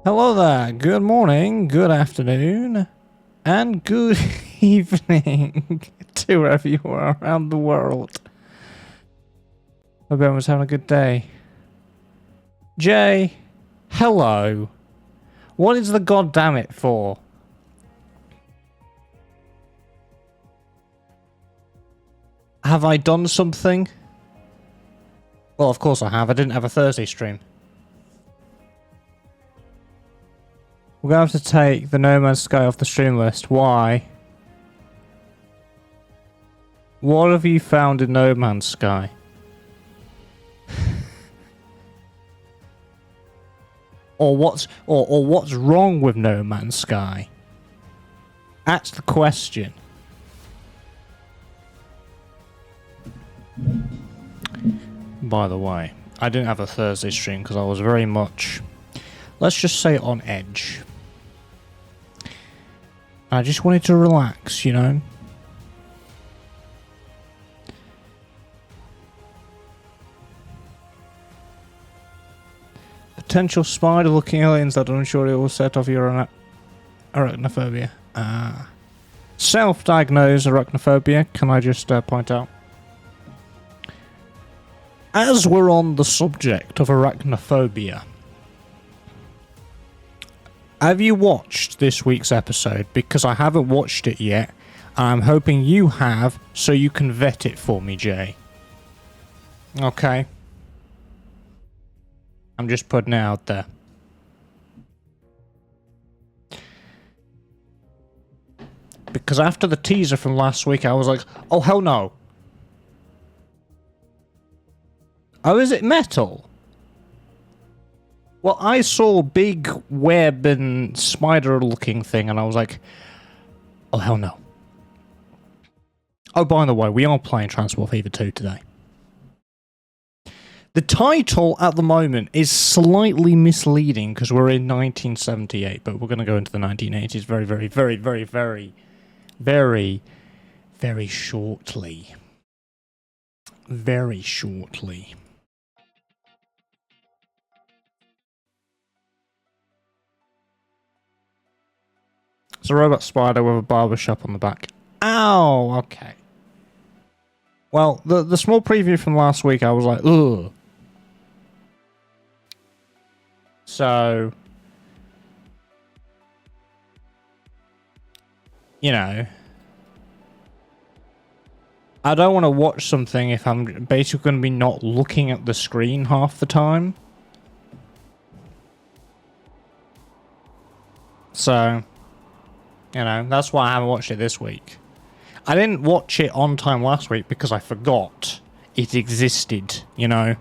Hello there, good morning, good afternoon, and good evening to wherever you are around the world. Hope everyone's having a good day. Jay, hello. What is the goddamn it for? Have I done something? Well, of course I have. I didn't have a Thursday stream. We're going to have to take the No Man's Sky off the stream list. Why? What have you found in No Man's Sky? Or what's wrong with No Man's Sky? That's the question. By the way, I didn't have a Thursday stream because I was very much, let's just say, on edge. I just wanted to relax, you know? Potential spider-looking aliens that I'm sure it will set off your arachnophobia. Self-diagnosed arachnophobia, can I just point out? As we're on the subject of arachnophobia, have you watched this week's episode? Because I haven't watched it yet. I'm hoping you have, so you can vet it for me, Jay. Okay. I'm just putting it out there. Because after the teaser from last week, I was like, oh, hell no. Oh, is it metal? Well, I saw a big web and spider-looking thing, and I was like, oh, hell no. Oh, by the way, we are playing Transport Fever 2 today. The title at the moment is slightly misleading because we're in 1978, but we're going to go into the 1980s very, very, very, very, very, very, very shortly. Very shortly. It's a robot spider with a barbershop on the back. Ow! Okay. Well, the small preview from last week, I was like, ugh. So, you know, I don't want to watch something if I'm basically going to be not looking at the screen half the time. So, you know, that's why I haven't watched it this week. I didn't watch it on time last week because I forgot it existed, you know.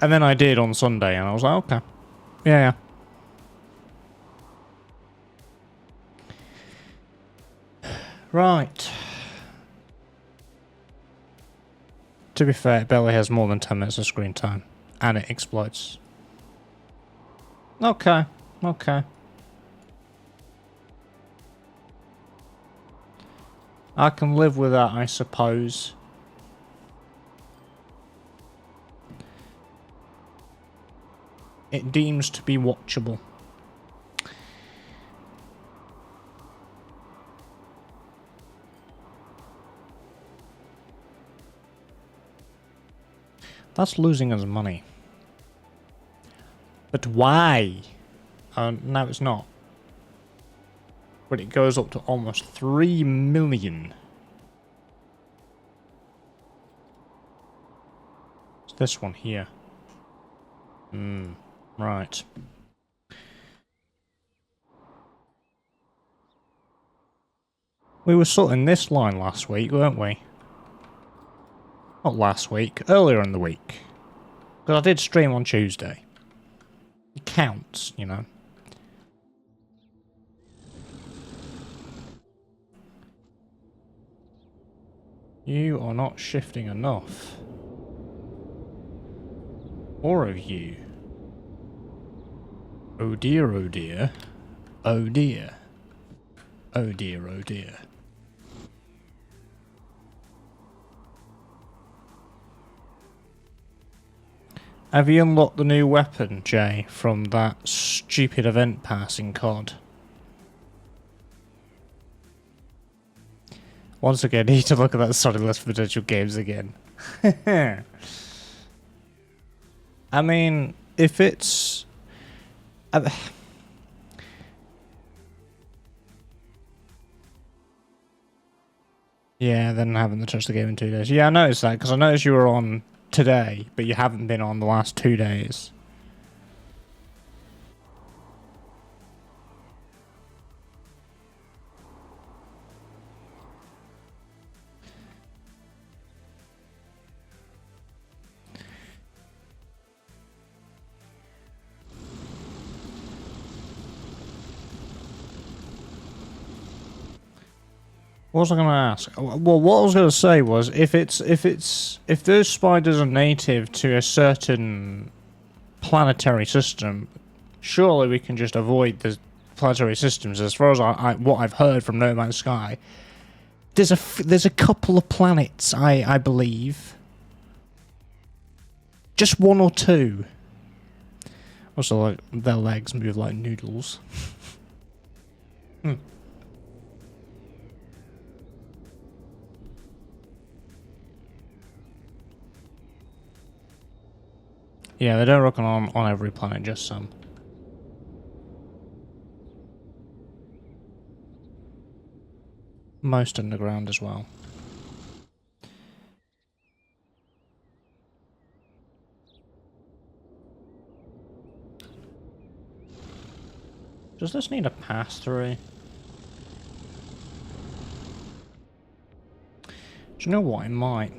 And then I did on Sunday and I was like, okay. Yeah. Right. To be fair, it barely has more than 10 minutes of screen time. And it explodes. Okay. Okay. I can live with that, I suppose. It deems to be watchable. That's losing us money. But why? No, it's not. But it goes up to almost 3 million. It's this one here. Right. We were sorting this line last week, weren't we? Not last week, earlier in the week. Because I did stream on Tuesday. It counts, you know. You are not shifting enough. Or of you. Oh dear, oh dear. Oh dear. Oh dear, oh dear. Have you unlocked the new weapon, Jay, from that stupid event pass in COD? Once again, I need to look at that sorry list of potential games again. I mean, if it's... yeah, then I haven't touched the game in 2 days. Yeah, I noticed that, because I noticed you were on today, but you haven't been on the last 2 days. What was I going to ask? Well, what I was going to say was, if those spiders are native to a certain planetary system, surely we can just avoid the planetary systems. As far as what I've heard from No Man's Sky, there's a couple of planets, I believe, just one or two. Also, like their legs move like noodles. Yeah, they don't rock on every planet, just some. Most underground as well. Does this need a pass-through? Do you know what? It might.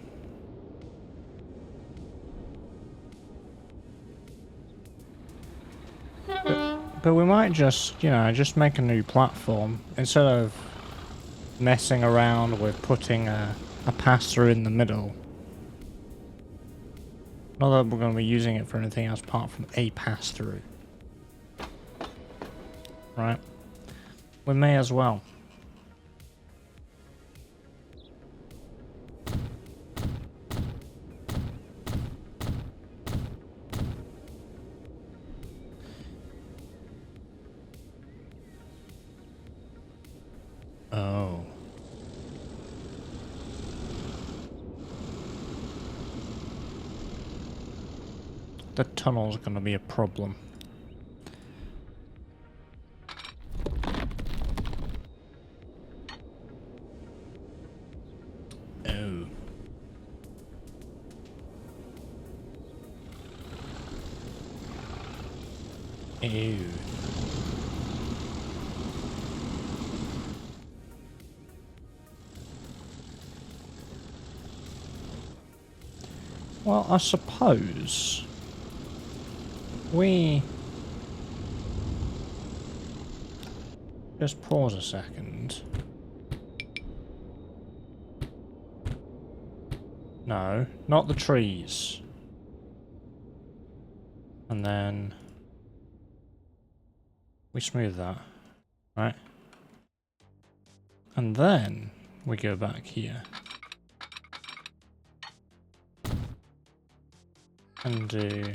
But we might just, you know, just make a new platform. Instead of messing around with putting a pass-through in the middle. Not that we're going to be using it for anything else apart from a pass-through. Right? We may as well. Oh. The tunnel's gonna be a problem. Oh. Ew. Well, I suppose we just pause a second. No, not the trees. And then we smooth that, right? And then we go back here. And do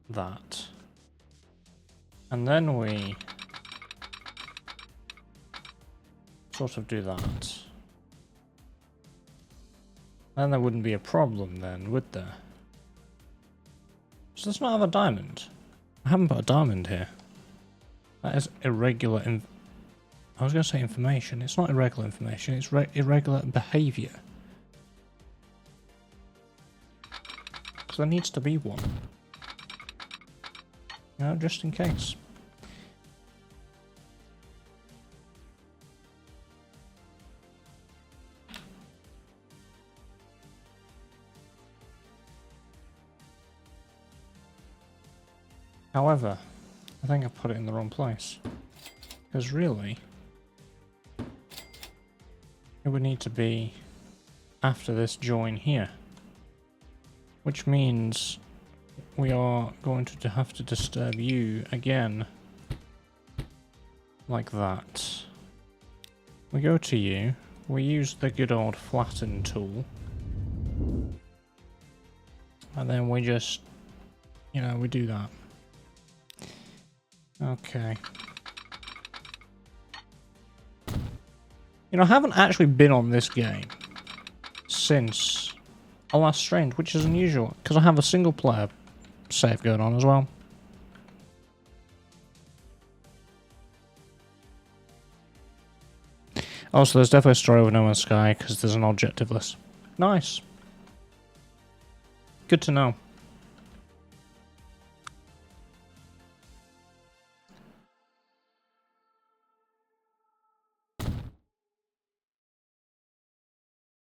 that. And then we sort of do that. Then there wouldn't be a problem then, would there? Does this not have a diamond? I haven't put a diamond here. That is irregular I was going to say information. It's not irregular information, it's irregular behaviour. Because there needs to be one. You know, just in case. However, I think I put it in the wrong place. Because really, it would need to be after this join here. Which means we are going to have to disturb you again. Like that. We go to you, we use the good old flatten tool. And then we just, you know, we do that. Okay. You know, I haven't actually been on this game since our last stream, which is unusual, because I have a single player save going on as well. Also, there's definitely a story with No Man's Sky, because there's an objective list. Nice. Good to know.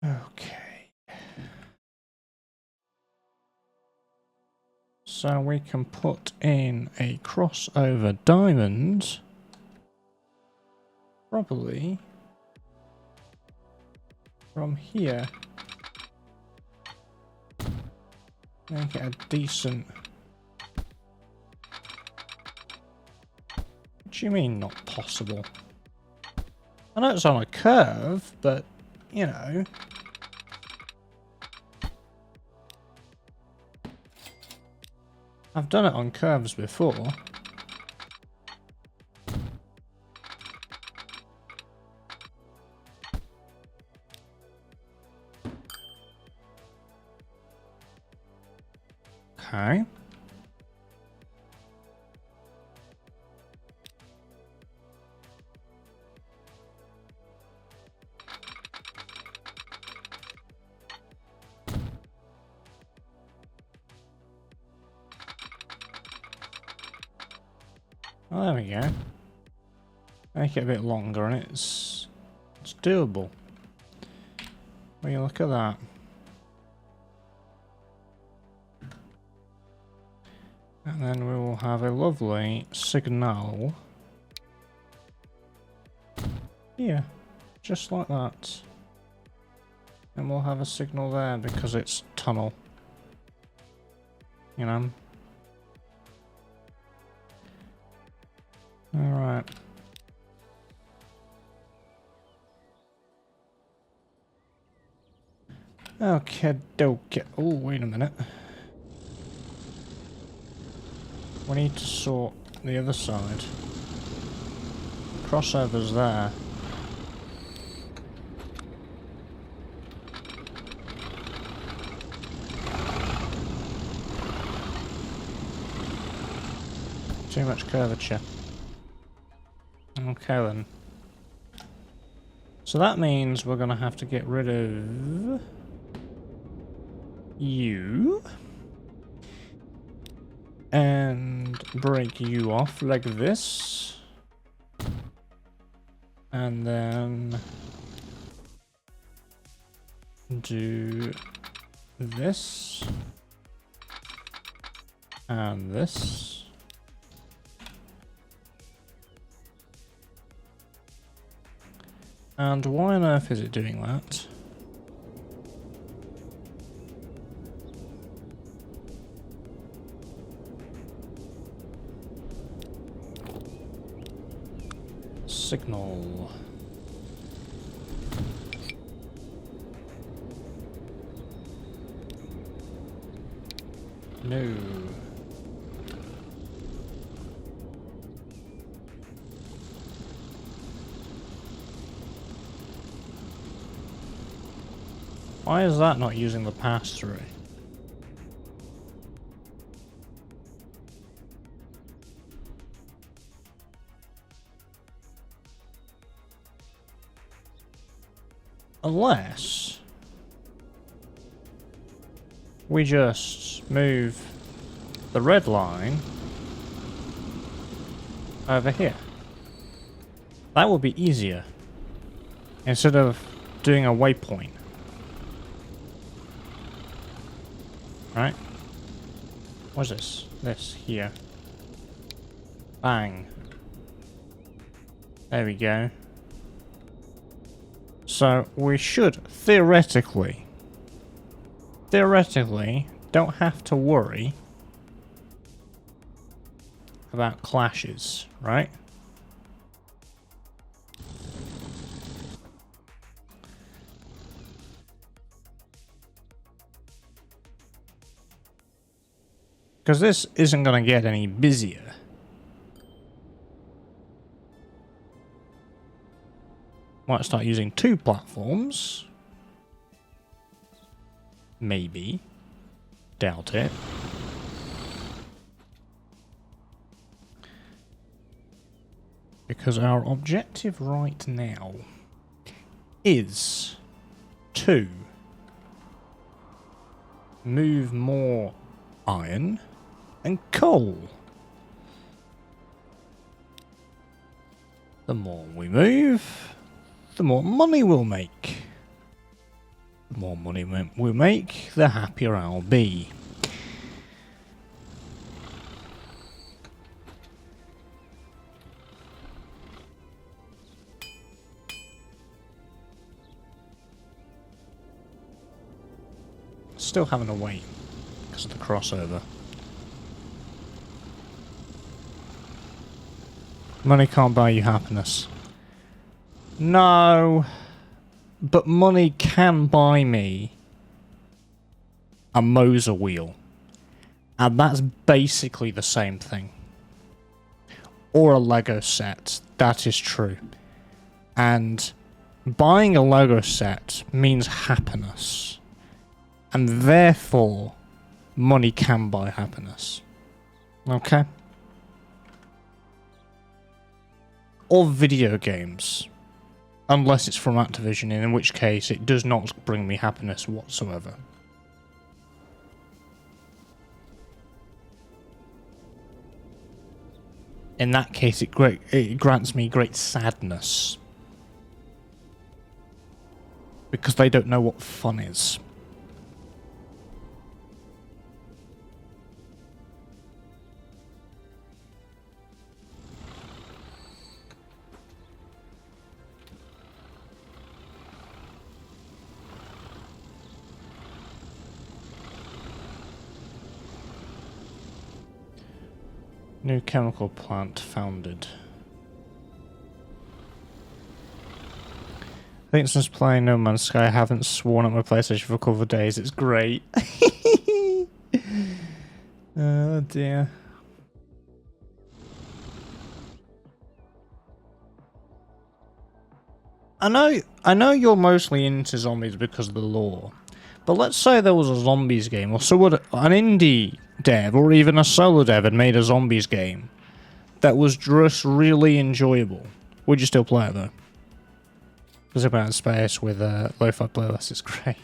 Okay. So we can put in a crossover diamond. Probably from here. Make it a decent... What do you mean not possible? I know it's on a curve, but, you know... I've done it on curves before. Okay. Oh, there we go. Make it a bit longer and it's doable. Will you look at that? And then we will have a lovely signal here, just like that. And we'll have a signal there because it's tunnel. You know? Alright. Okay, dokie. Oh, wait a minute. We need to sort the other side. Crossover's there. Too much curvature. Okay then. So that means we're gonna have to get rid of you. And break you off like this. And then do this. And this. And why on earth is it doing that? Signal. No. Why is that not using the pass-through? Unless we just move the red line over here. That would be easier. Instead of doing a waypoint. Right? What's this? This here. Bang. There we go. So we should theoretically don't have to worry about clashes, right? Because this isn't going to get any busier. Might start using 2 platforms. Maybe. Doubt it. Because our objective right now is to move more iron and coal. The more we move, the more money we'll make. The more money we make, the happier I'll be. Still having to wait because of the crossover. Money can't buy you happiness. No, but money can buy me a Moser wheel, and that's basically the same thing. Or a Lego set, that is true. And buying a Lego set means happiness. And therefore, money can buy happiness. Okay? Or video games. Unless it's from Activision, in which case it does not bring me happiness whatsoever. In that case, it grants me great sadness. Because they don't know what fun is. New chemical plant founded. I think since playing No Man's Sky, I haven't sworn at my PlayStation for a couple of days. It's great. Oh dear. I know you're mostly into zombies because of the lore. But let's say there was a zombies game, or so would an indie dev, or even a solo dev had made a zombies game that was just really enjoyable. Would you still play it though? Because about space with a lo-fi playlist is great.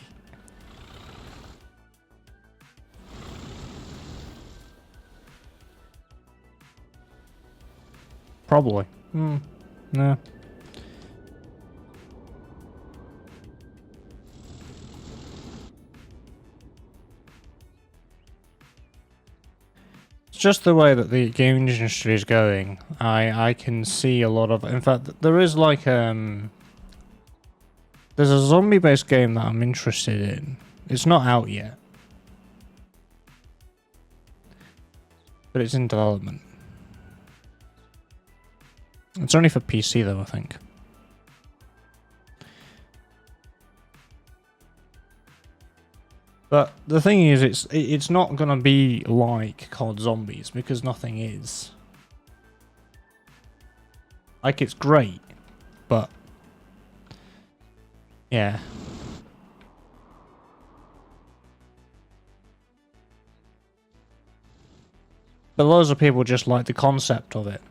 Probably. No. Just the way that the game industry is going, I can see a lot of... In fact, there is like there's a zombie-based game that I'm interested in. It's not out yet, but it's in development. It's only for PC though, I think. But the thing is, it's not gonna be like COD Zombies, because nothing is. Like, it's great, but yeah. But loads of people just like the concept of it.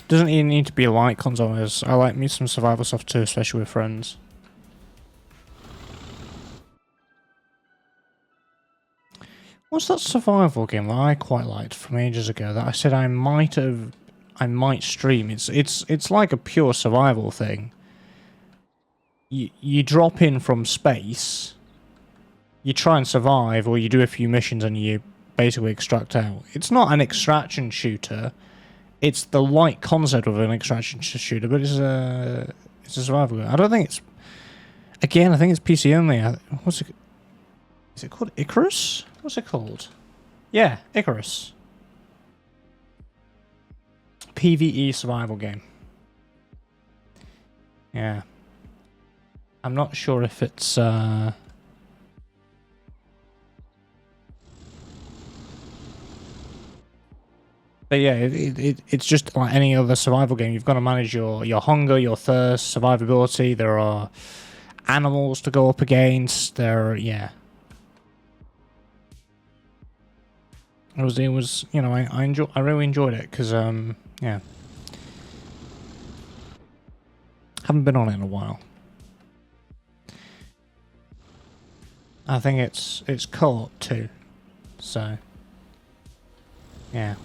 Doesn't even need to be like consoles. I like me some survival stuff too, especially with friends. What's that survival game that I quite liked from ages ago that I said I might stream? It's like a pure survival thing. You drop in from space, you try and survive, or you do a few missions and you basically extract out. It's not an extraction shooter. it's the light concept of an extraction shooter, but it's a survival game. I don't think it's. Again, I think it's PC only. What's it? Is it called Icarus? What's it called? Yeah, Icarus. PvE survival game. Yeah. I'm not sure if it's but yeah, it's just like any other survival game. You've got to manage your hunger, your thirst, survivability. There are animals to go up against. Yeah. It was you know, I really enjoyed it because yeah. Haven't been on it in a while. I think it's co-op too. So yeah.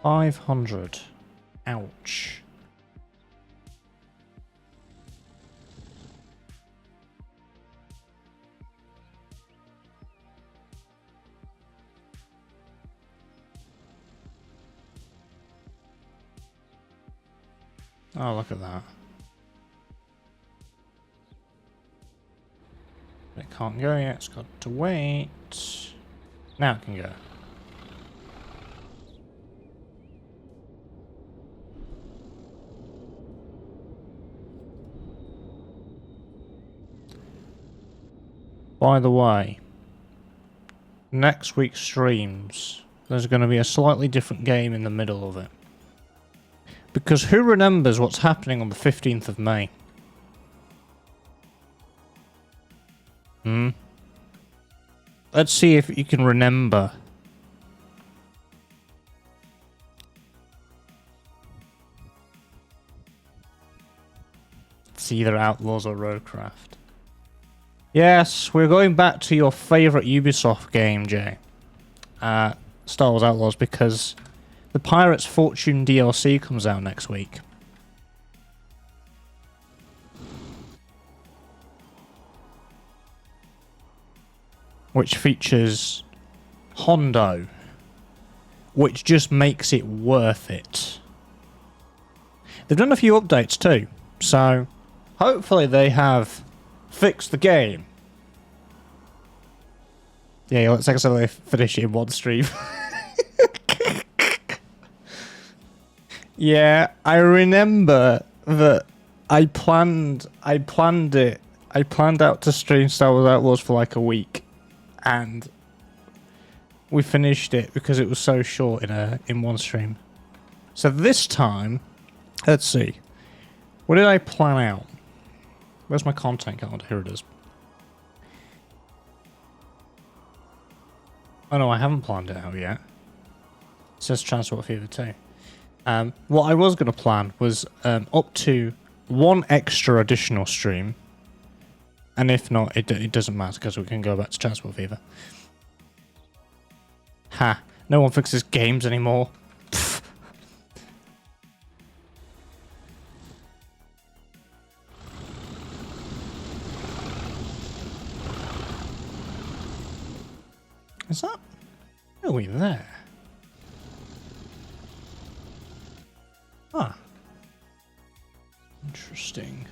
$500. Ouch. Oh, look at that. It can't go yet, it's got to wait. Now it can go. By the way, next week's streams, there's going to be a slightly different game in the middle of it. Because who remembers what's happening on the 15th of May? Let's see if you can remember. It's either Outlaws or Roadcraft. Yes, we're going back to your favourite Ubisoft game, Jay. Star Wars Outlaws, because the Pirate's Fortune DLC comes out next week. Which features Hondo. Which just makes it worth it. They've done a few updates too, so hopefully they have fixed the game. Yeah, let's accidentally finish it in one stream. Yeah, I remember that I planned it. I planned out to stream Star Wars Outlaws for like a week, and we finished it because it was so short in one stream. So this time, let's see. What did I plan out? Where's my content calendar? Here it is. Oh no, I haven't planned it out yet. It says Transport Fever 2. What I was going to plan was up to one extra additional stream. And if not, it doesn't matter because we can go back to Transport Fever. Ha! No one fixes games anymore. Is that? Are we there? Ah. Interesting.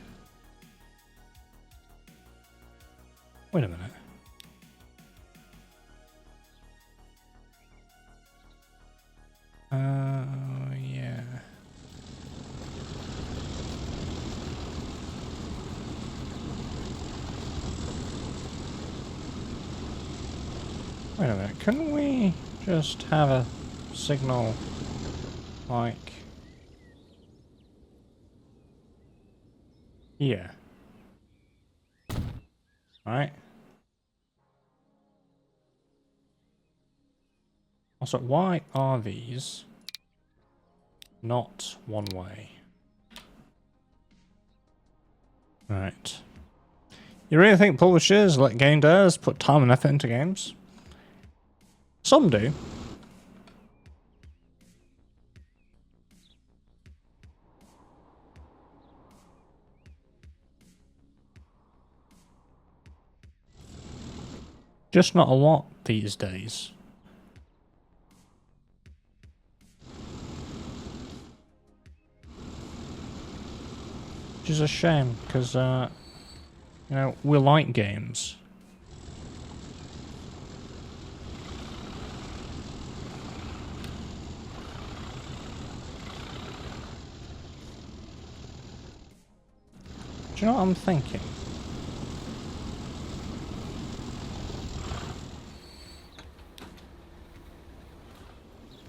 Wait a minute. Yeah. Wait a minute, couldn't we just have a signal like here? Right? Also, why are these not one way? Right. You really think publishers like game devs put time and effort into games? Some do. Just not a lot these days. Which is a shame, because, you know, we like games. Do you know what I'm thinking?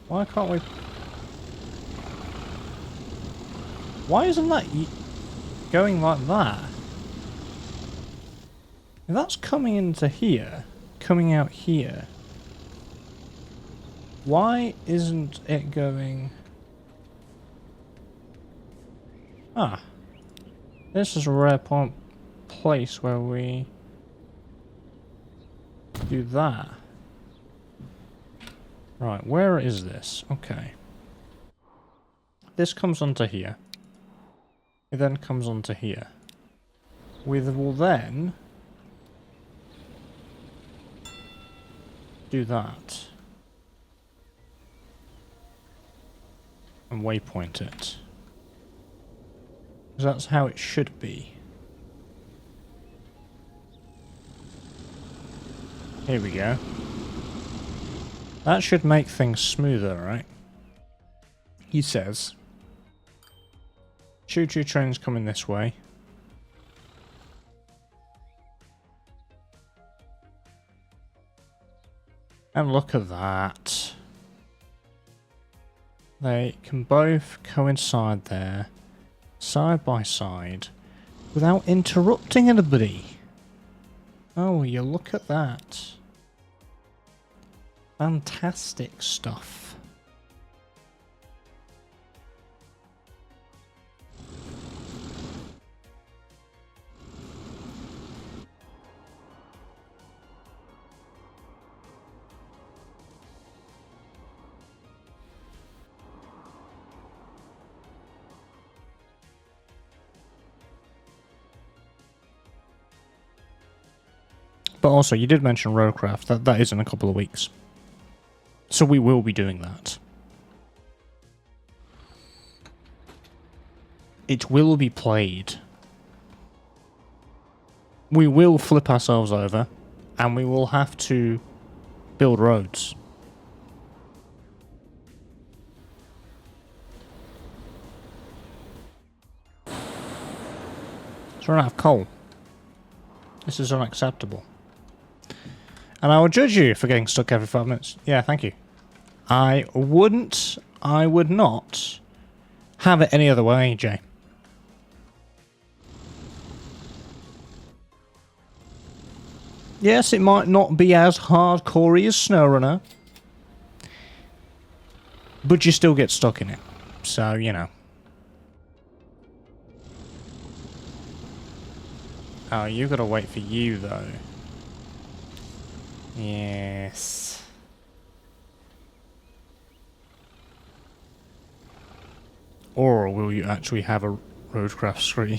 Why can't we... Why isn't that going like that? If that's coming into here, coming out here, why isn't it going... Ah. This is a rare place where we do that. Right, where is this? Okay. This comes onto here. It then comes onto here. We will then do that. And waypoint it. Because that's how it should be. Here we go. That should make things smoother, right? He says. Choo-choo train's coming this way. And look at that. They can both coincide there, side by side, without interrupting anybody. Oh, you look at that. Fantastic stuff. But also, you did mention Roadcraft. That is in a couple of weeks. So we will be doing that. It will be played. We will flip ourselves over, and we will have to build roads. Let's run out of coal. This is unacceptable. And I will judge you for getting stuck every 5 minutes. Yeah, thank you. I would not have it any other way, Jay. Yes, it might not be as hardcore as SnowRunner, but you still get stuck in it. So, you know. Oh, you gotta wait for you, though. Yes. Or will you actually have a Roadcraft screen?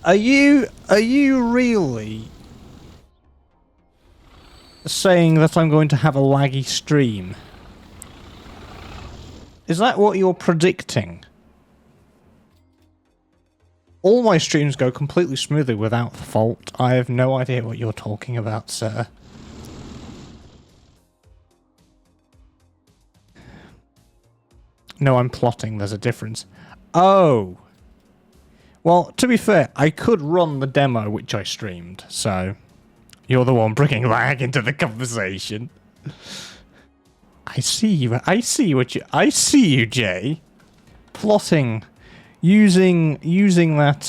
Are you really saying that I'm going to have a laggy stream? Is that what you're predicting? All my streams go completely smoothly without fault. I have no idea what you're talking about, sir. No, I'm plotting. There's a difference. Oh. Well, to be fair, I could run the demo which I streamed, so you're the one bringing lag into the conversation. I see you. I see you, Jay. Plotting. Using that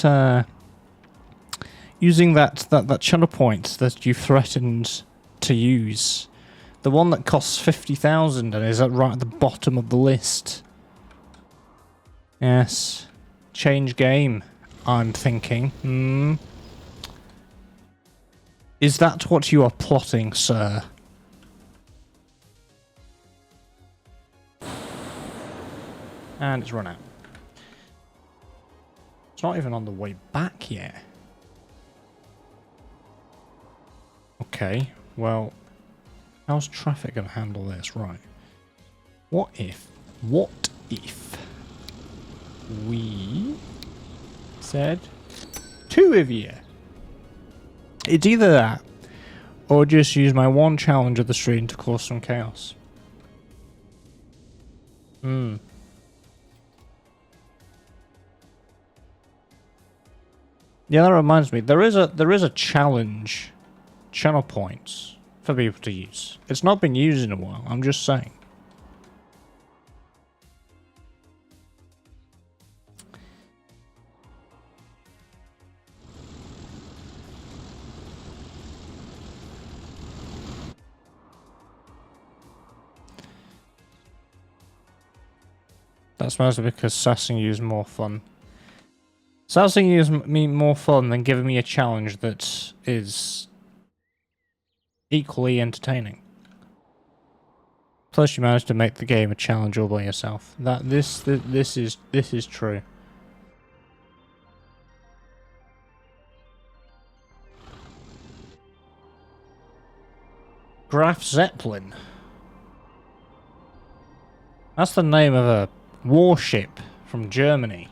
channel point that you threatened to use, the one that costs 50,000 and is right at the bottom of the list. Yes, Change game, I'm thinking. Is that what you are plotting, sir? And it's run out. It's not even on the way back yet. Okay, well, how's traffic going to handle this? Right. What if we said 2 of you? It's either that, or just use my one challenge of the stream to cause some chaos. Yeah, that reminds me. There is a challenge channel points for people to use. It's not been used in a while. I'm just saying. That's mostly because sassing you is more fun. Sassing you is more fun than giving me a challenge that is equally entertaining. Plus, you managed to make the game a challenge all by yourself. This is true. Graf Zeppelin. That's the name of a warship from Germany.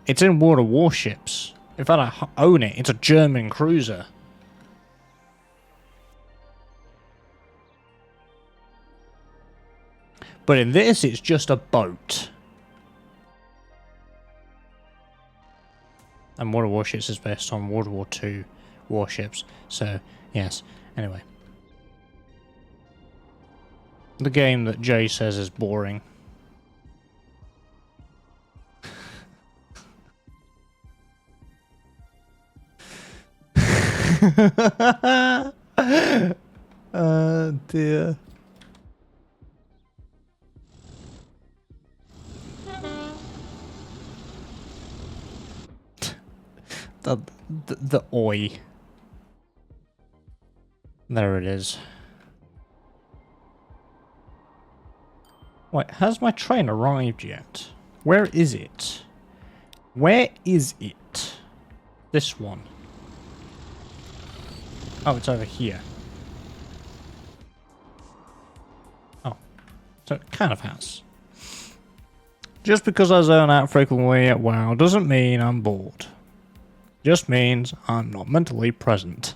It's in World of Warships. In fact, I own it. It's a German cruiser. But in this, it's just a boat. And World of Warships is based on World War II warships. So, yes. Anyway. The game that Jay says is boring. Dear. The oi. There it is. Wait, has my train arrived yet? Where is it? Where is it? This one. Oh, it's over here. Oh. So it kind of has. Just because I zone out frequently at WoW doesn't mean I'm bored. Just means I'm not mentally present.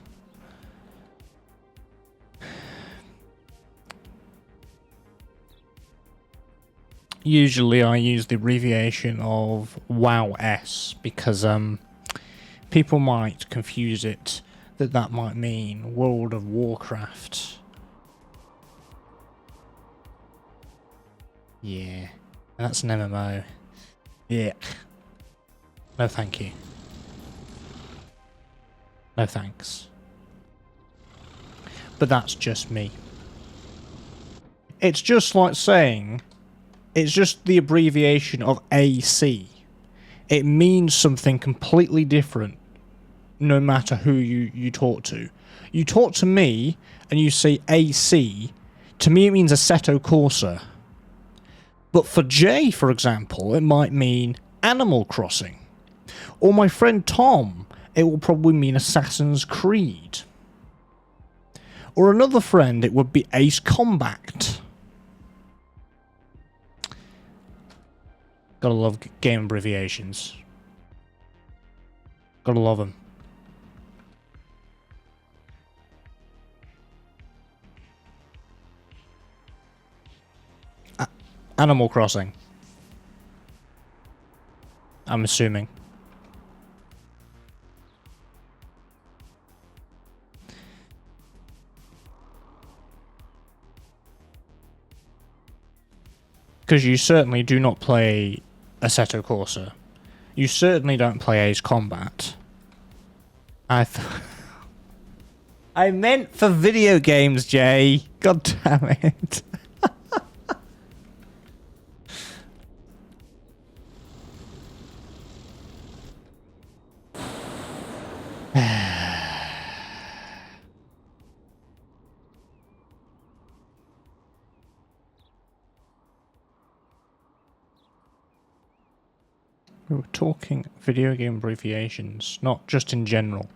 Usually I use the abbreviation of WoW-S because people might confuse it that might mean World of Warcraft. Yeah, that's an MMO. Yeah. No thank you. No thanks. But that's just me. It's just like saying, it's just the abbreviation of AC. It means something completely different no matter who you talk to. You talk to me and you say AC, to me it means Assetto Corsa. But for Jay, for example, it might mean Animal Crossing. Or my friend Tom, it will probably mean Assassin's Creed. Or another friend, it would be Ace Combat. Gotta love game abbreviations. Gotta love them. Animal Crossing. I'm assuming. Because you certainly do not play Assetto Corsa. You certainly don't play Ace Combat. I meant for video games, Jay. God damn it. We were talking video game abbreviations, not just in general.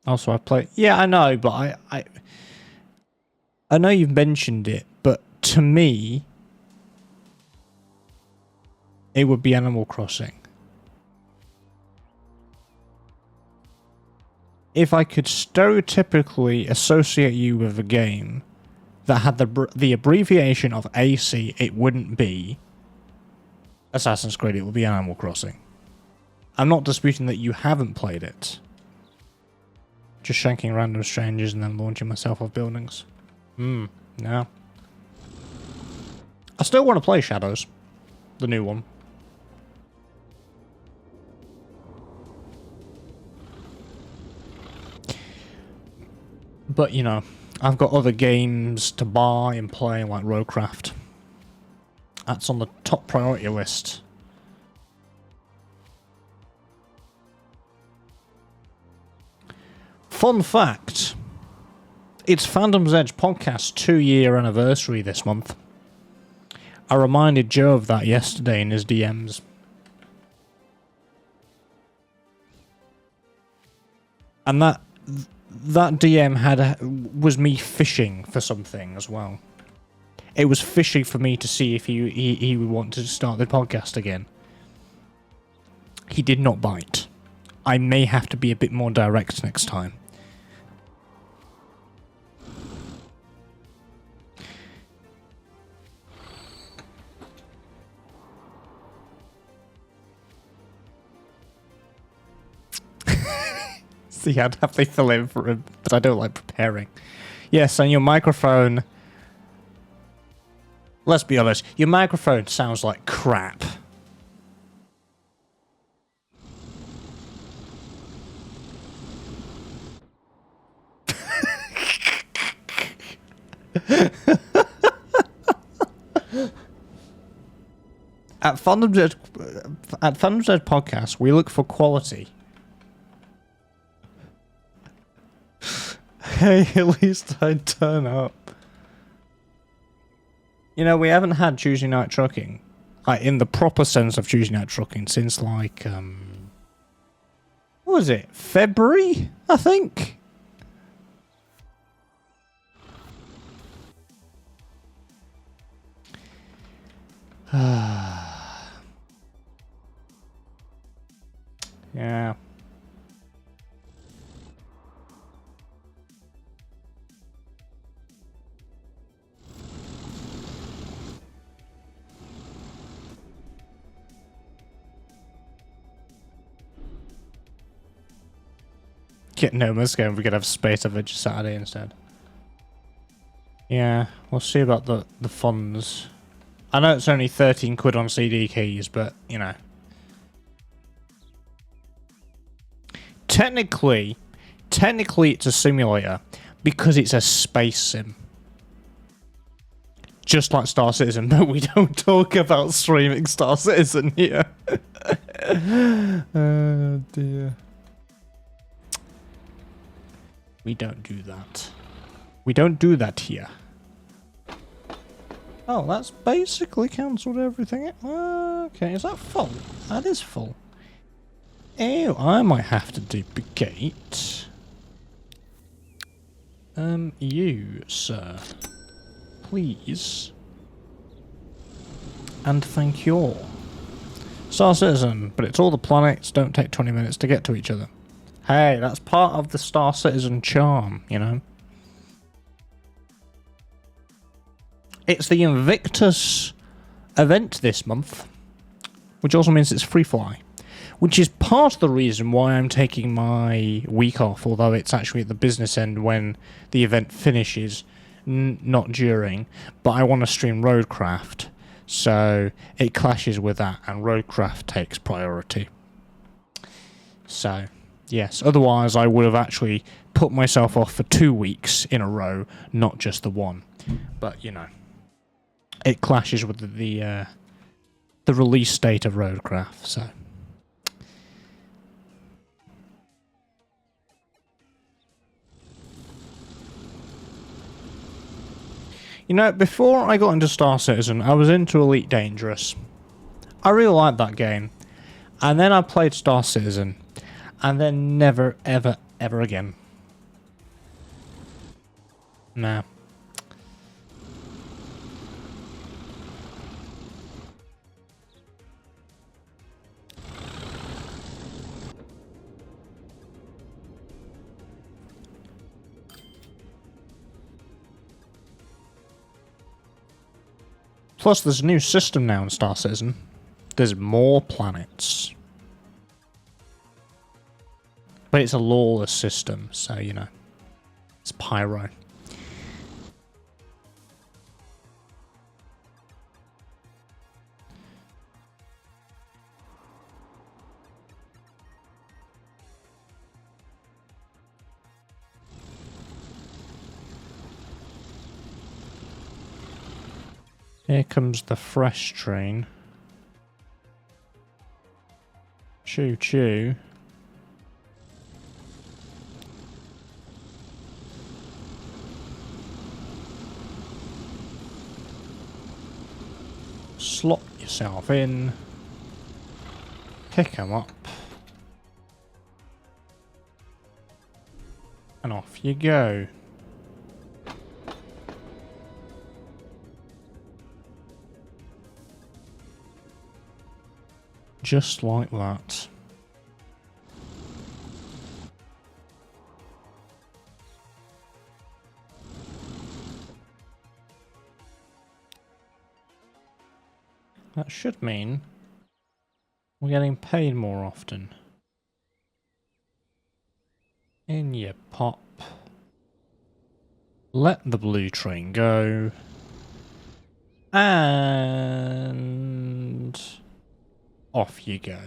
Also, I play... Yeah, I know, but I know you've mentioned it, but to me, it would be Animal Crossing. If I could stereotypically associate you with a game that had the abbreviation of AC, it wouldn't be Assassin's Creed, it would be Animal Crossing. I'm not disputing that you haven't played it. Just shanking random strangers and then launching myself off buildings. No. I still want to play Shadows. The new one. But, you know, I've got other games to buy and play, like Roadcraft. That's on the top priority list. Fun fact. It's Fandom's Edge podcast 2-year anniversary this month. I reminded Joe of that yesterday in his DMs. And that DM was me fishing for something as well. It was fishing for me to see if he would want to start the podcast again. He did not bite. I may have to be a bit more direct next time. See, I'd have to fill in for him, but I don't like preparing. Yes, and your microphone... Let's be honest, your microphone sounds like crap. At Fandom's Edge Podcast, we look for quality. Hey, at least I'd turn up. You know, we haven't had Tuesday Night Trucking, like in the proper sense of Tuesday Night Trucking, since like, what was it? February, I think? Yeah. Get no game, we could have Space Adventure Saturday instead. Yeah, we'll see about the funds. I know it's only 13 quid on CD keys, but, you know. Technically it's a simulator because it's a space sim. Just like Star Citizen, but we don't talk about streaming Star Citizen here. Oh dear. We don't do that. We don't do that here. Oh, that's basically cancelled everything. Okay, is that full? That is full. Ew, I might have to duplicate. You, sir. Please. And thank you all. Star Citizen, but it's all the planets don't take 20 minutes to get to each other. Hey, that's part of the Star Citizen charm, you know? It's the Invictus event this month, which also means it's free fly, which is part of the reason why I'm taking my week off, although it's actually at the business end when the event finishes, not during, but I want to stream Roadcraft, so it clashes with that, and Roadcraft takes priority. So... yes, otherwise I would have actually put myself off for 2 weeks in a row, not just the one. But, you know, it clashes with the release date of Roadcraft, so... You know, before I got into Star Citizen, I was into Elite Dangerous. I really liked that game. And then I played Star Citizen. And then never, ever, ever again. Nah. Plus, there's a new system now in Star Citizen. There's more planets. But it's a lawless system, so, you know. It's pyro. Here comes the fresh train. Choo choo. Slot yourself in. Pick 'em up. And off you go. Just like that. That should mean we're getting paid more often. In you pop. Let the blue train go. And off you go.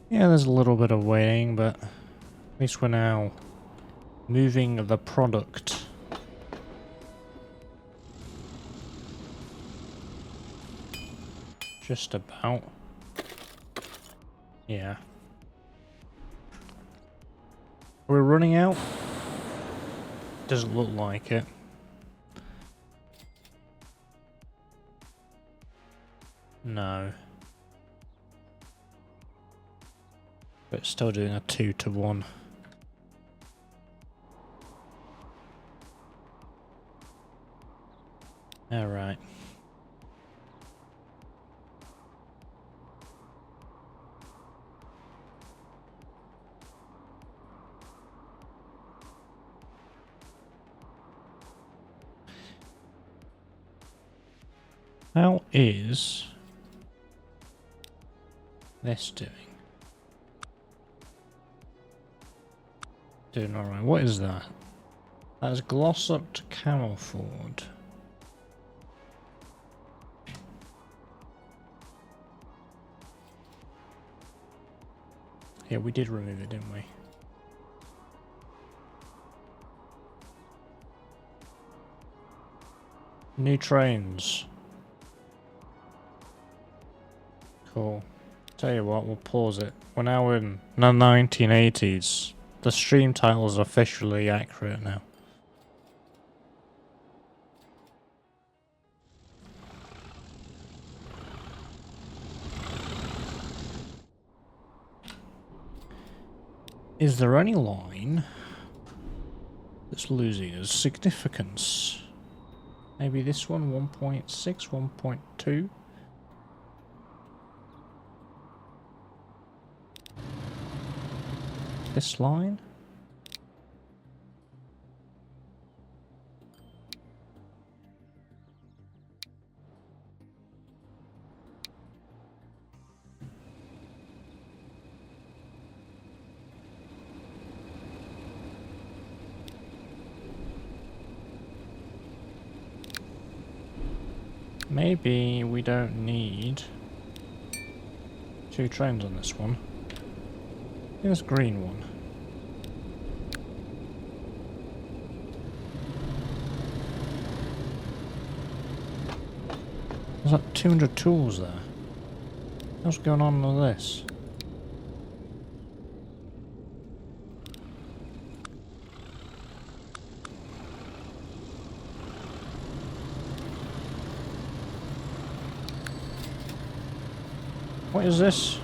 Yeah, there's a little bit of waiting, but at least we're now moving the product. Just about. Yeah. We're running out? Doesn't look like it. No. But still doing a 2-to-1. Alright. How is this doing? Doing alright. What is that? That's Glossop to Camelford. Yeah, we did remove it, didn't we? New trains. Cool. Tell you what, we'll pause it. We're now in the 1980s. The stream title is officially accurate now. Is there any line that's losing its significance? Maybe this one, 1.6, 1.2? This line? Maybe we don't need 2 trains on this one. This green one. There's like 200 tools there. What's going on with this? What is this?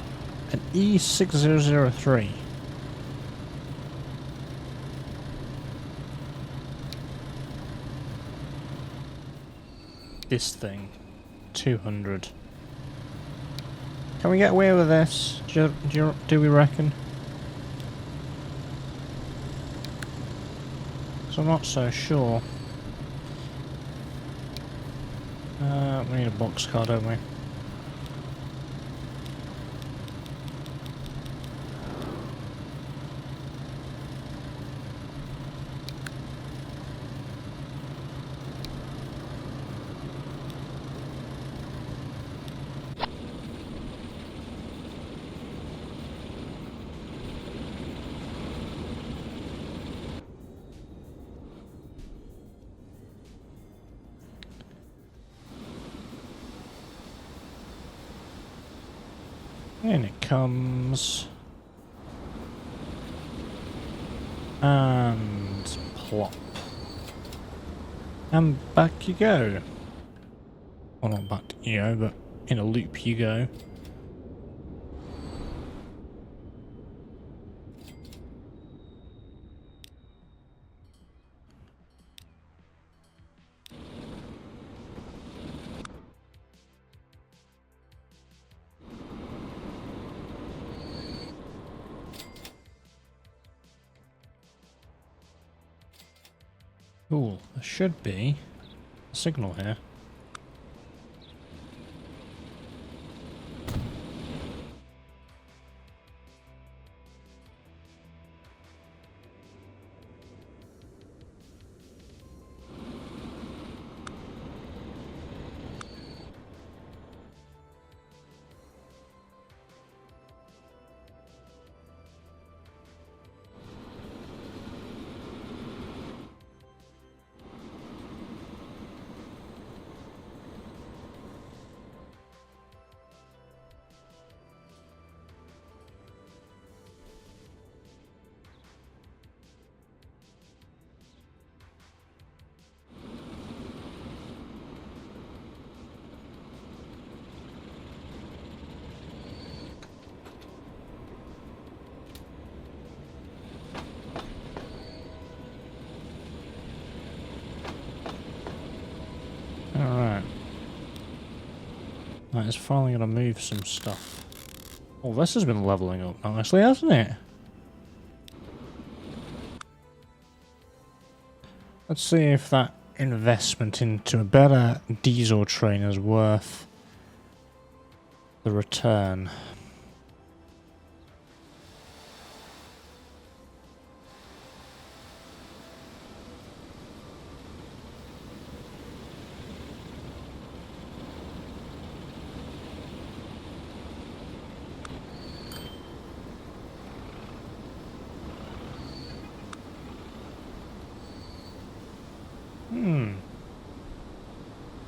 An E6003. This thing. 200. Can we get away with this? Do we reckon? So I'm not so sure. We need a boxcar, don't we? In it comes. And plop. And back you go. Well, not back you go, but in a loop you go. Cool, there should be a signal here. Alright. Right, it's finally going to move some stuff. Oh, this has been levelling up nicely, hasn't it? Let's see if that investment into a better diesel train is worth the return.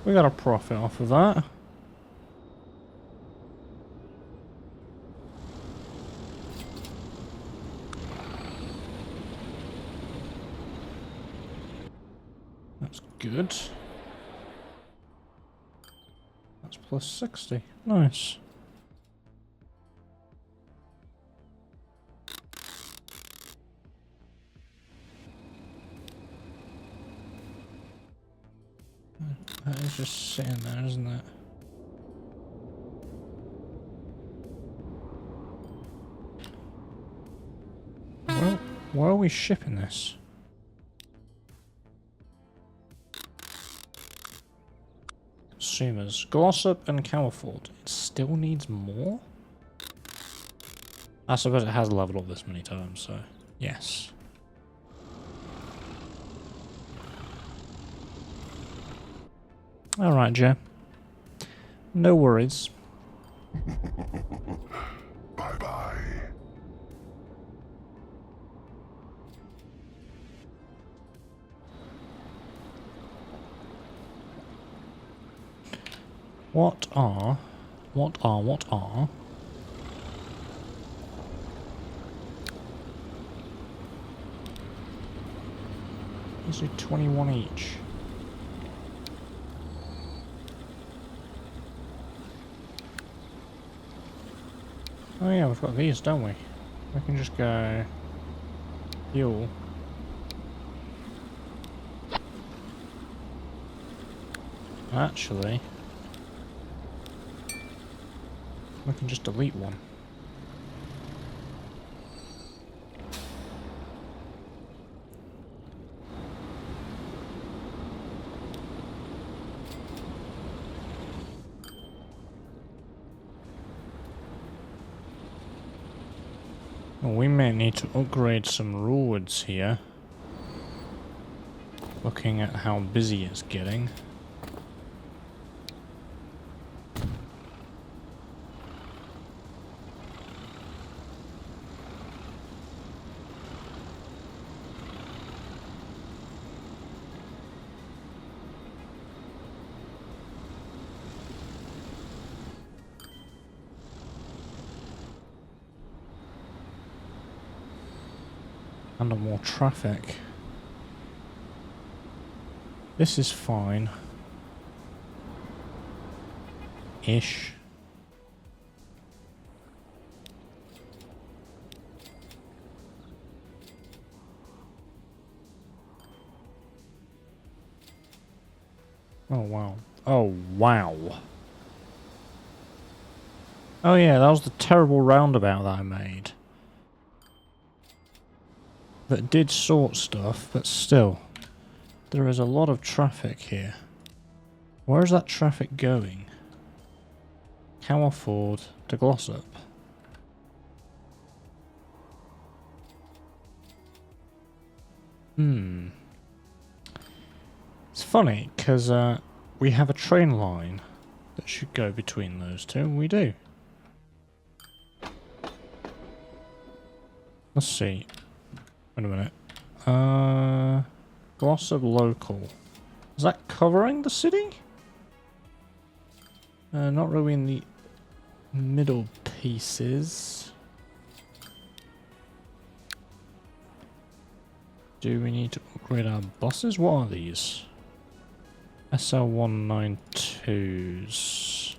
We got a profit off of that. That's good. That's plus 60. Nice. That is just sitting there, isn't it? Well, where are we shipping this? Consumers. Glossop and Camelford. It still needs more? I suppose it has leveled up this many times, so yes. Alright, Joe. No worries. Bye-bye. What are Let's do 21 each. Oh yeah, we've got these, don't we? We can just go fuel. Actually, we can just delete one. Well, we may need to upgrade some roads here. Looking at how busy it's getting. And more traffic. This is fine. Ish. Oh wow. Oh wow. Oh yeah, that was the terrible roundabout that I made. That did sort stuff, but still. There is a lot of traffic here. Where is that traffic going? Can afford to gloss up. It's funny, because we have a train line that should go between those two, and we do. Let's see. Wait a minute. Glossop local. Is that covering the city? Not really in the middle pieces. Do we need to upgrade our buses? What are these? SL192s.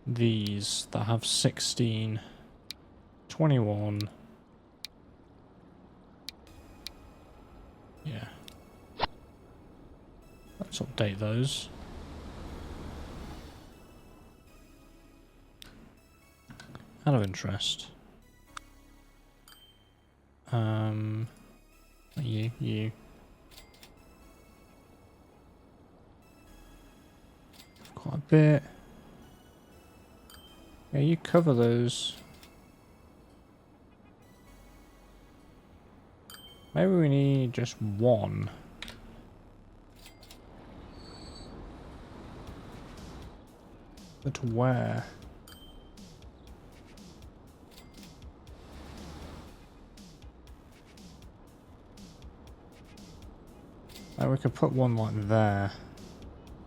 These that have 16, 21. Yeah. Let's update those. Out of interest. You. Quite a bit. Yeah, you cover those. Maybe we need just one. But where? We could put one like there.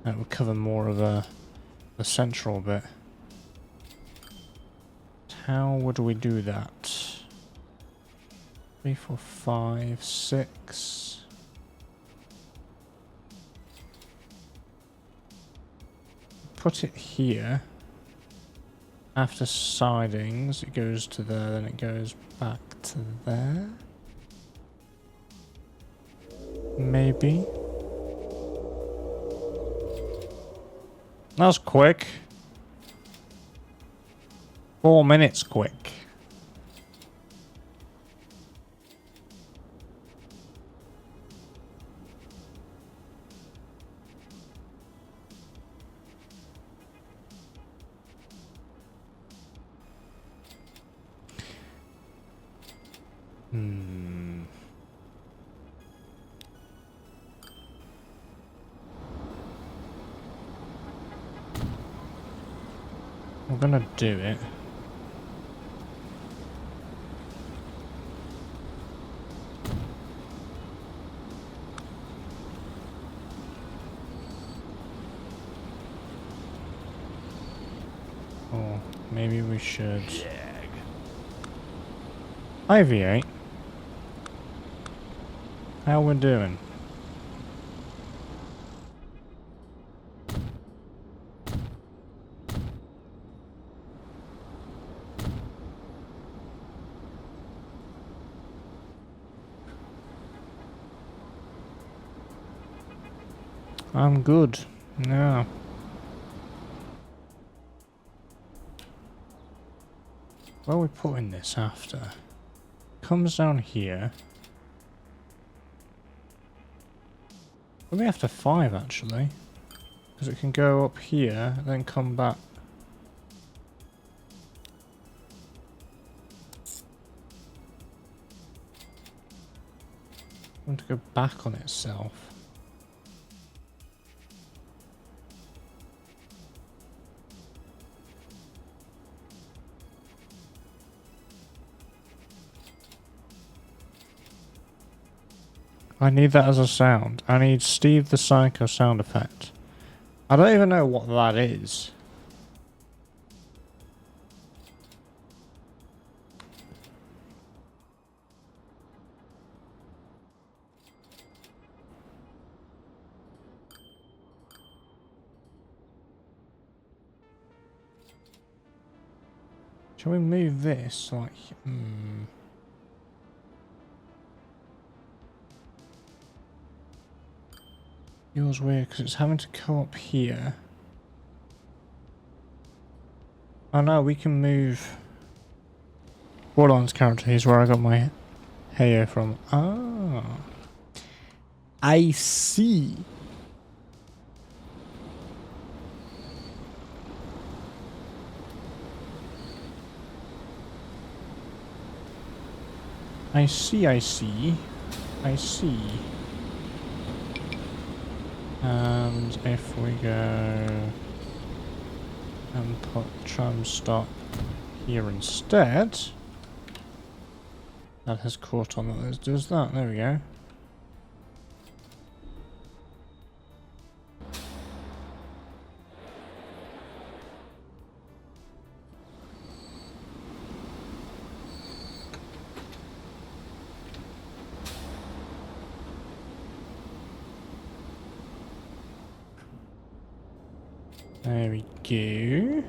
That would cover more of the central bit. How would we do that? 3, 4, 5, 6. Put it here. After sidings, it goes to there, then it goes back to there. Maybe. That was quick. 4 minutes quick. We're gonna do it. Or maybe we should. Hi V8. How we doing? I'm good. Yeah. Where are we putting this after? Comes down here. Maybe after 5 actually. Because it can go up here and then come back. I want to go back on itself. I need that as a sound. I need Steve the Psycho sound effect. I don't even know what that is. Shall we move this like... Yours weird because it's having to come up here. Oh no, we can move... Borderlands character, here's where I got my hair from. Ah. I see. I see, I see. I see. And if we go and put tram stop here instead, that has caught on that it does that. There we go. There we go.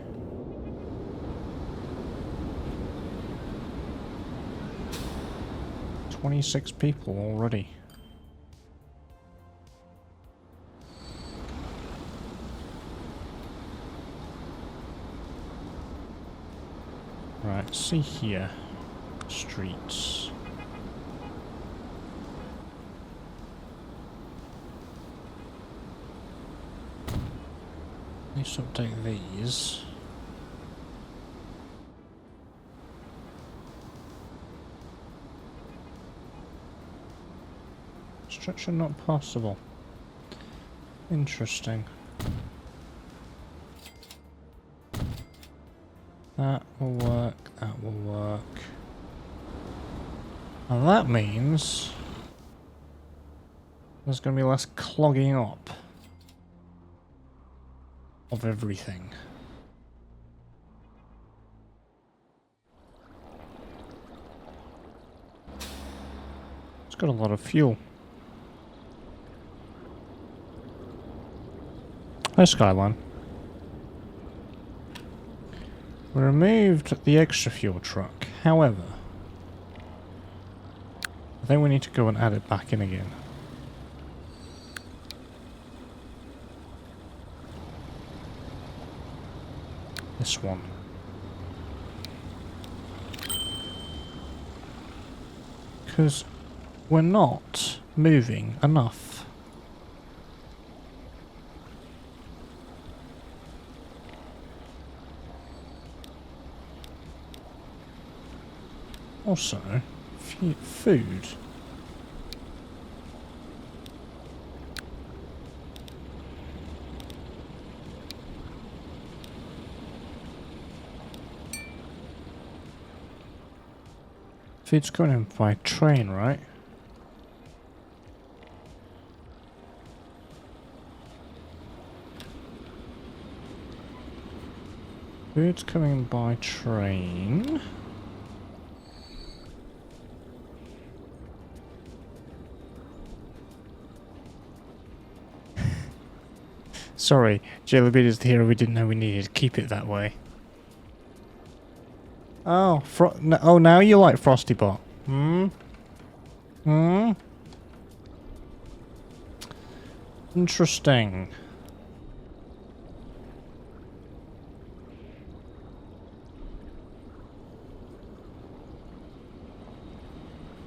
"26 people already. Right, see here. Streets. Let's update these. Structure not possible. Interesting. That will work, that will work. And that means there's going to be less clogging up of everything. It's got a lot of fuel. Hi, Skyline. We removed the extra fuel truck. However, I think we need to go and add it back in again. This one. Because we're not moving enough. Also, food. Food's coming in by train, right? Food's coming by train. Sorry, Jellybean is the hero we didn't know we needed. Keep it that way. Oh, oh, now you like Frostybot. Hmm? Hmm? Interesting.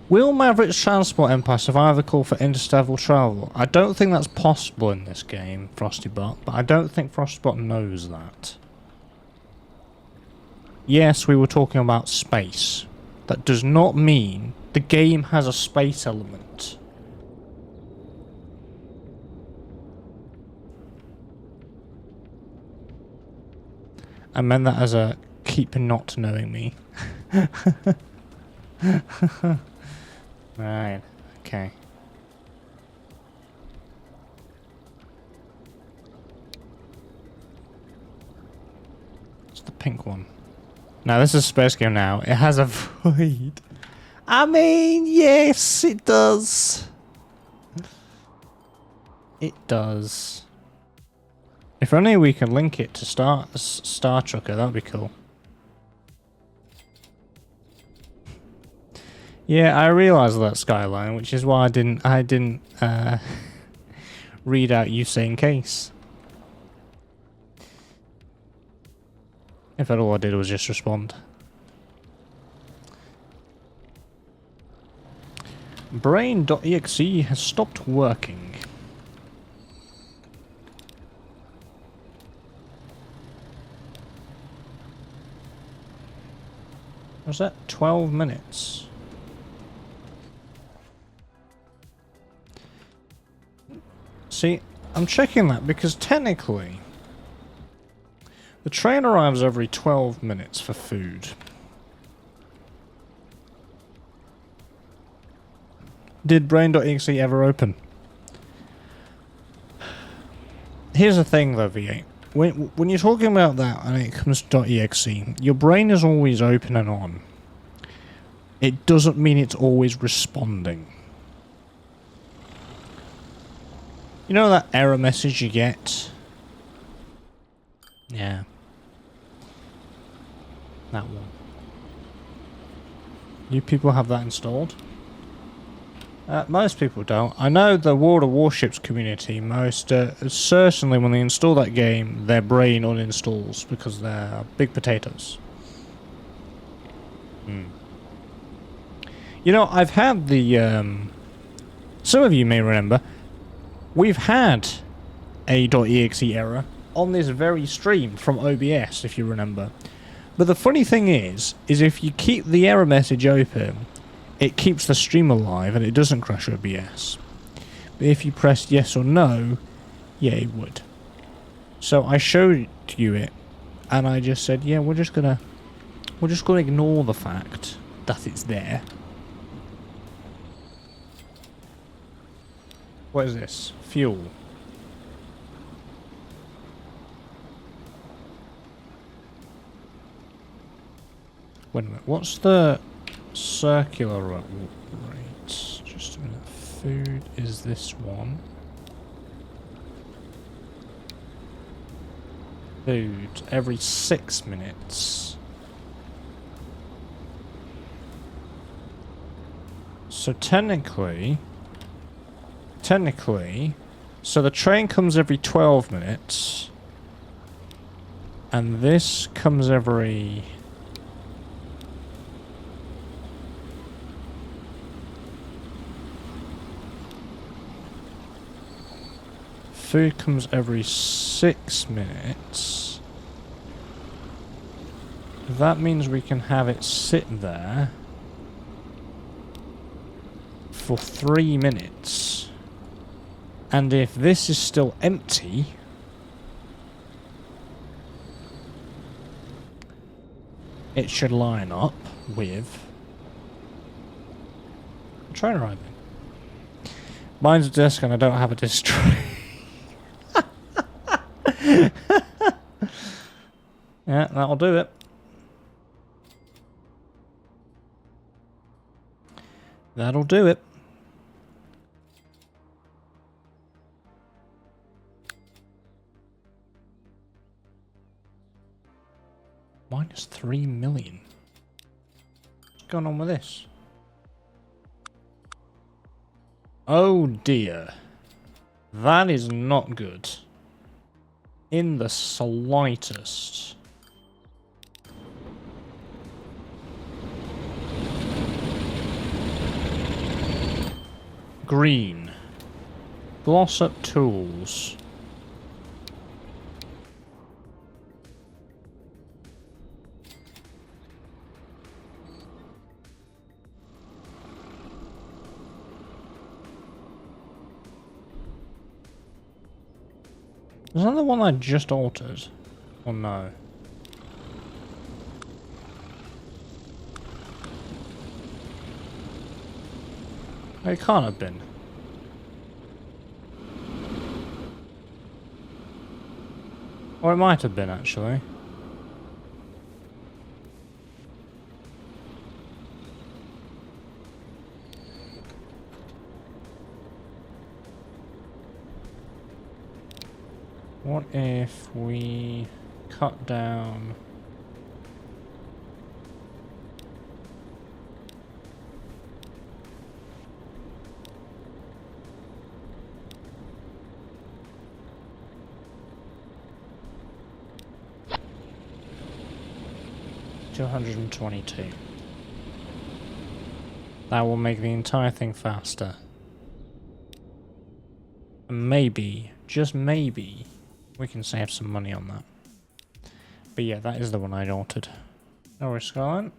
Will Maverick's transport empire survive the call for interstellar travel? I don't think that's possible in this game, Frostybot, but I don't think Frostybot knows that. Yes, we were talking about space. That does not mean the game has a space element. I meant that as a keep not knowing me. Right, okay. It's the pink one. Now this is a space game now. It has a void. I mean, yes, it does. It does. If only we can link it to Star Trucker, that would be cool. Yeah, I realised that, Skyline, which is why I didn't read out you saying case. In fact, all I did was just respond. Brain.exe has stopped working. Was that 12 minutes? See, I'm checking that because technically the train arrives every 12 minutes for food. Did Brain.exe ever open? Here's the thing though, V8. When you're talking about that and it comes to .exe, your brain is always open and on. It doesn't mean it's always responding. You know that error message you get? Yeah. That one. You people have that installed? Most people don't. I know the World of Warships community, most certainly when they install that game, their brain uninstalls because they're big potatoes. You know, I've had the... some of you may remember, we've had a .exe error on this very stream from OBS, if you remember. But the funny thing is if you keep the error message open, it keeps the stream alive and it doesn't crash OBS. But if you press yes or no, yeah, it would. So I showed you it, and I just said, yeah, we're just gonna ignore the fact that it's there. What is this? Fuel. Wait a minute, what's the circular rate? Just a minute. Food is this one. Food every 6 minutes. So technically, so the train comes every 12 minutes, and this comes every... Food comes every 6 minutes. That means we can have it sit there for 3 minutes. And if this is still empty, it should line up with train arriving. Mine's a disc and I don't have a disc tray. Yeah, that'll do it. That'll do it. Minus 3 million. What's going on with this? Oh dear. That is not good. In the slightest. Green. Gloss up tools. Is that the one I just altered? Or no? It can't have been. Or it might have been, actually. What if we cut down... $222. That will make the entire thing faster. And maybe, just maybe, we can save some money on that. But yeah, that is the one I'd altered. No worries, Skyline.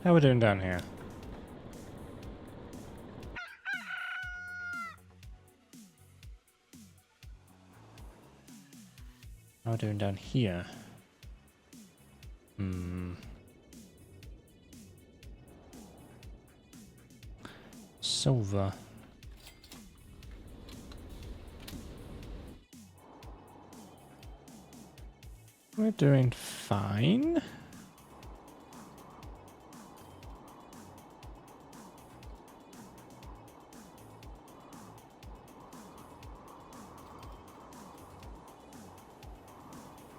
How are we doing down here? How are we doing down here? Silver. We're doing fine.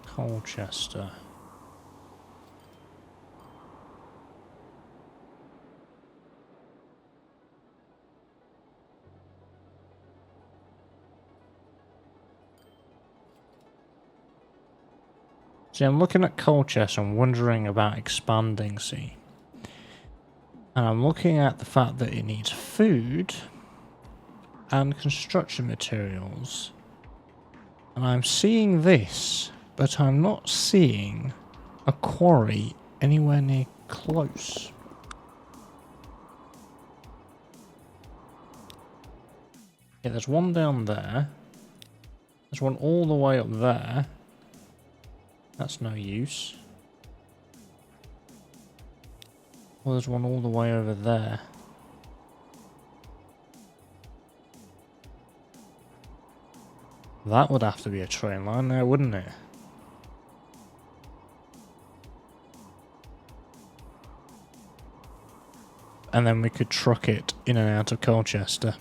Colchester. See, I'm looking at Colchester and wondering about expanding, see. And I'm looking at the fact that it needs food and construction materials. And I'm seeing this, but I'm not seeing a quarry anywhere near close. Yeah, there's one down there. There's one all the way up there. That's no use. Well, there's one all the way over there. That would have to be a train line there, wouldn't it? And then we could truck it in and out of Colchester.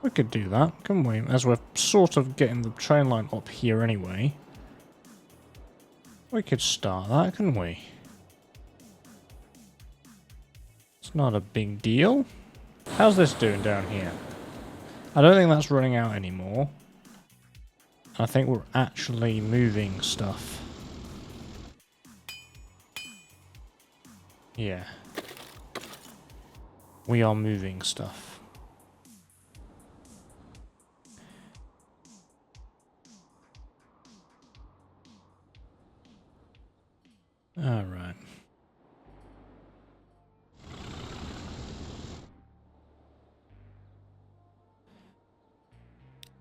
We could do that, couldn't we? As we're sort of getting the train line up here anyway. We could start that, couldn't we? It's not a big deal. How's this doing down here? I don't think that's running out anymore. I think we're actually moving stuff. Yeah. We are moving stuff. Alright.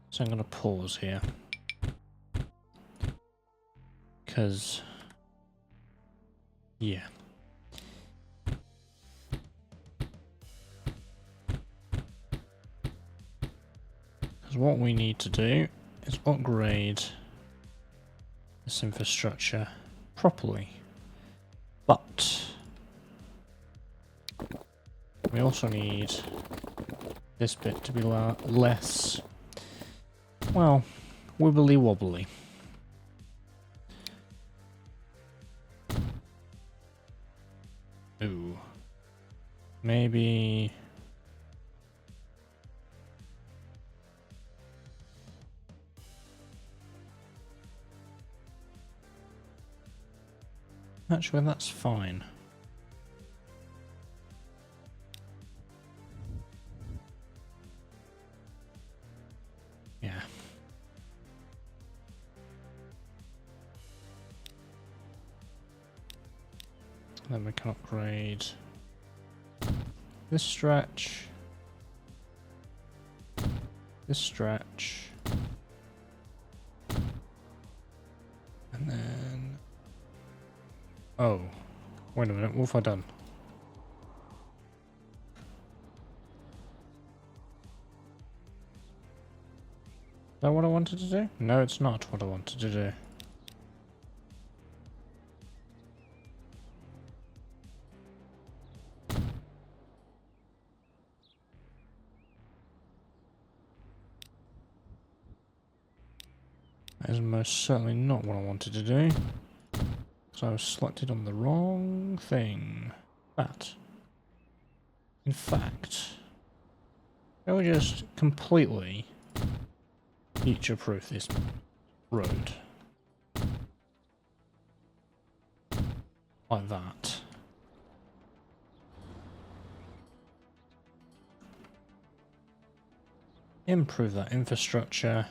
So I'm going to pause here. Because... yeah. Because what we need to do is upgrade this infrastructure properly. But we also need this bit to be less, well, wibbly wobbly. Ooh. Maybe... Actually, that's fine. Yeah. Then we can upgrade this stretch, this stretch, and then... Oh, wait a minute, what have I done? Is that what I wanted to do? No, it's not what I wanted to do. That is most certainly not what I wanted to do. So I was selected on the wrong thing. But, in fact, I will just completely future-proof this road. Like that. Improve that infrastructure.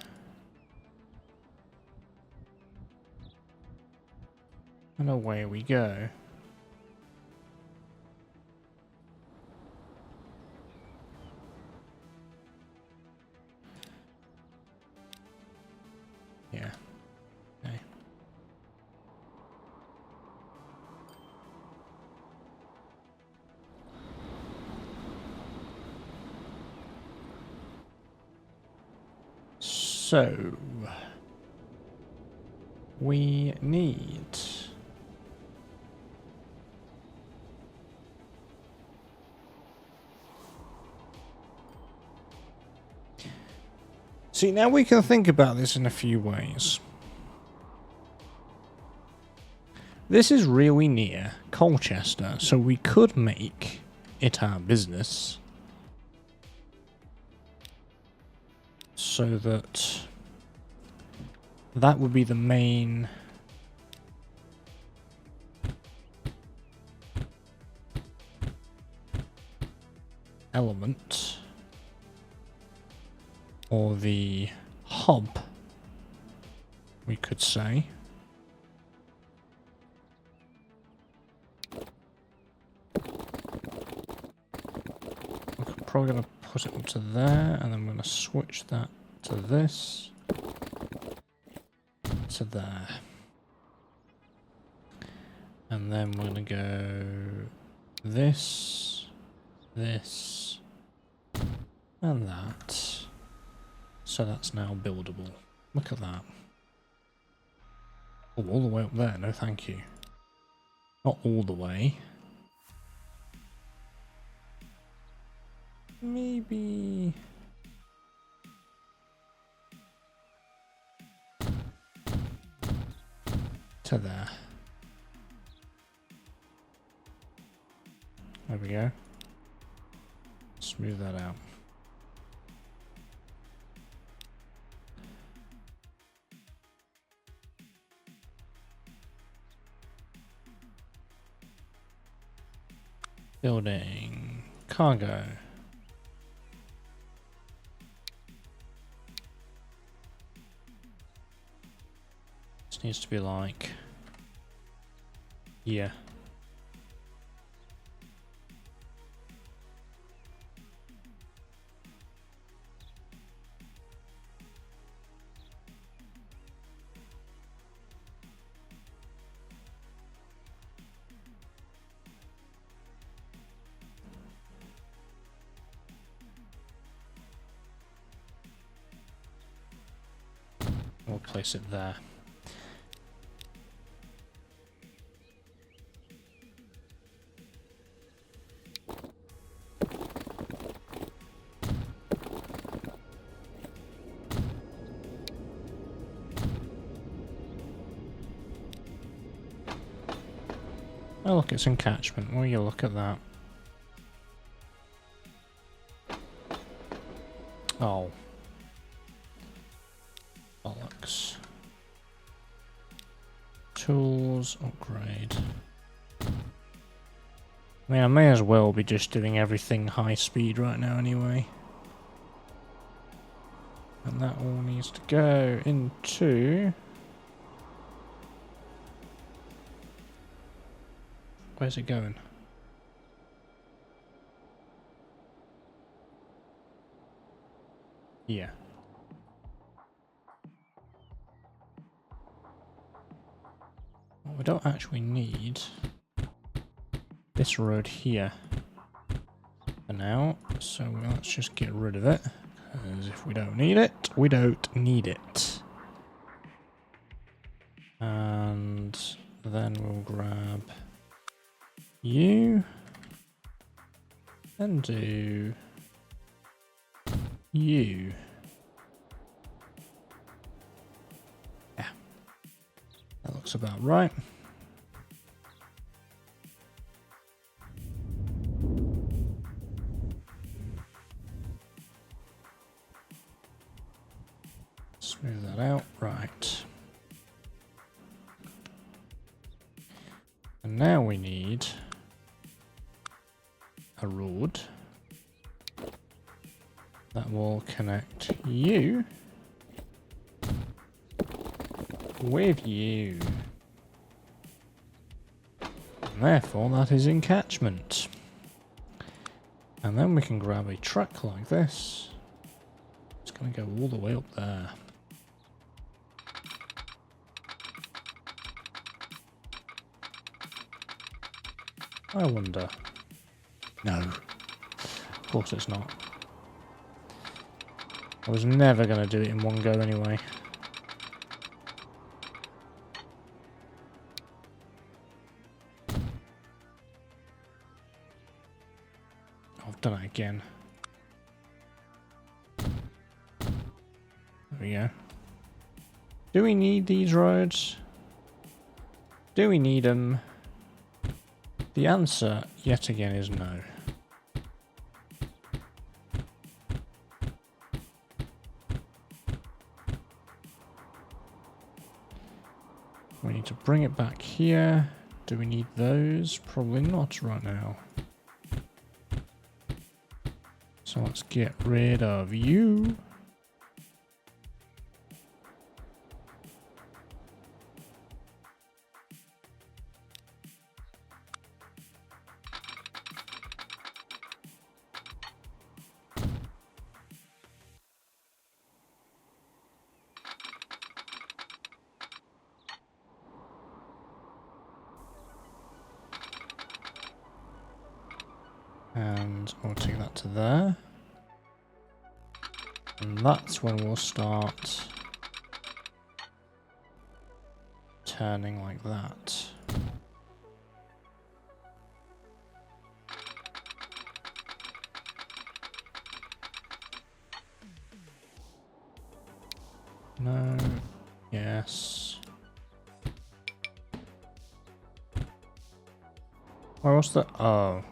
And away we go. Yeah. Okay. So we need see, now we can think about this in a few ways. This is really near Colchester, so we could make it our business so that that would be the main element, or the hub, we could say. We're probably going to put it to there, and then I'm going to switch that to this, to there. And then we're going to go this, this, and that. So that's now buildable. Look at that. Oh, all the way up there, no thank you. Not all the way. Maybe... to there. There we go. Smooth that out. Building cargo. This needs to be like, yeah. We'll place it there. Oh look, it's encatchment. Will you look at that? Oh. Bollocks. Tools, upgrade. I mean, I may as well be just doing everything high speed right now anyway. And that all needs to go into... Where's it going? Yeah. Well, we don't actually need this road here for now, so let's just get rid of it, because if we don't need it, we don't need it. And then we'll grab you and do you. Yeah, that looks about right. Smooth that out, right. And now we need a road that will connect you with you. And therefore that is encatchment. And then we can grab a track like this. It's going to go all the way up there. I wonder. No. Of course it's not. I was never going to do it in one go anyway. I've done it again. There we go. Do we need these roads? Do we need them? The answer, yet again, is no. We need to bring it back here. Do we need those? Probably not right now. So let's get rid of you. And we'll take that to there. And that's when we'll start turning like that. No. Yes. Where was the... Oh.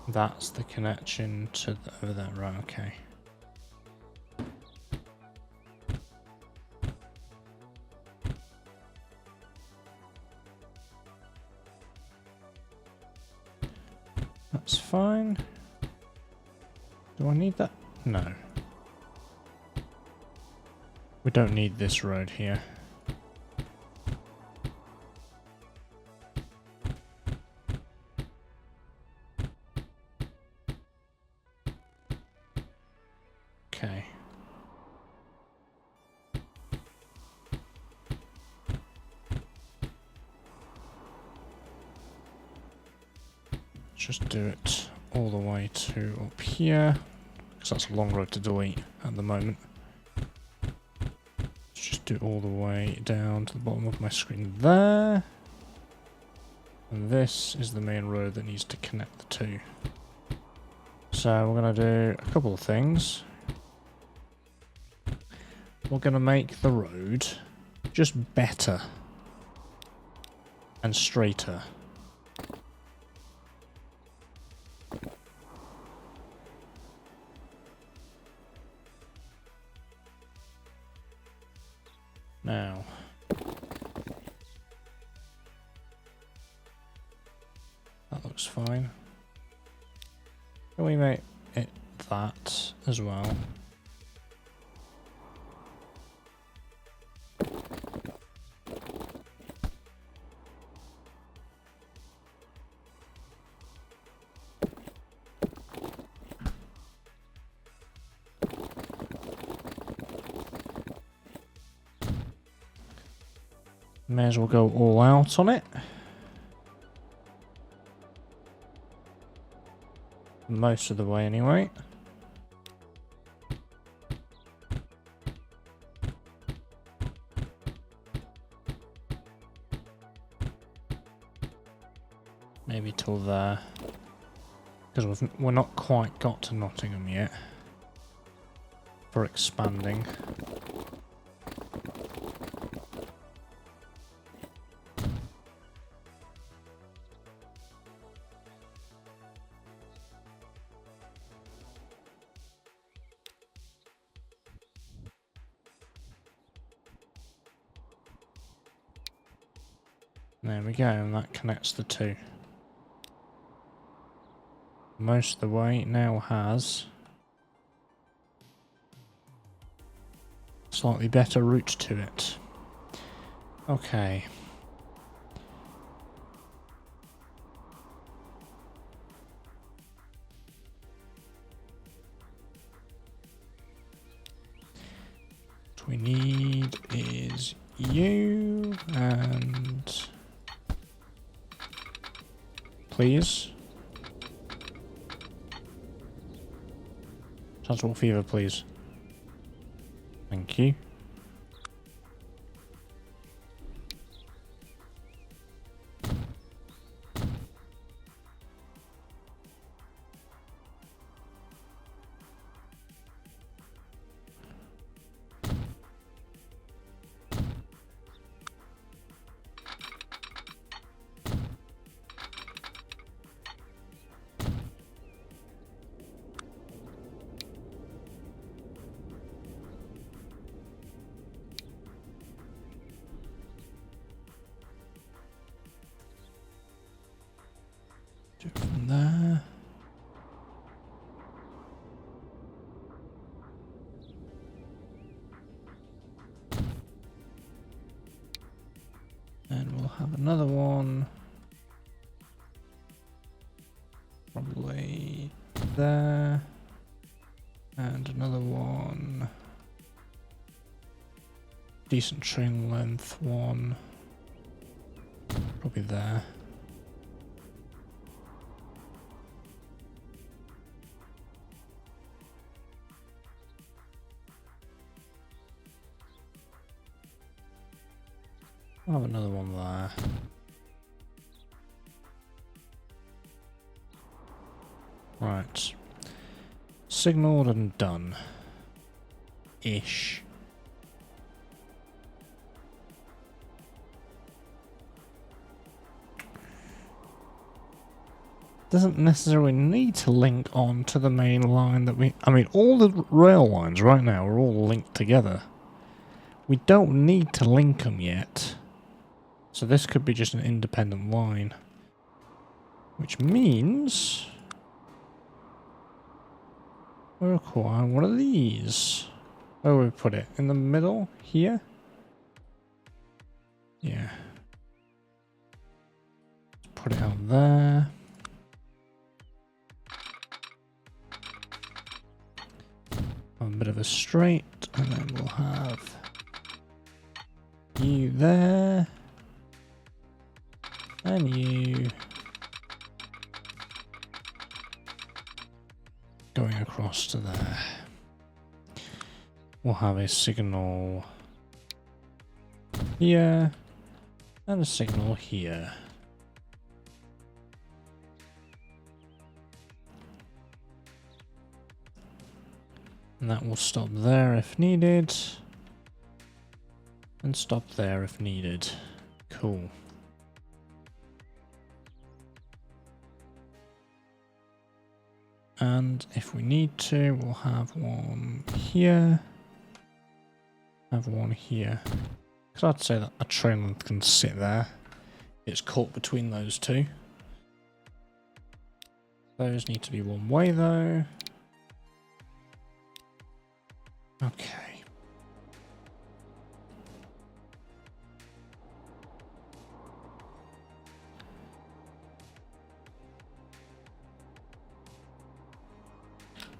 That's the connection to over there, right, okay. That's fine. Do I need that? No. We don't need this road here. Okay. Just do it all the way to up here, because that's a long road to delete at the moment. Let's just do it all the way down to the bottom of my screen there. And this is the main road that needs to connect the two. So we're going to do a couple of things. We're going to make the road just better. and straighter. Now, that looks fine. Can we make it that as well? May as well go all out on it. Most of the way anyway. Maybe till there. Because we're not quite got to Nottingham yet. For expanding. There we go, and that connects the two. Most of the way now has slightly better route to it. Okay. What we need is you and please. Transport fever, please. Thank you. Do it from there. And we'll have another one. Probably there. And another one. Decent train length one. Probably there. I'll have another one there. Right. Signalled and done. Ish. Doesn't necessarily need to link on to the main line that I mean, all the rail lines right now are all linked together. We don't need to link them yet. So this could be just an independent line. Which means we require one of these. Where would we put it? In the middle? Here? Yeah. Let's put it out there. A bit of a straight, and then we'll have you there. And you going across to there. We'll have a signal here and a signal here. And that will stop there if needed. And stop there if needed. Cool. And if we need to, we'll have one here. Have one here. Because I'd say that a train length can sit there. It's caught between those two. Those need to be one way though. Okay.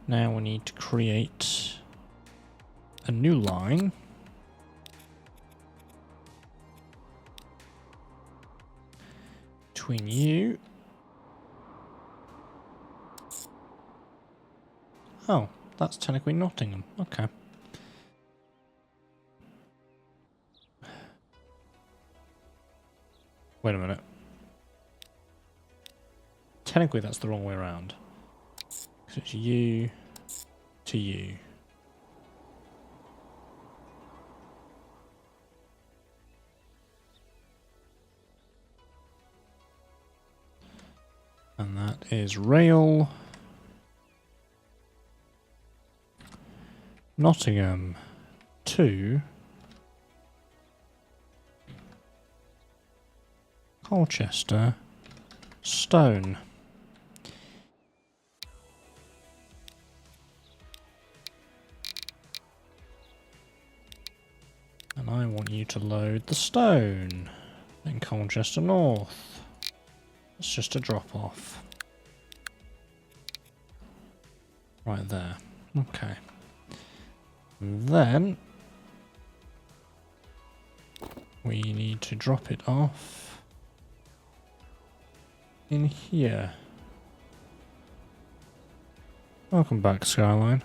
Now we need to create a new line. Between you. Oh, that's technically Nottingham. Okay. Wait a minute. Technically that's the wrong way around. Because it's you to you. And that is rail. Nottingham to Colchester Stone. And I want you to load the stone in Colchester North. It's just a drop off. Right there. Okay. And then we need to drop it off in here. Welcome back, Skyline.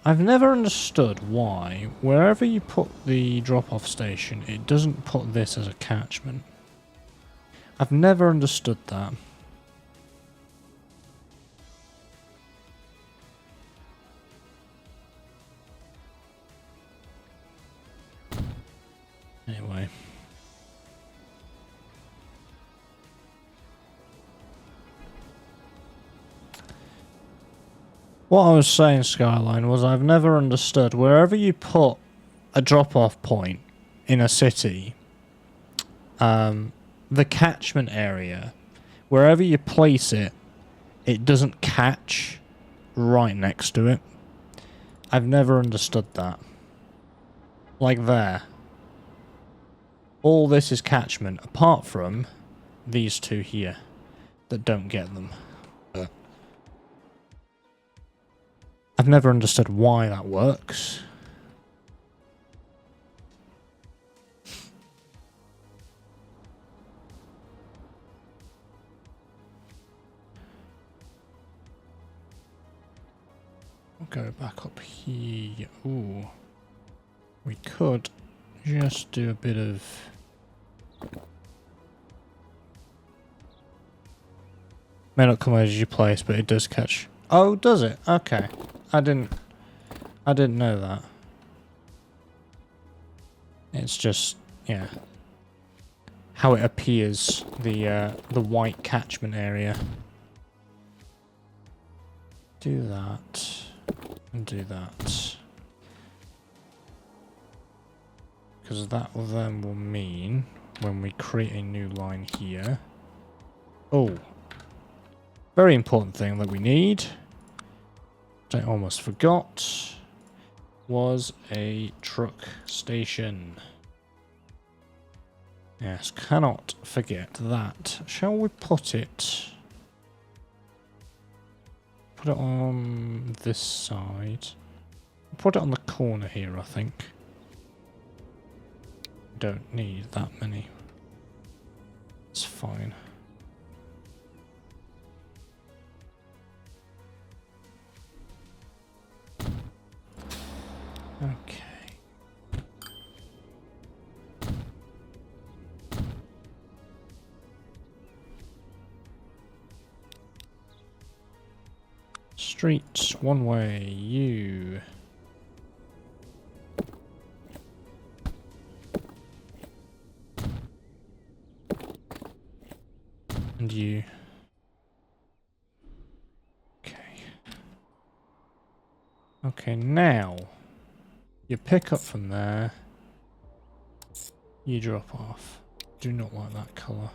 I've never understood why, wherever you put the drop-off station, it doesn't put this as a catchment. I've never understood that. Anyway. What I was saying, Skyline, was I've never understood wherever you put a drop-off point in a city, the catchment area, wherever you place it, it doesn't catch right next to it. I've never understood that. Like there. All this is catchment, apart from these two here that don't get them. I've never understood why that works. I'll go back up here. Ooh. We could just do a bit of... May not come as you place, but it does catch. Oh, does it? Okay. I didn't know that. It's just, yeah, how it appears, the white catchment area. Do that and do that, because that then will mean when we create a new line here. Oh, very important thing that we need. I almost forgot, was a truck station. Yes, cannot forget that. Shall we put it? Put it on this side. Put it on the corner here, I think. Don't need that many. It's fine. Okay. Streets, one way, you. and you. Okay. Okay, now you pick up from there. You drop off. Do not like that colour.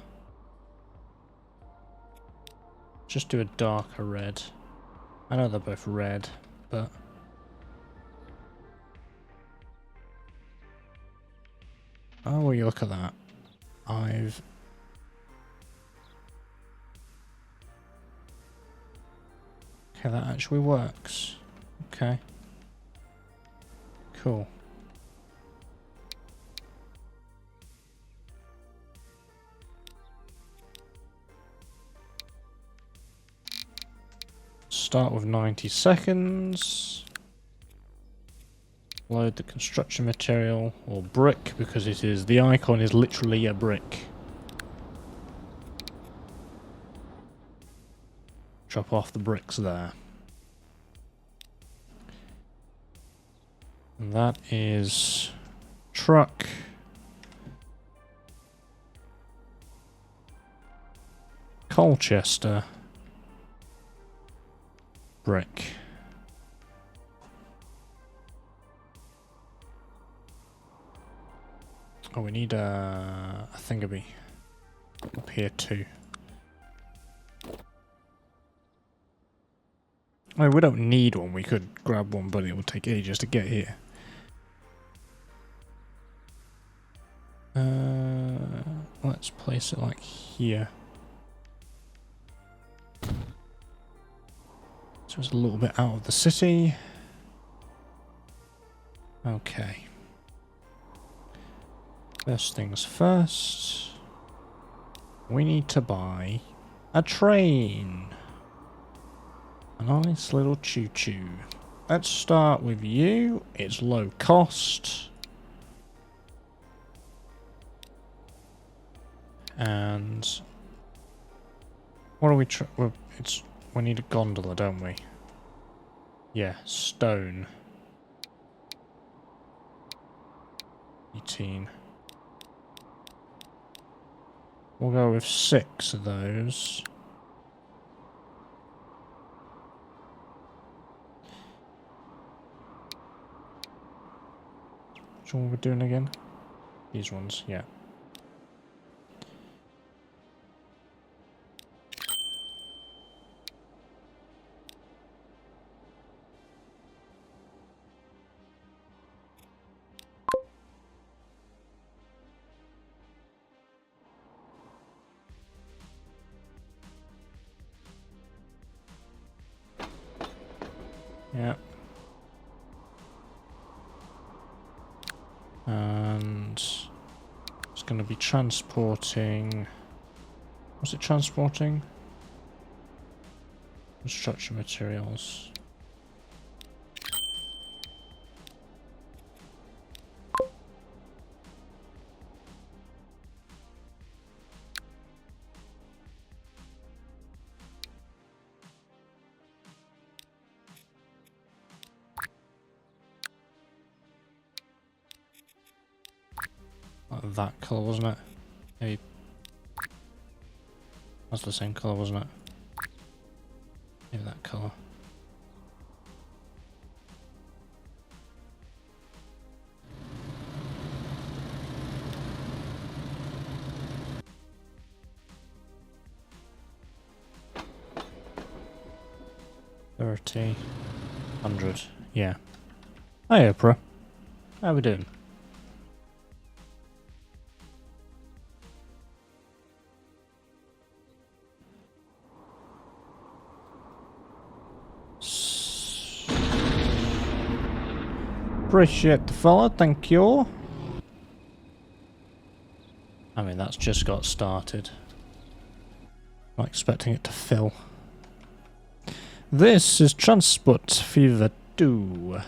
Just do a darker red. I know they're both red, but... Oh, will you look at that? Okay, that actually works. Okay. Cool. Start with 90 seconds. Load the construction material, or brick, because it is, the icon is literally a brick. Drop off the bricks there. And that is truck. Colchester. Brick. Oh, we need a thingammy up here too. I mean, we don't need one, we could grab one, but it will take ages to get here. Let's place it like here. So it's a little bit out of the city. Okay. First things first. We need to buy a train. A nice little choo-choo. Let's start with you. It's low cost. And what are we we need a gondola, don't we? Yeah, stone. 18. We'll go with 6 of those. Which one we're doing again? These ones, yeah. Yeah. And it's going to be transporting... Was it transporting? Construction materials. Like that colour, wasn't it? Maybe. That's the same colour, wasn't it? Maybe that colour. $30, $100, yeah. Hi Oprah. How we doing? Appreciate the follow, thank you. I mean, that's just got started. Not expecting it to fill. This is Transport Fever 2.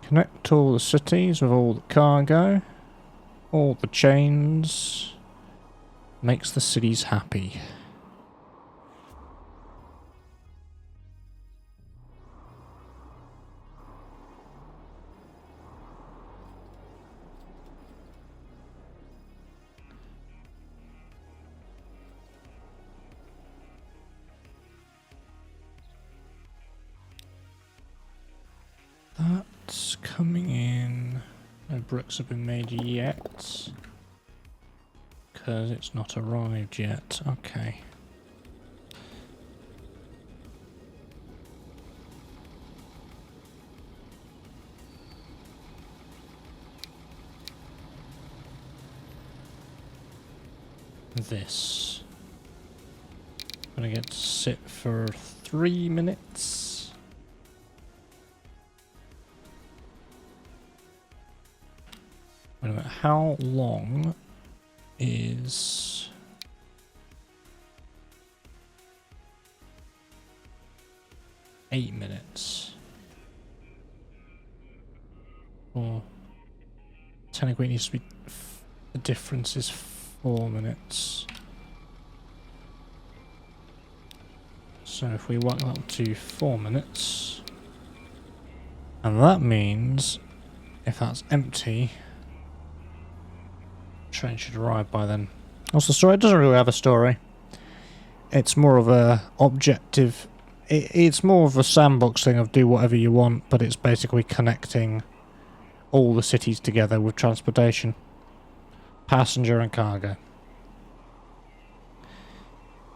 Connect all the cities with all the cargo. All the chains. Makes the cities happy. coming in. No bricks have been made yet. Because it's not arrived yet. Okay. This. I'm gonna get to sit for 3 minutes. Wait a minute, how long is... $8 minutes. Or technically it needs to be... The difference is 4 minutes. So if we work that to 4 minutes, and that means if that's empty, train should arrive by then. What's the story? It doesn't really have a story. It's more of a objective. It's more of a sandbox thing of do whatever you want, but it's basically connecting all the cities together with transportation, passenger and cargo.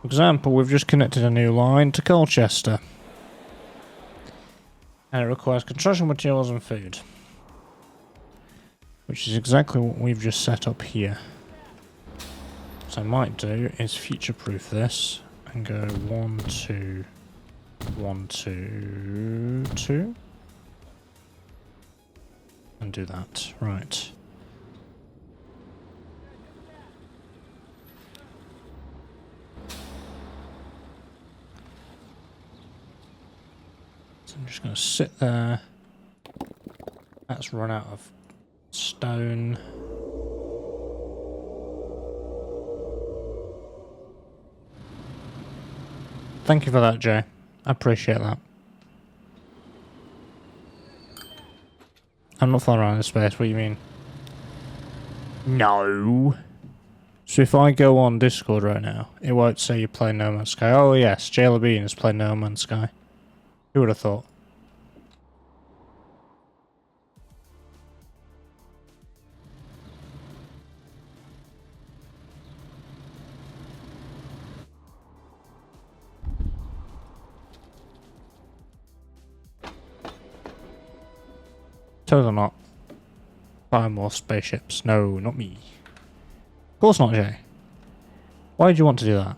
For example, we've just connected a new line to Colchester, and it requires construction materials and food, which is exactly what we've just set up here. So I might do is future-proof this and go 1, 2, 1, 2, 2, and do that. Right. So I'm just going to sit there. That's run out of stone. Thank you for that, Jay. I appreciate that. I'm not flying around in space, what do you mean? No. So if I go on Discord right now, it won't say you're playing No Man's Sky. Oh yes, Jayla Bean is playing No Man's Sky. Who would have thought? Totally not. Buy more spaceships. No, not me. Of course not, Jay. Why did you want to do that?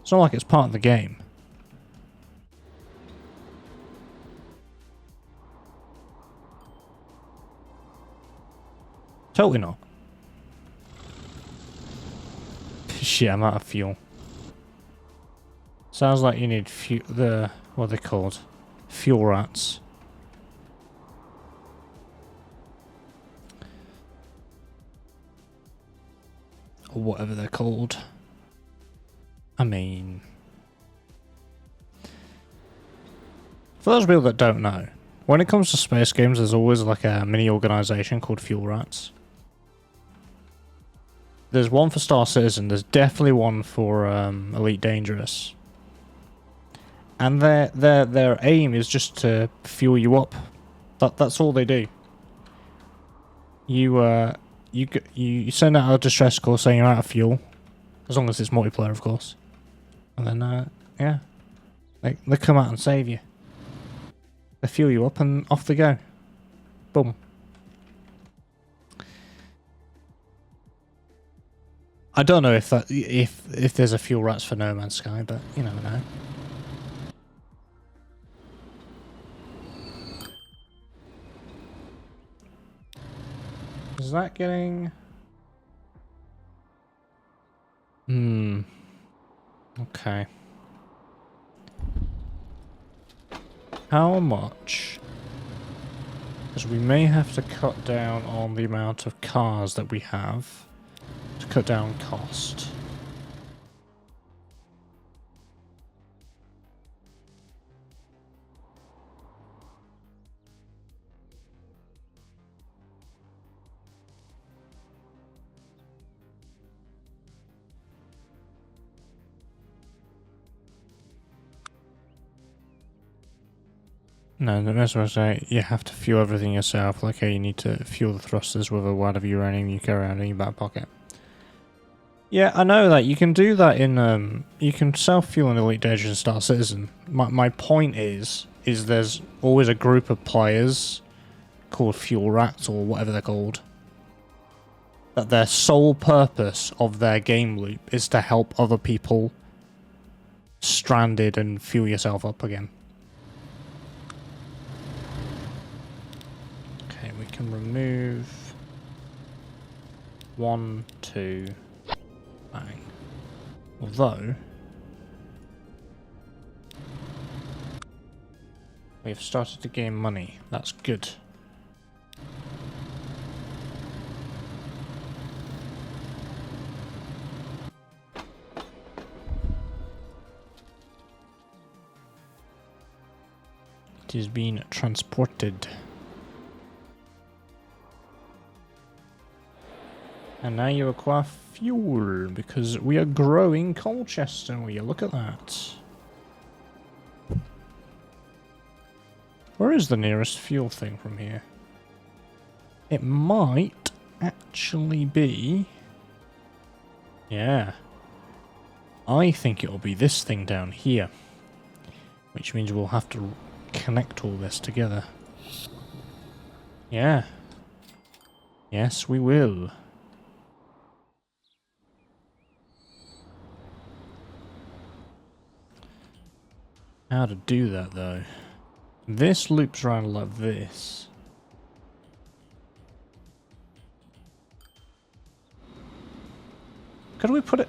It's not like it's part of the game. Totally not. Shit, I'm out of fuel. Sounds like you need what are they called? Fuel rats. Or whatever they're called. I mean... For those people that don't know, when it comes to space games, there's always like a mini organisation called Fuel Rats. There's one for Star Citizen, there's definitely one for Elite Dangerous. And their aim is just to fuel you up. That's all they do. You send out a distress call saying you're out of fuel, as long as it's multiplayer, of course. And then yeah, they come out and save you. They fuel you up and off they go. Boom. I don't know if there's a Fuel Rats for No Man's Sky, but you never know. Is that getting... Okay. How much? Because we may have to cut down on the amount of cars that we have to cut down cost. No, that's what I say. You have to fuel everything yourself. Like how you need to fuel the thrusters with a wad of uranium you carry around in your back pocket. Yeah, I know that. You can do that in, you can self-fuel in Elite Dangerous and Star Citizen. My point is there's always a group of players called fuel rats or whatever they're called, that their sole purpose of their game loop is to help other people stranded and fuel yourself up again. Okay, we can remove 1, 2, bang. Although we've started to gain money. That's good. It is being transported. And now you acquire fuel because we are growing Colchester. Will you look at that? Where is the nearest fuel thing from here? It might actually be... Yeah. I think it'll be this thing down here. Which means we'll have to connect all this together. Yeah. Yes, we will. How to do that, though? This loops around like this. Could we put it...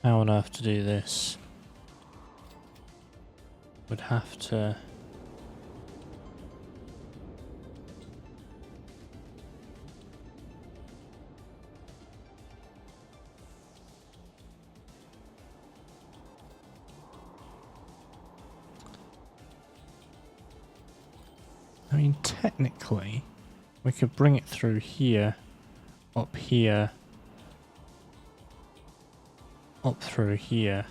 How on earth to do this? Would have to... I mean, technically, we could bring it through here, up here, up through here,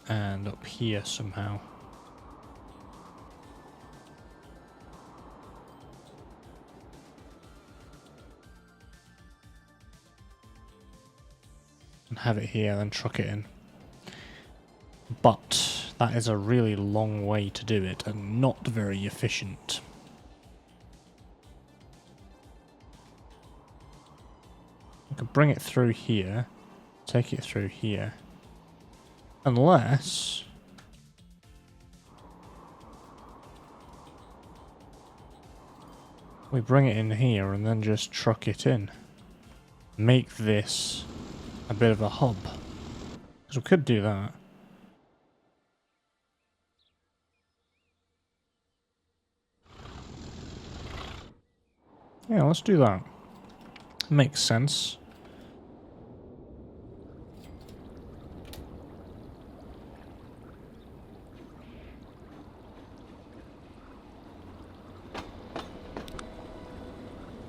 and up here somehow. And have it here, then truck it in. But that is a really long way to do it, and not very efficient. I could bring it through here, take it through here. Unless... we bring it in here and then just truck it in. Make this a bit of a hub. Because we could do that. Yeah, let's do that. Makes sense.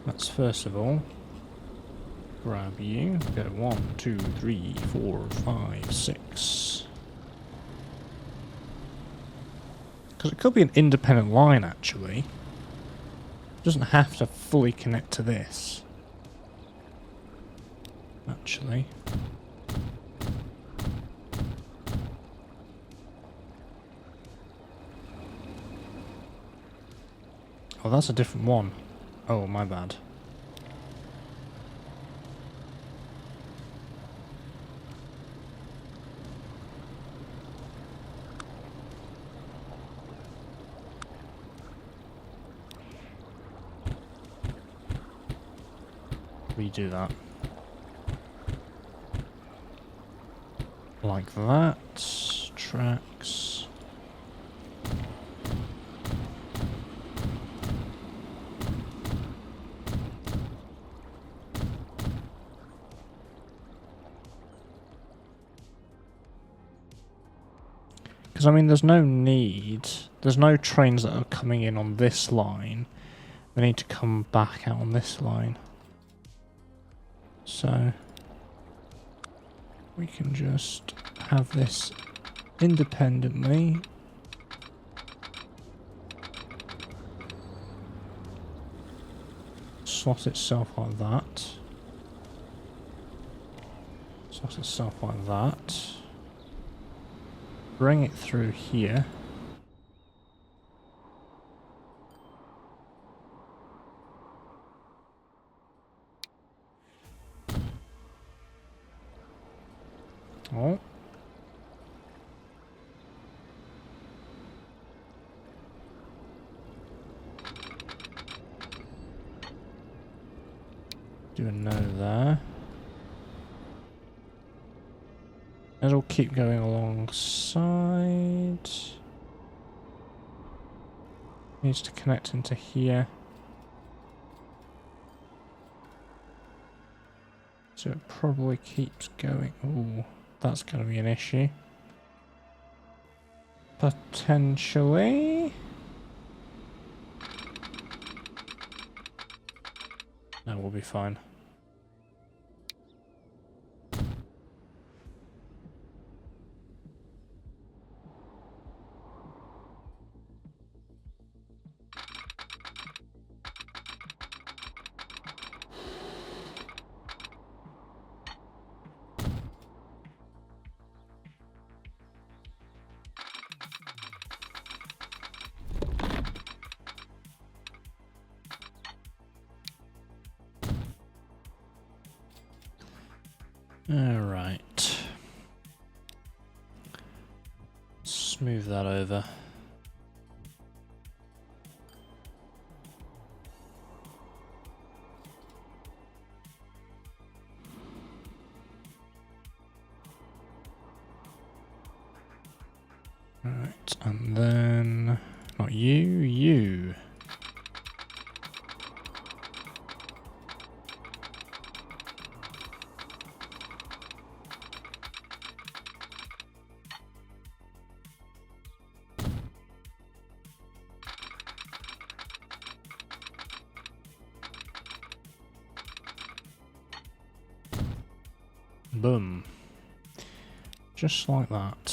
Let's first of all grab you. Go 1, 2, 3, 4, 5, 6. Because it could be an independent line actually. It doesn't have to fully connect to this. Actually. Oh, that's a different one. Oh, my bad. Redo that. Like that. Tracks. Because, I mean, there's no need. There's no trains that are coming in on this line. They need to come back out on this line. So, we can just have this independently. Slot itself like that. Slot itself like that. Bring it through here. Oh. Do a no there. As we'll keep going alongside. Needs to connect into here. So it probably keeps going. Ooh, that's going to be an issue. Potentially. No, we'll be fine. Alright. Smooth that over. Right, and then not you. Boom. Just like that.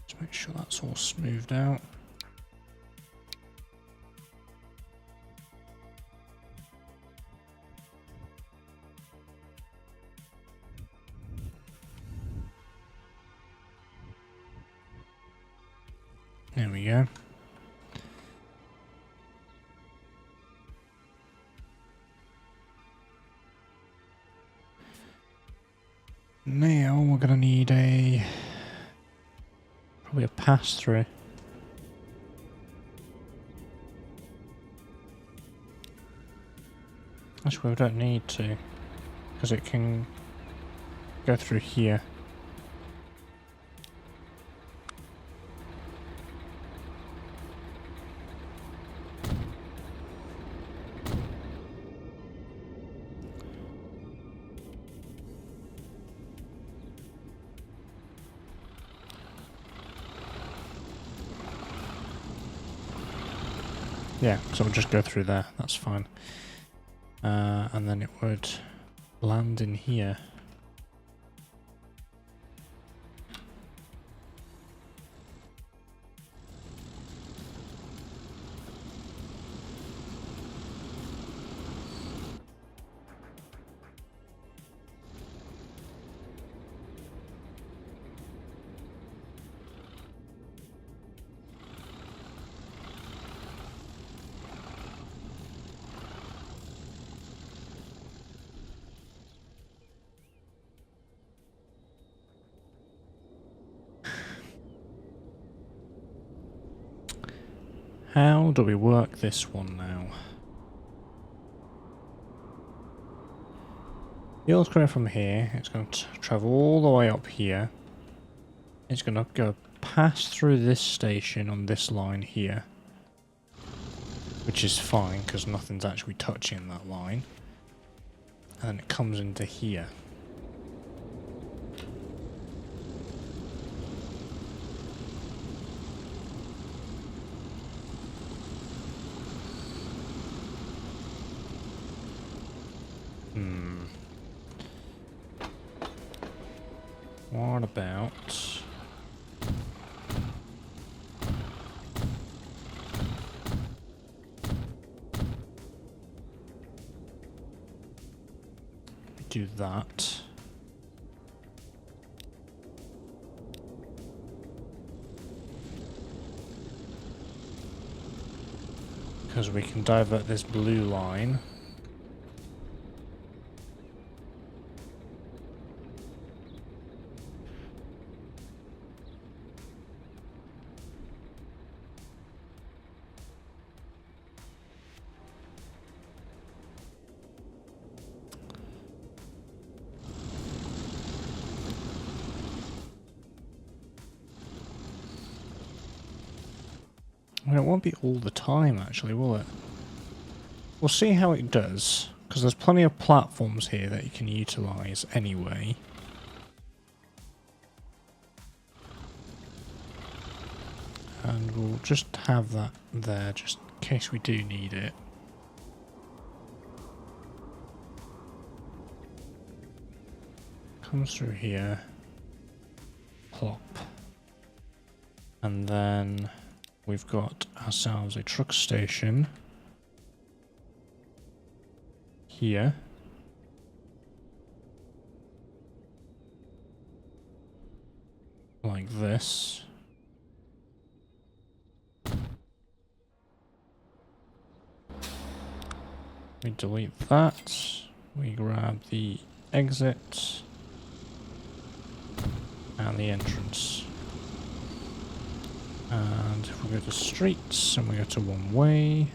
Just make sure that's all smoothed out. There we go. Now we're going to need probably a pass through. Actually, we don't need to, because it can go through here. Yeah, so we'll just go through there, that's fine. And then it would land in here. How do we work this one now? The oil's coming from here, it's going to travel all the way up here. It's going to go pass through this station on this line here. Which is fine, because nothing's actually touching that line. And then it comes into here. What about... do that. Because we can divert this blue line. I mean, it won't be all the time, actually, will it? We'll see how it does, because there's plenty of platforms here that you can utilise anyway. And we'll just have that there, just in case we do need it. Comes through here. Plop. And then we've got ourselves a truck station here. Like this. We delete that. We grab the exit and the entrance. And if we go to streets and we go to one way.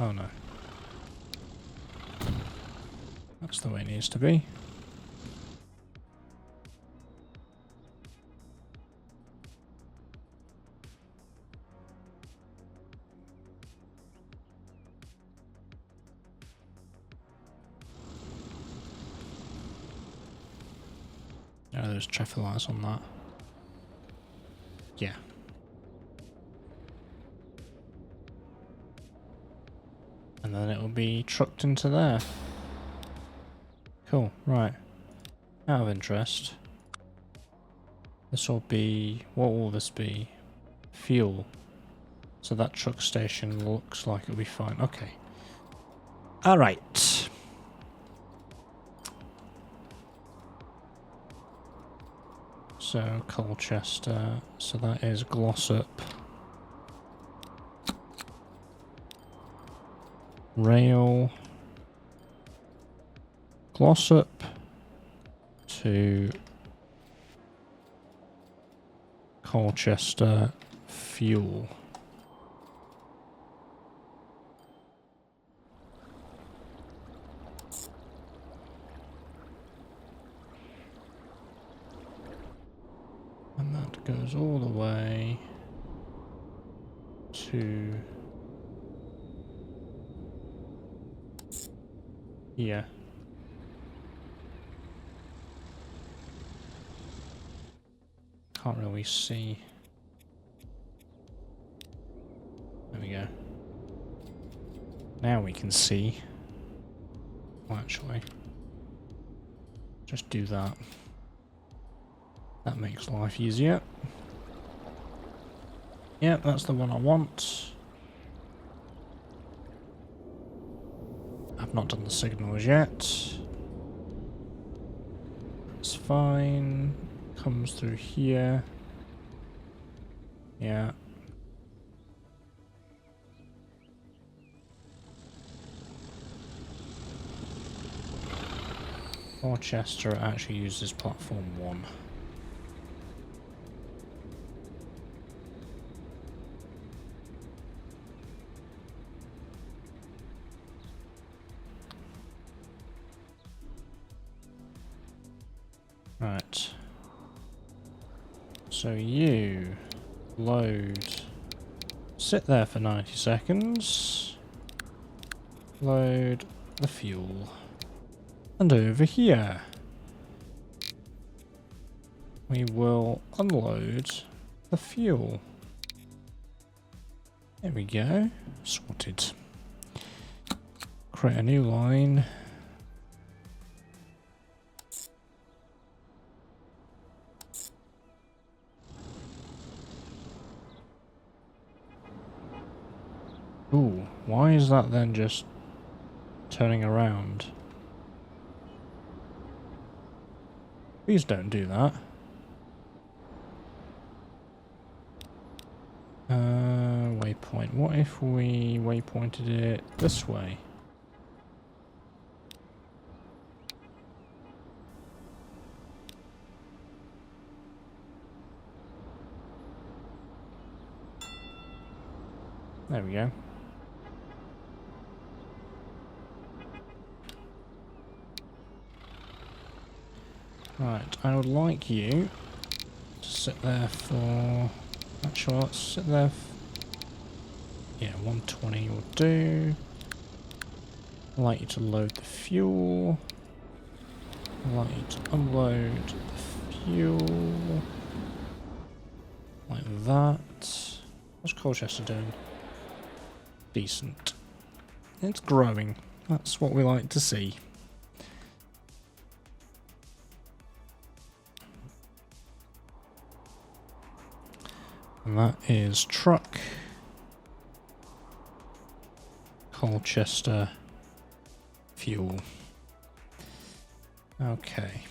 Oh no. That's the way it needs to be. Oh, there's traffic lights on that. Yeah. And then it will be trucked into there. Cool, right. Out of interest. This will be... what will this be? Fuel. So that truck station looks like it'll be fine. Okay. Alright. So, Colchester. So that is Glossop. Rail. Glossop to Colchester fuel. And that goes all the way to here. Can't really see. There we go. Now we can see. Well, actually, just do that. That makes life easier. Yep, that's the one I want. I've not done the signals yet. It's fine. Comes through here. Yeah. Rochester actually uses platform 1. Right. So you load sit there for 90 seconds. Load the fuel. And over here, we will unload the fuel. There we go. Sorted. Create a new line. Ooh, why is that then just turning around? Please don't do that. Waypoint. What if we waypointed it this way? There we go. Right, I would like you to sit there for... Actually, let's sit there. Yeah, 120 will do. I'd like you to load the fuel. I'd like you to unload the fuel. Like that. What's Colchester doing? Decent. It's growing. That's what we like to see. And that is truck, Colchester, fuel. Okay.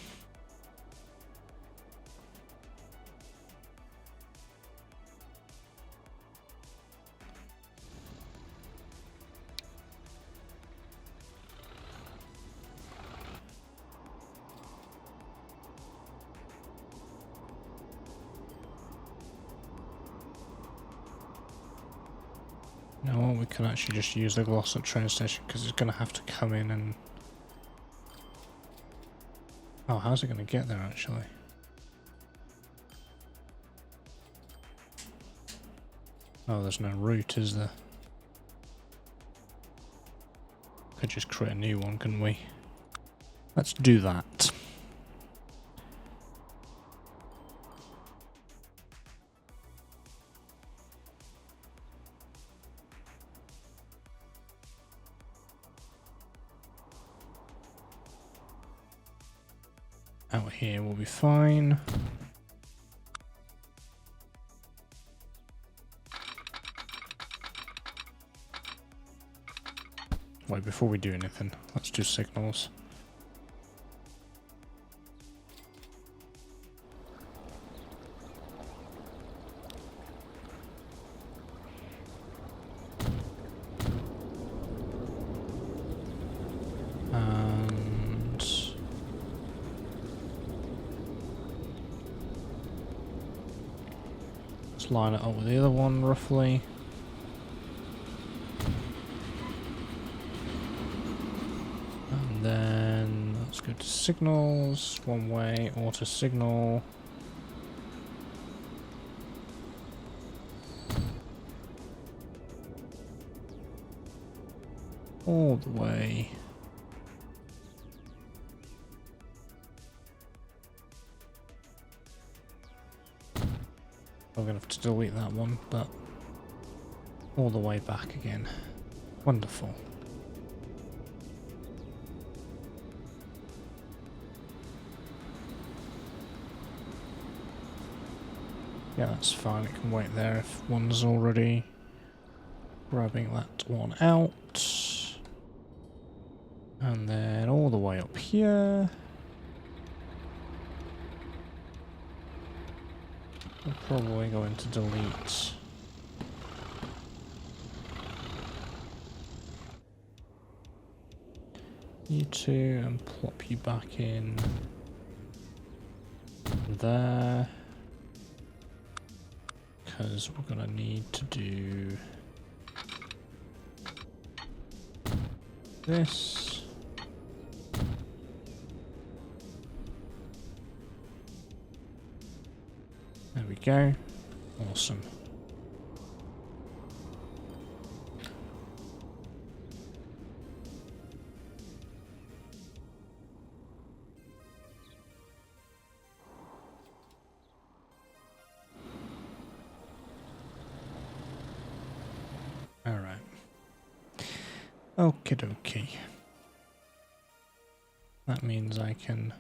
Now we can actually just use the Glossop train station because it's going to have to come in and... Oh, how's it going to get there actually? Oh, there's no route, is there? Could just create a new one, couldn't we? Let's do that. Out here will be fine. Wait, before we do anything, let's do signals. Line it up with the other one roughly. And then let's go to signals, one way, auto signal. All the way. We're going to have to delete that one, but all the way back again. Wonderful. Yeah, that's fine. It can wait there if one's already grabbing that one out. And then all the way up here. We're probably going to delete you two and plop you back in there, because we're going to need to do this. There we go. Awesome. Okie dokie. That means I can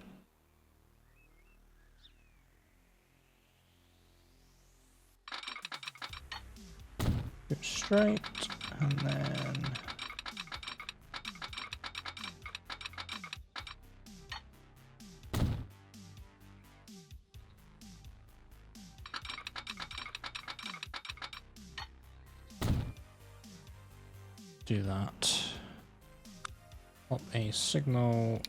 go straight and then do that. Pop a signal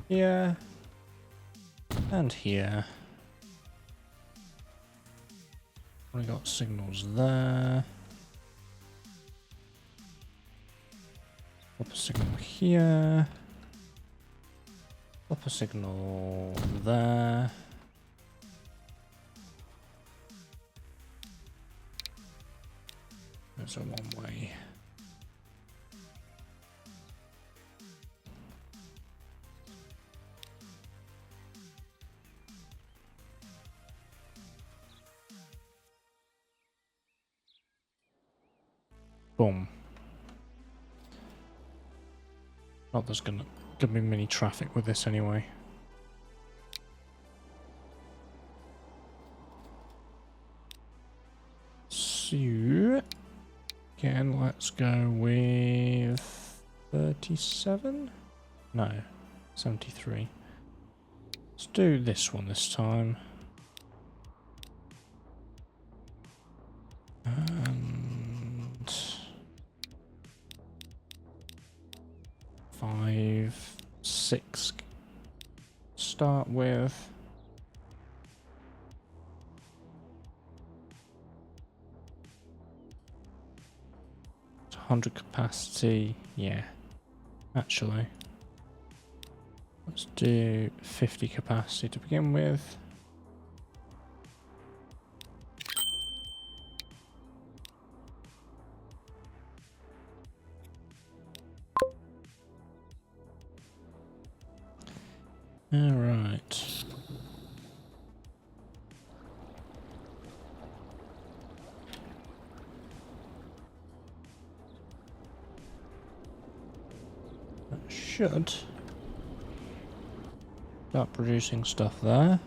here and here. We got signals there. Pop a signal here. Pop a signal there. There's a one-way. Boom. Not there's gonna be many traffic with this anyway. So again, let's go with 37? No, 73. Let's do this one this time. And 5, 6 start with. It's 100 capacity, yeah, actually. Let's do 50 capacity to begin with. All right. That should start producing stuff there.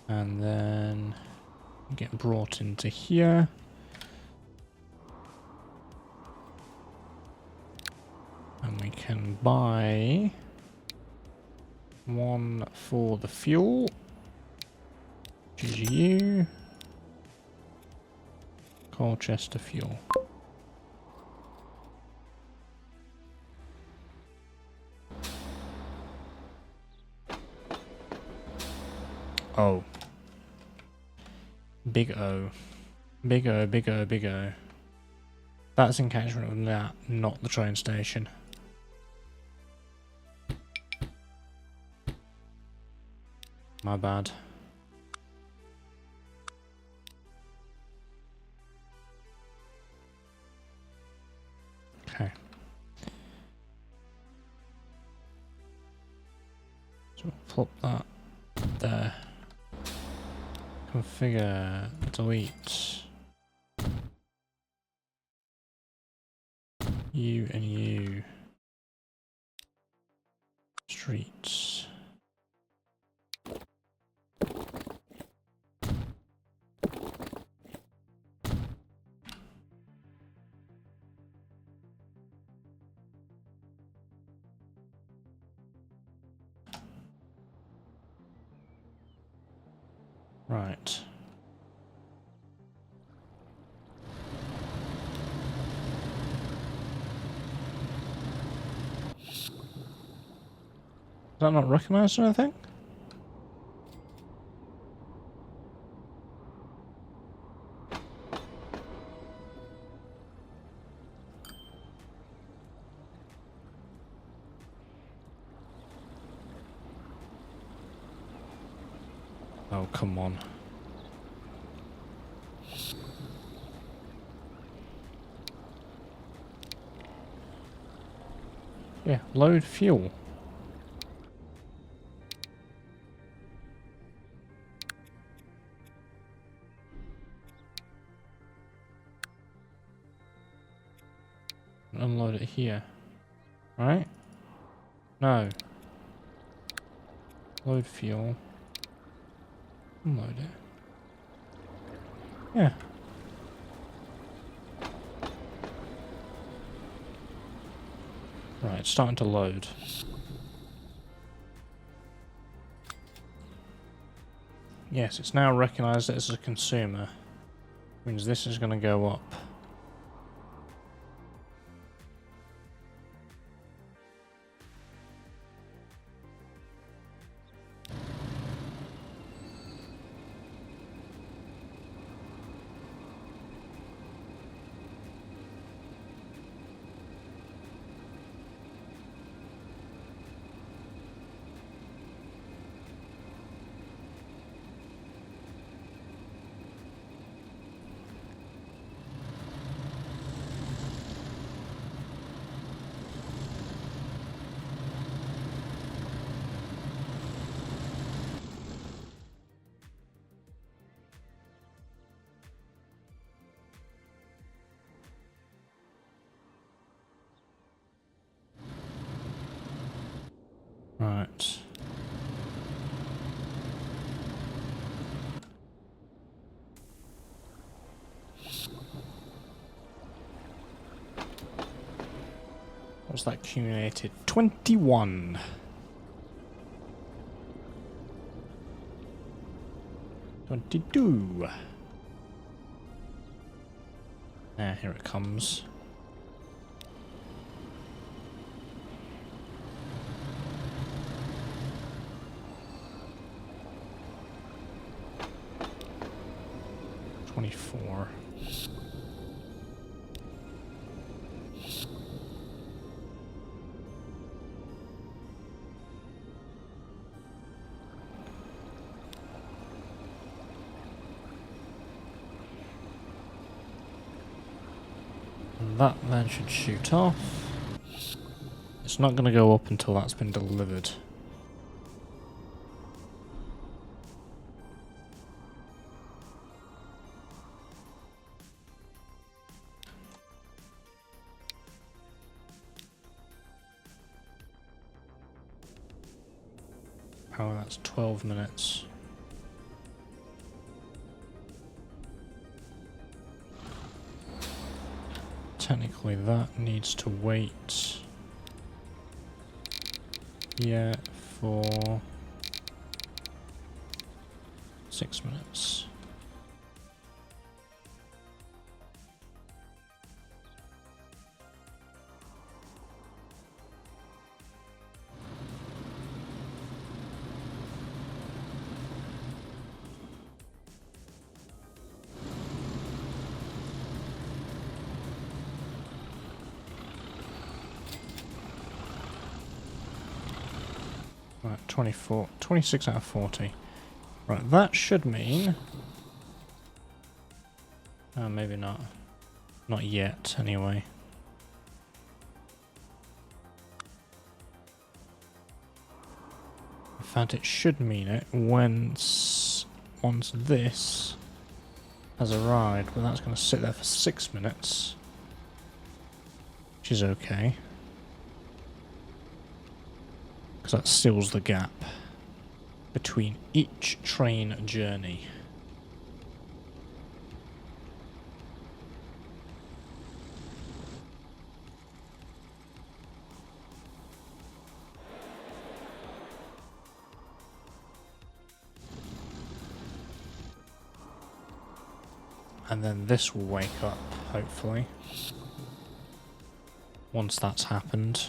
And then get brought into here. And we can buy one for the fuel. GGU. Colchester fuel. Oh. Big O. Big O, big O, big O. That's in catchment with that, not the train station. My bad. Okay. So flip that there. Configure, delete you and you. Streets. Right. Is that not recognized or anything? Oh, come on. Yeah, load fuel. Unload it here. Right? No. Load fuel. Unload it. Yeah. Right, it's starting to load. Yes, it's now recognised it as a consumer. Means this is going to go up. Right. What's that accumulated? 21. 22. Ah, here it comes. $24. And that then should shoot off. It's not going to go up until that's been delivered. Oh, that's 12 minutes. Technically that needs to wait. Yeah, for 6 minutes. Right, 24, 26 out of 40. Right, that should mean... maybe not. Not yet, anyway. In fact, it should mean it once this has arrived, but that's going to sit there for 6 minutes. Which is okay. Because that stills the gap between each train journey. And then this will wake up, hopefully, once that's happened.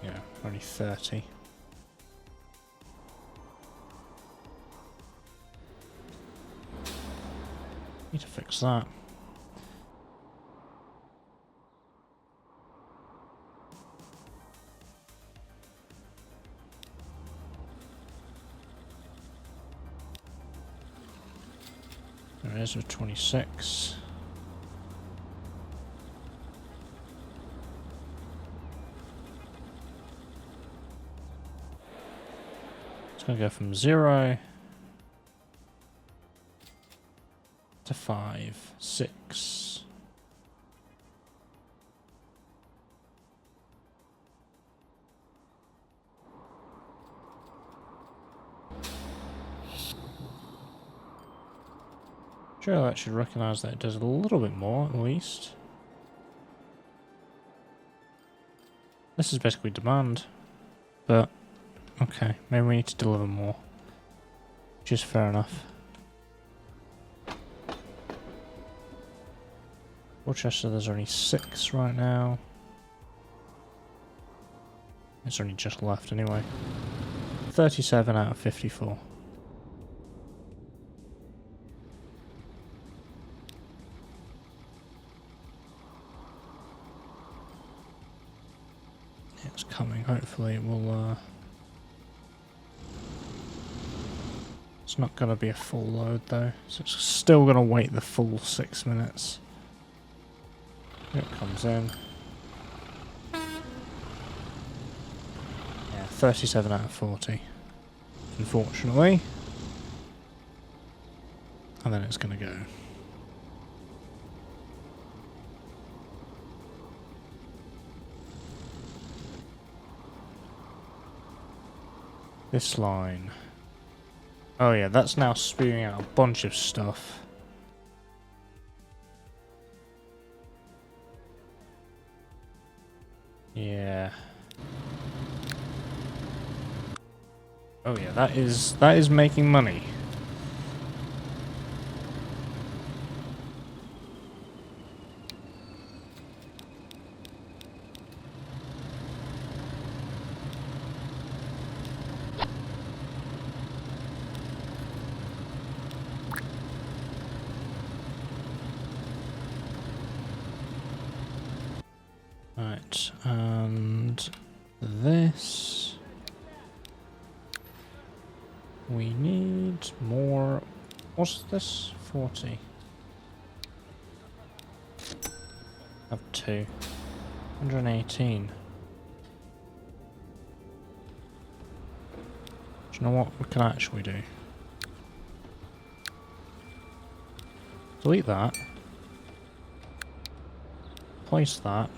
Yeah, only 30. Need to fix that. There is a 26. It's going to go from 0 to 5, 6. Sure, that should recognise that it does a little bit more at least. This is basically demand, but okay, maybe we need to deliver more, which is fair enough. Rochester, there's only 6 right now. It's only just left anyway. 37 out of 54. It's coming, hopefully it will it's not going to be a full load though, so it's still going to wait the full 6 minutes. Here it comes in. Yeah, 37 out of 40. Unfortunately. And then it's going to go. This line. Oh yeah, that's now spewing out a bunch of stuff. Yeah. Oh yeah, that is making money. Right, and this, we need more. What's this? 40. Have 2. 118. Do you know what we can actually do? Delete that. Place that.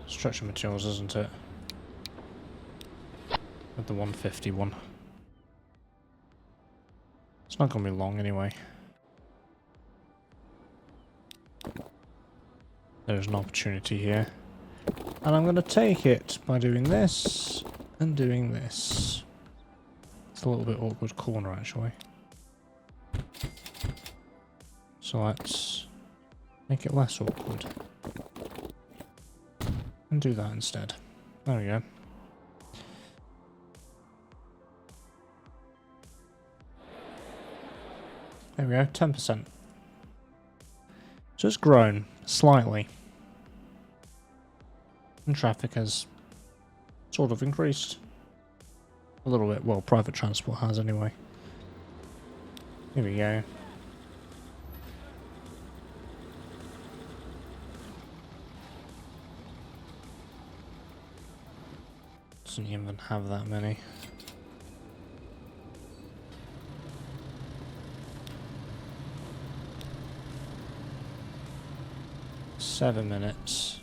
Structure materials, isn't it? With the 151. It's not going to be long anyway. There's an opportunity here. And I'm going to take it by doing this and doing this. It's a little bit awkward corner actually. So let's make it less awkward. And do that instead. There we go. There we go, 10%. So it's grown slightly. And traffic has sort of increased. A little bit. Well, private transport has anyway. Here we go. Doesn't even have that many. Seven minutes.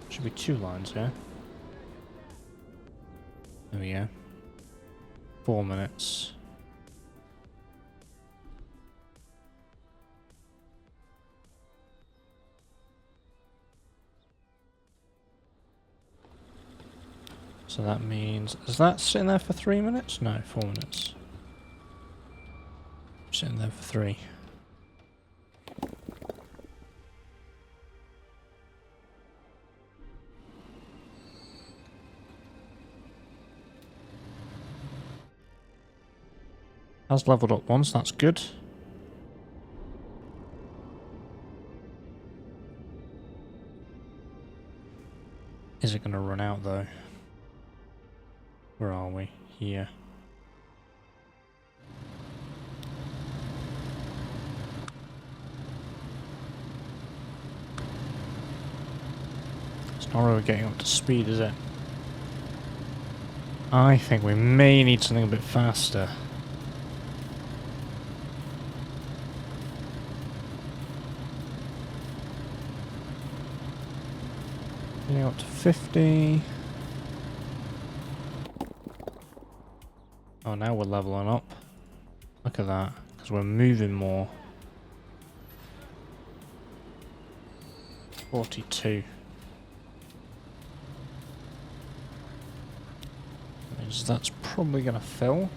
Should be 2 lines here. There we go. 4 minutes. So that means, is that sitting there for 3 minutes? No, 4 minutes. Sitting there for 3. Has leveled up once, that's good. Is it going to run out though? Where are we? Here. It's not really getting up to speed, is it? I think we may need something a bit faster. Getting up to 50. Oh, now we're leveling up. Look at that, because we're moving more. 42. Means that's probably going to fill.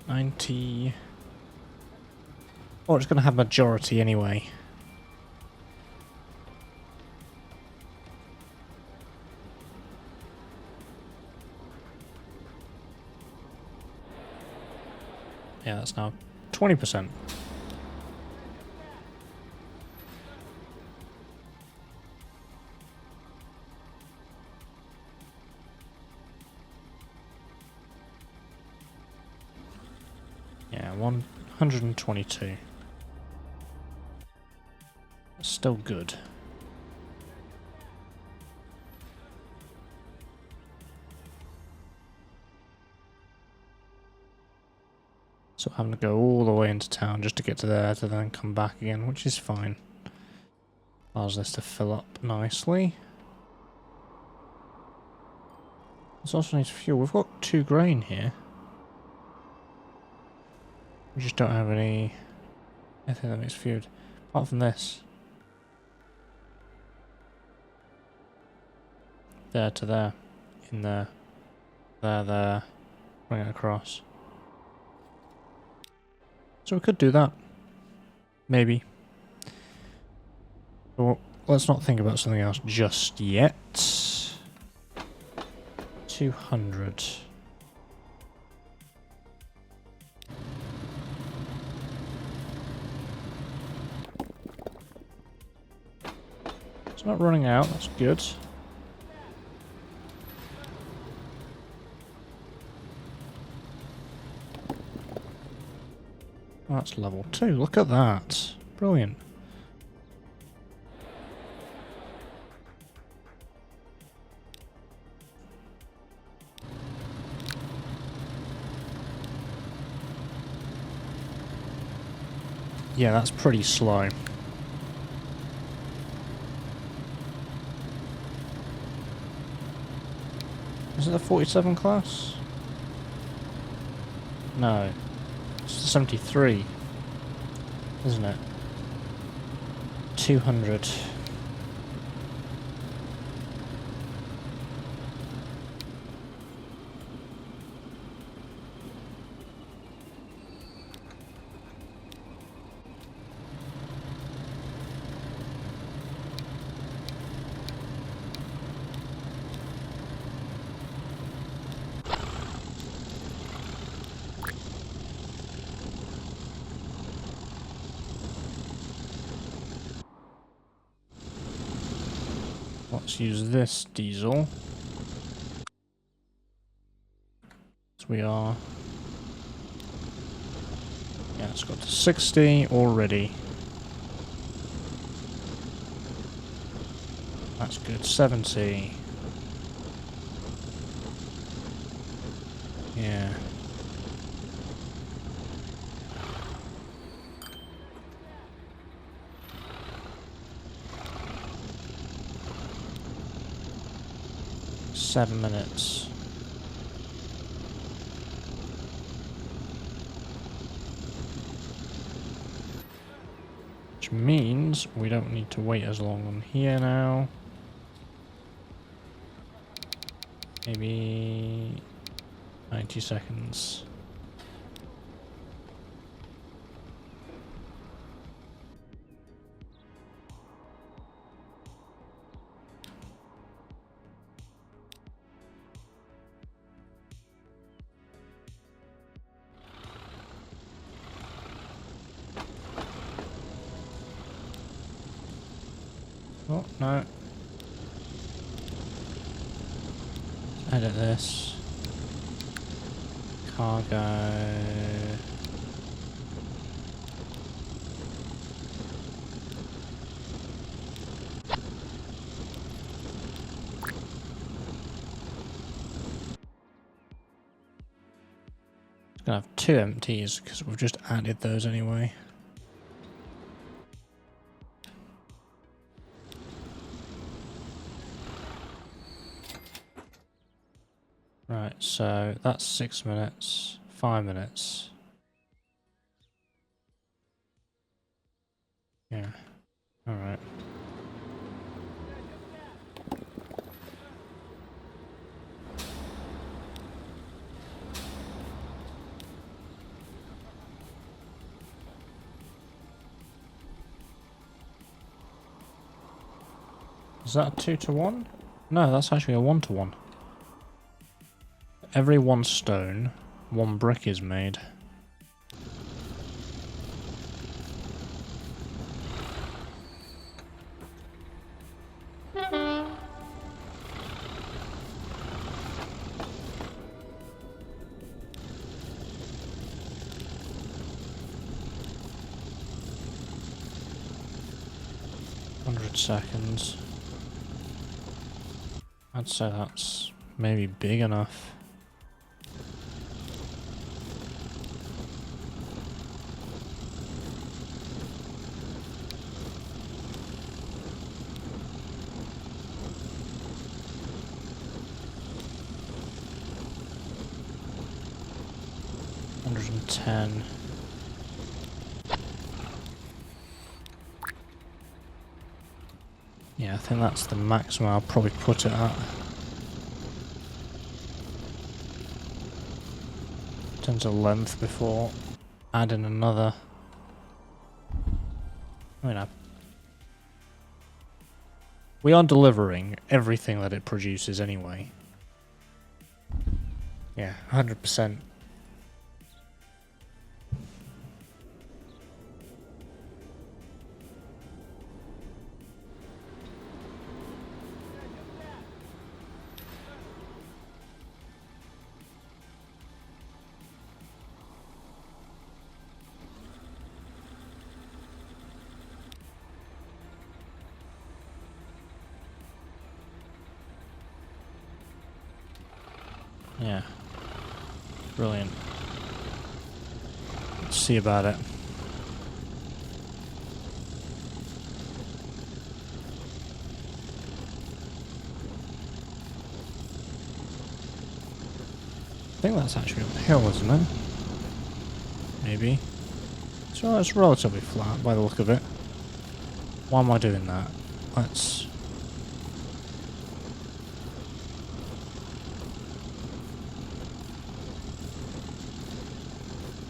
90. Oh, it's going to have majority anyway. Yeah, that's now 20%. Yeah, 122. That's still good. So having to go all the way into town just to get to there to then come back again, which is fine. Allows this to fill up nicely. This also needs fuel. We've got 2 grain here. We just don't have anything that makes fuel. Apart from this. There to there. In there. There. Bring it across. So we could do that. Maybe. But let's not think about something else just yet. 200. It's not running out, that's good. That's level 2, look at that. Brilliant. Yeah, that's pretty slow. Is it the 47 class? No. It's the 73. Isn't it? 200. Let's use this diesel. So we are... Yeah, it's got to 60 already. That's good. 70. Yeah. Seven minutes. Which means we don't need to wait as long on here now. Maybe 90 seconds. Oh, no. Edit this. Cargo. Gonna have 2 empties because we've just added those anyway. Right, so that's 6 minutes, 5 minutes. Yeah, alright. Is that a 2-to-1? No, that's actually a 1-to-1. Every 1 stone, 1 brick is made. Seconds. I'd say that's maybe big enough. $110. Yeah, I think that's the maximum I'll probably put it at. In terms of length before adding another. I mean, we are delivering everything that it produces anyway. Yeah, 100%. Yeah. Brilliant. Let's see about it. I think that's actually uphill, isn't it? Maybe. So it's relatively flat by the look of it. Why am I doing that? Let's...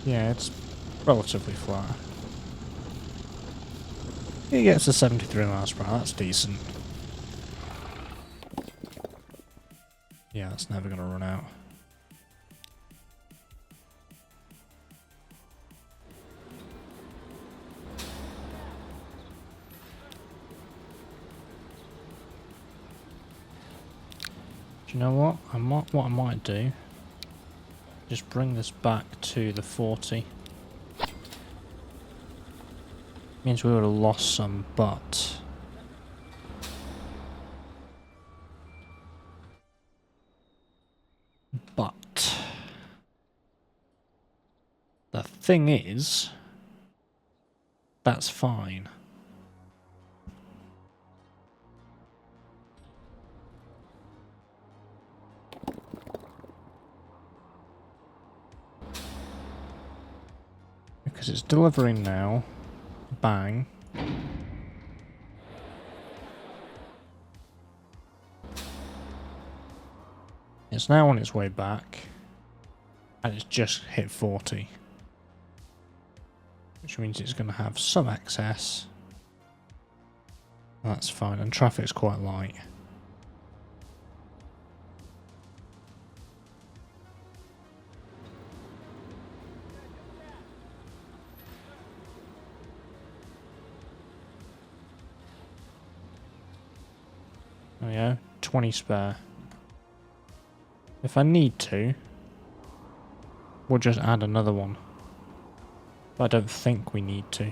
Yeah, it's relatively flat. It gets to 73 miles per hour, that's decent. Yeah, that's never going to run out. Do you know what? What I might do, just bring this back to the 40. Means we would have lost some, but the thing is, that's fine. Because it's delivering now. Bang. It's now on its way back. And it's just hit 40. Which means it's going to have some excess. That's fine. And traffic's quite light. There we go. 20 spare. If I need to, we'll just add another one. But I don't think we need to.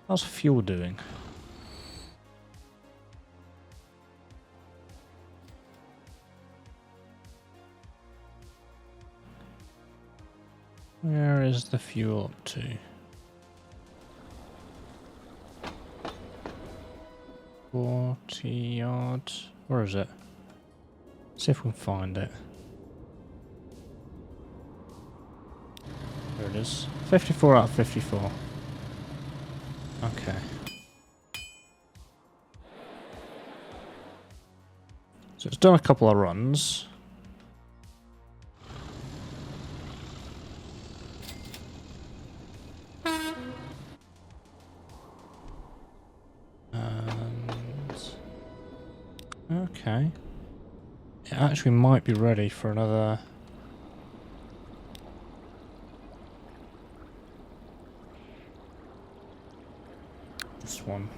How's fuel doing? Where is the fuel up to? $40 Where is it? See if we can find it. There it is. 54 out of 54. Okay. So it's done a couple of runs. Okay. It actually might be ready for another... This one.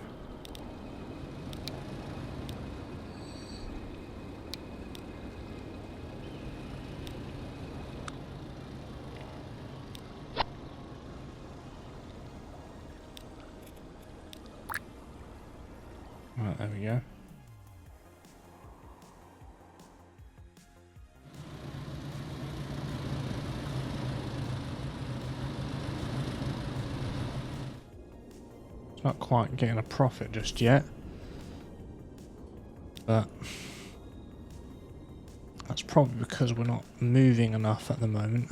Right, there we go. It's not quite getting a profit just yet, but that's probably because we're not moving enough at the moment.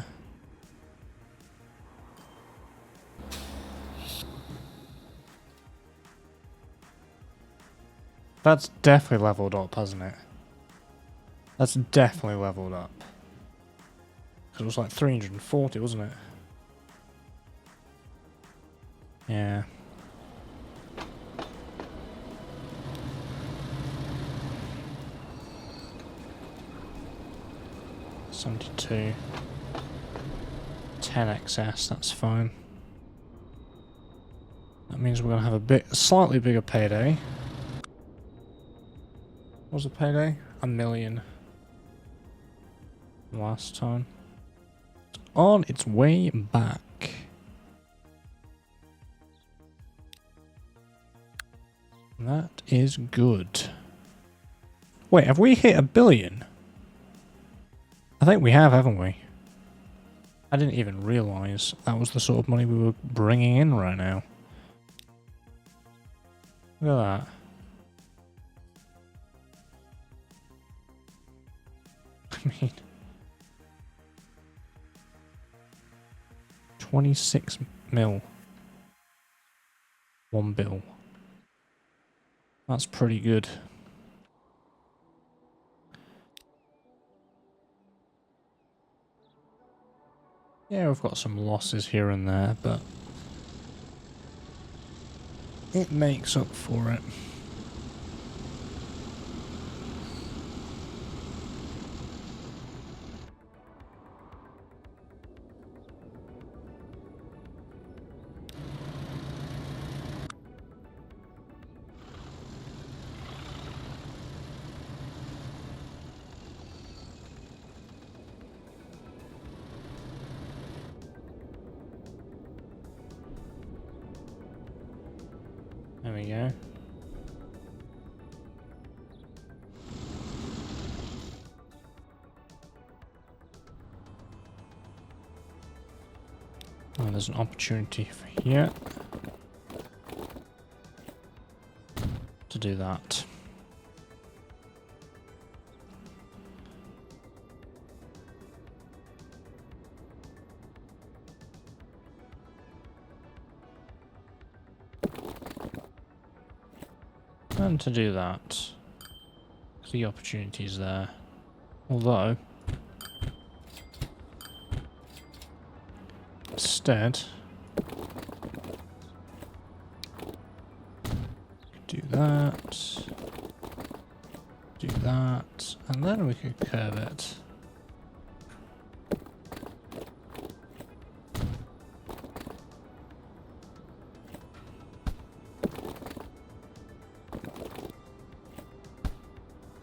That's definitely leveled up, hasn't it? That's definitely leveled up. Because it was like 340, wasn't it? Yeah. $72. 10 excess, that's fine. That means we're going to have a slightly bigger payday. What was the payday? $1 million. Last time. It's on its way back. That is good. Wait, have we hit $1 billion? I think we have, haven't we? I didn't even realise that was the sort of money we were bringing in right now. Look at that. I mean... 26 mil. One bill. That's pretty good. Yeah, we've got some losses here and there, but it makes up for it. There we go. Oh, there's an opportunity for here to do that. And to do that, the opportunity is there. Although, instead, do that, and then we could curve it.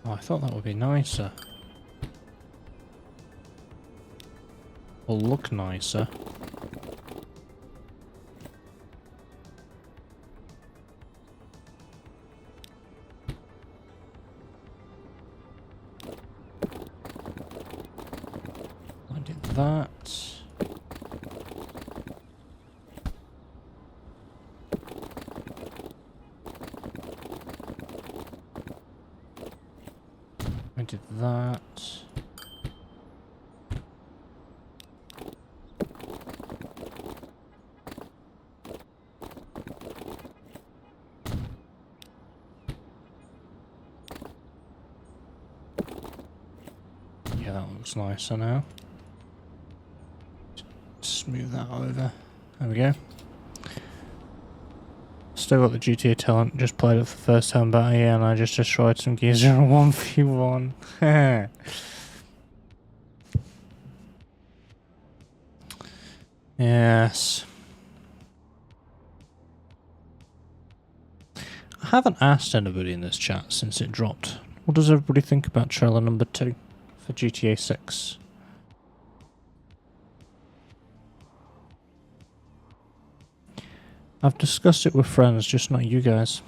Oh, I thought that would be nicer. Or look nicer. I did that. that. Yeah, that looks nicer now. Smooth that over. There we go. Still got the GTA talent. Just played it for the first time about a year and I just destroyed some geezer in 1v1. Yes. I haven't asked anybody in this chat since it dropped. What does everybody think about trailer number 2 for GTA 6? I've discussed it with friends, just not you guys.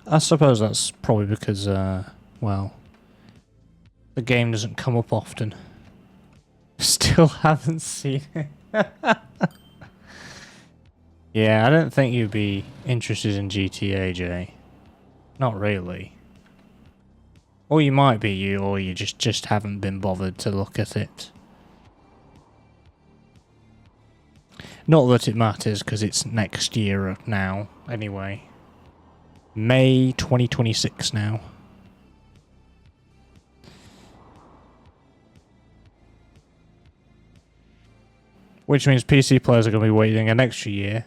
I suppose that's probably because, well, the game doesn't come up often. Still haven't seen it. Yeah, I don't think you'd be interested in GTA, Jay. Not really. Or you might be, or you just haven't been bothered to look at it. Not that it matters, because it's next year now, anyway. May 2026 now. Which means PC players are going to be waiting an extra year.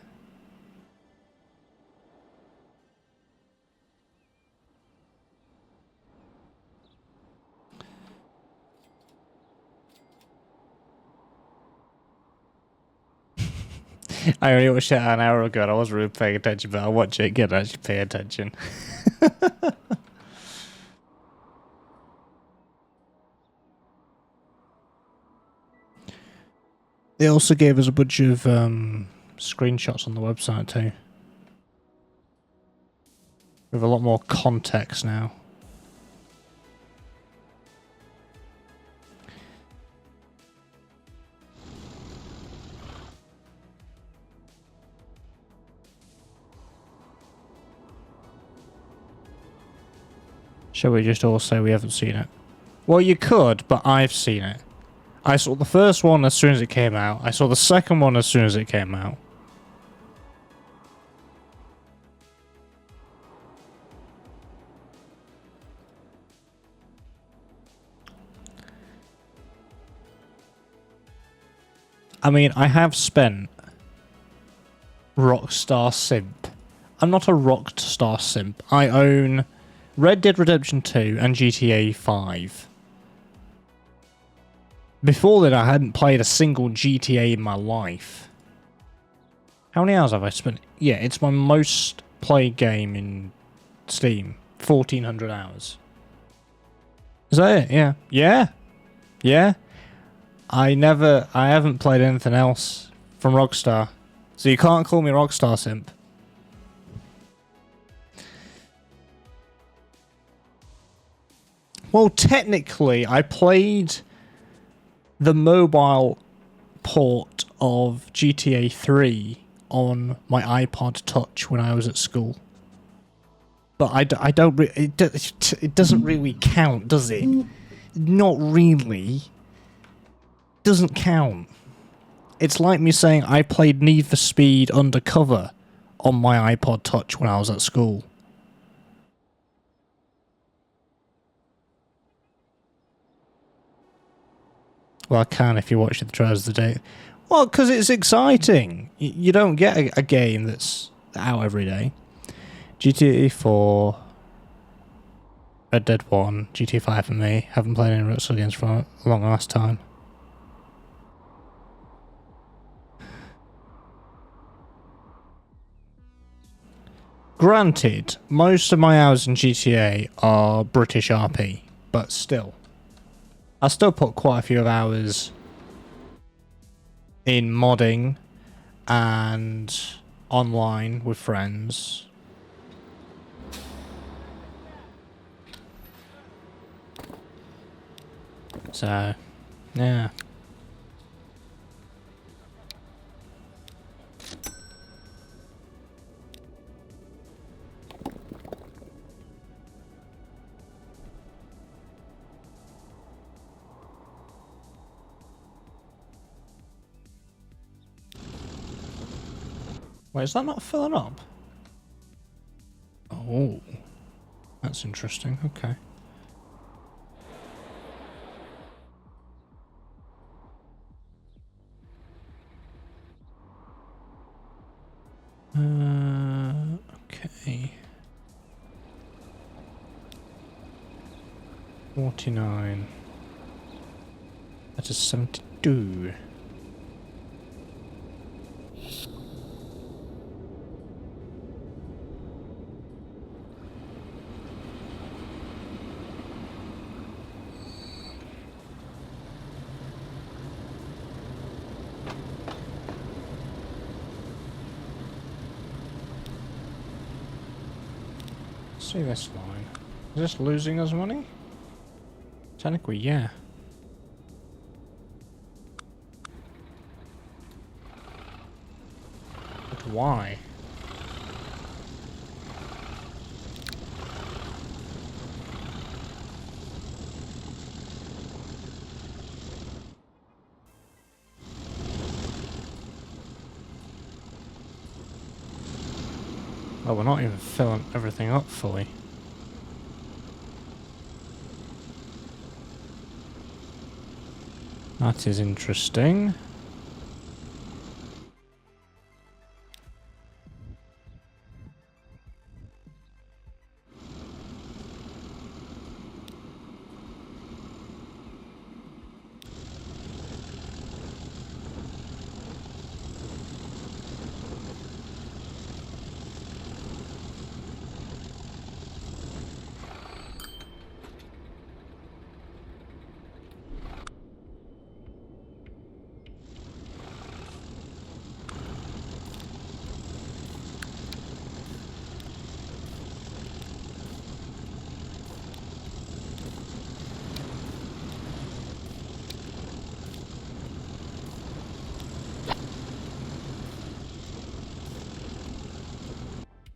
I only watched it an hour ago and I wasn't really paying attention, but I'll watch it again and actually pay attention. They also gave us a bunch of screenshots on the website too. With a lot more context now. Shall we just all say we haven't seen it? Well, you could, but I've seen it. I saw the first one as soon as it came out. I saw the second one as soon as it came out. I mean, I have spent Rockstar Simp. I'm not a Rockstar Simp. I own Red Dead Redemption 2 and GTA 5. Before that, I hadn't played a single GTA in my life. How many hours have I spent? Yeah, it's my most played game in Steam. 1,400 hours. Is that it? Yeah. Yeah. Yeah. I haven't played anything else from Rockstar. So you can't call me Rockstar Simp. Well, technically, I played the mobile port of GTA 3 on my iPod Touch when I was at school. But I don't it doesn't really count, does it? Not really. Doesn't count. It's like me saying I played Need for Speed Undercover on my iPod Touch when I was at school. Well, I can if you watch the trailers today. Well, because it's exciting. You don't get a game that's out every day. GTA 4, Red Dead 1, GTA 5 for me. Haven't played any Rockstar games for a long last time. Granted, most of my hours in GTA are British RP, but still. I still put quite a few hours in modding and online with friends. So, yeah. Wait, is that not filling up? Oh, that's interesting. Okay. Okay. 49. That is 72. See this line. Is this losing us money? Technically, yeah. But why? Oh, we're not even filling everything up fully. That is interesting.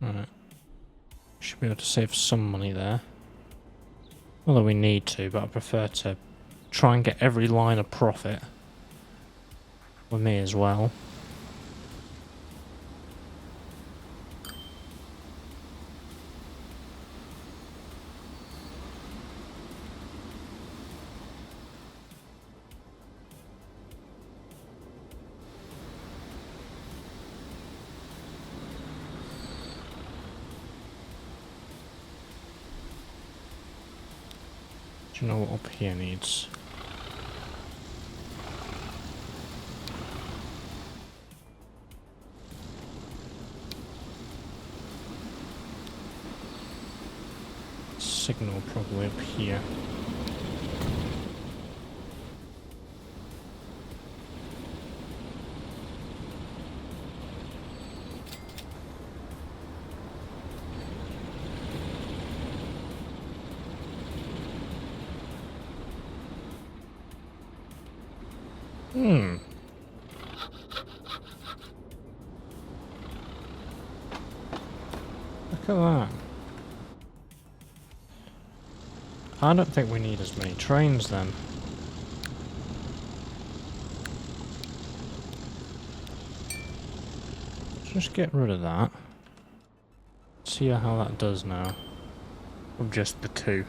Alright. Should be able to save some money there. Although we need to, but I prefer to try and get every line of profit. For me as well. Do you know what up here needs? Signal probably up here. Look at that. I don't think we need as many trains then. Just get rid of that. See how that does now. Of just the two.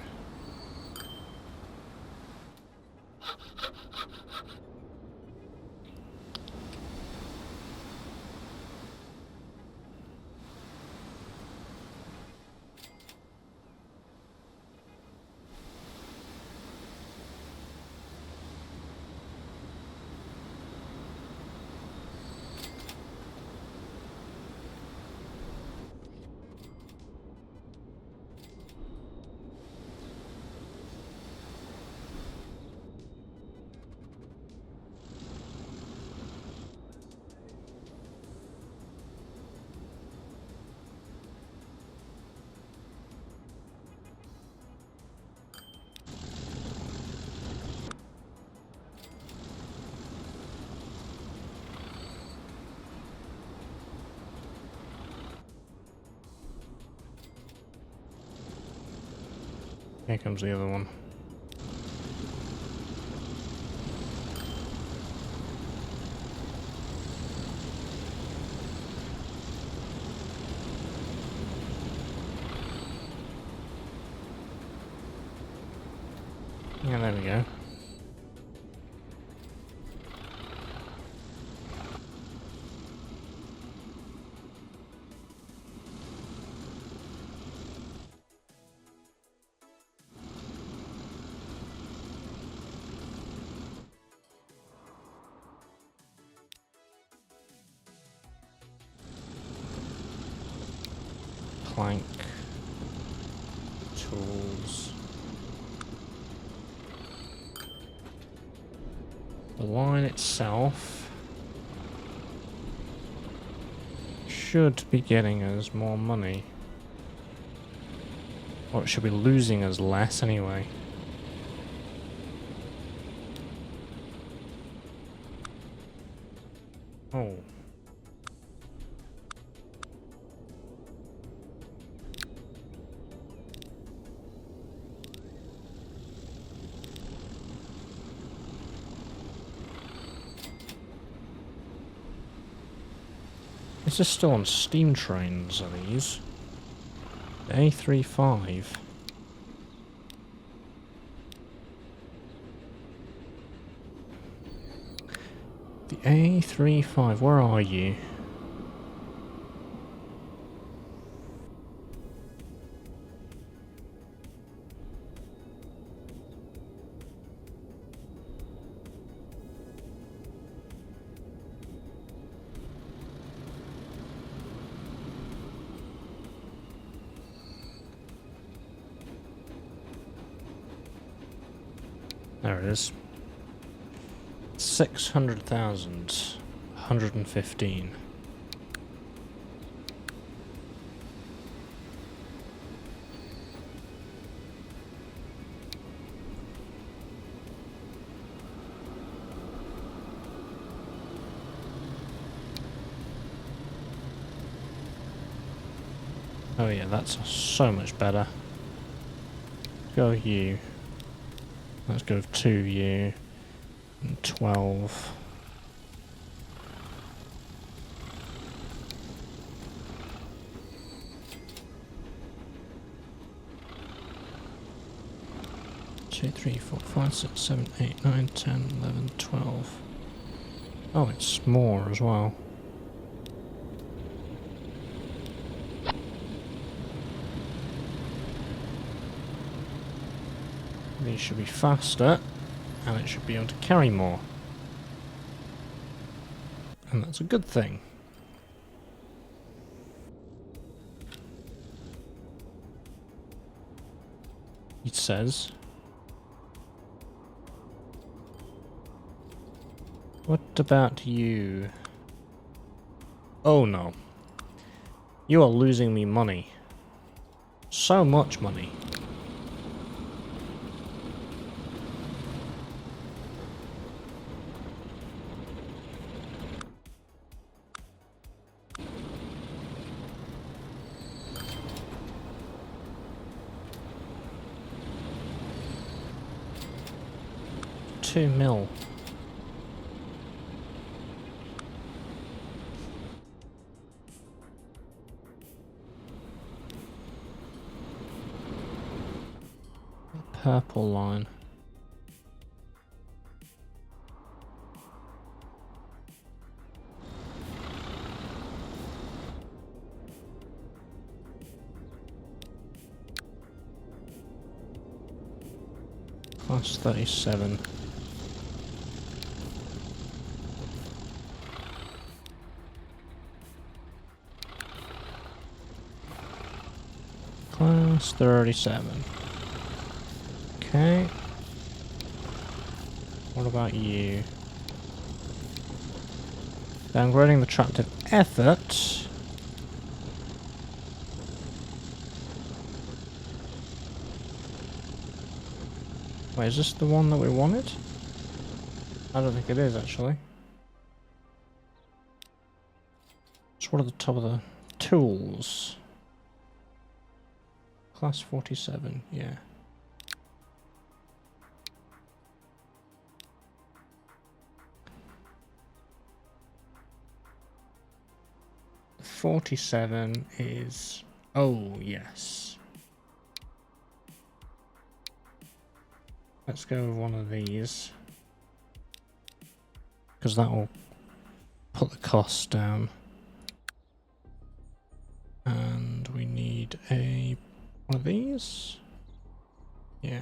Here comes the other one. Yeah, there we go. Plank. Tools. The line itself should be getting us more money. Or it should be losing us less anyway. Oh. This is still on steam trains, are these? The A35. The A35, where are you? There it is. 600,000. 115. Oh yeah, that's so much better. Go you. Let's go 2U and 12. Two, 3, 4, 5, 6, 7, 8, 9, 10, 11, 12. Oh, it's more as well. These should be faster, and it should be able to carry more. And that's a good thing. It says. What about you? Oh no. You are losing me money. So much money. $2 mil. Purple line. Class 37. Class 37. Okay. What about you? Downgrading the tractive effort. Wait, is this the one that we wanted? I don't think it is, actually. It's one at the top of the tools. Class 47, yeah. The 47 is... Oh, yes. Let's go with one of these. Because that will put the costs down. And we need one of these. Yeah.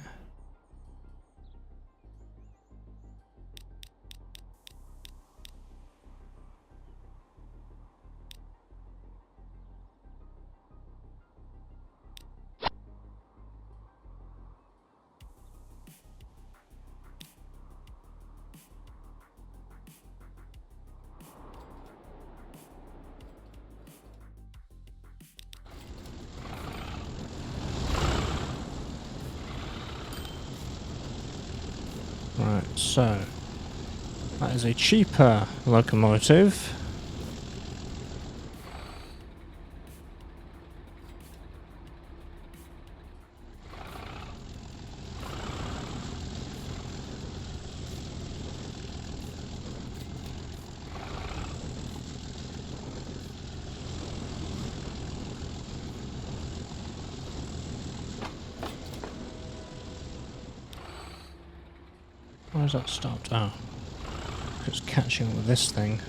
Right, so that is a cheaper locomotive. Why has that stopped? Oh, it's catching up with this thing.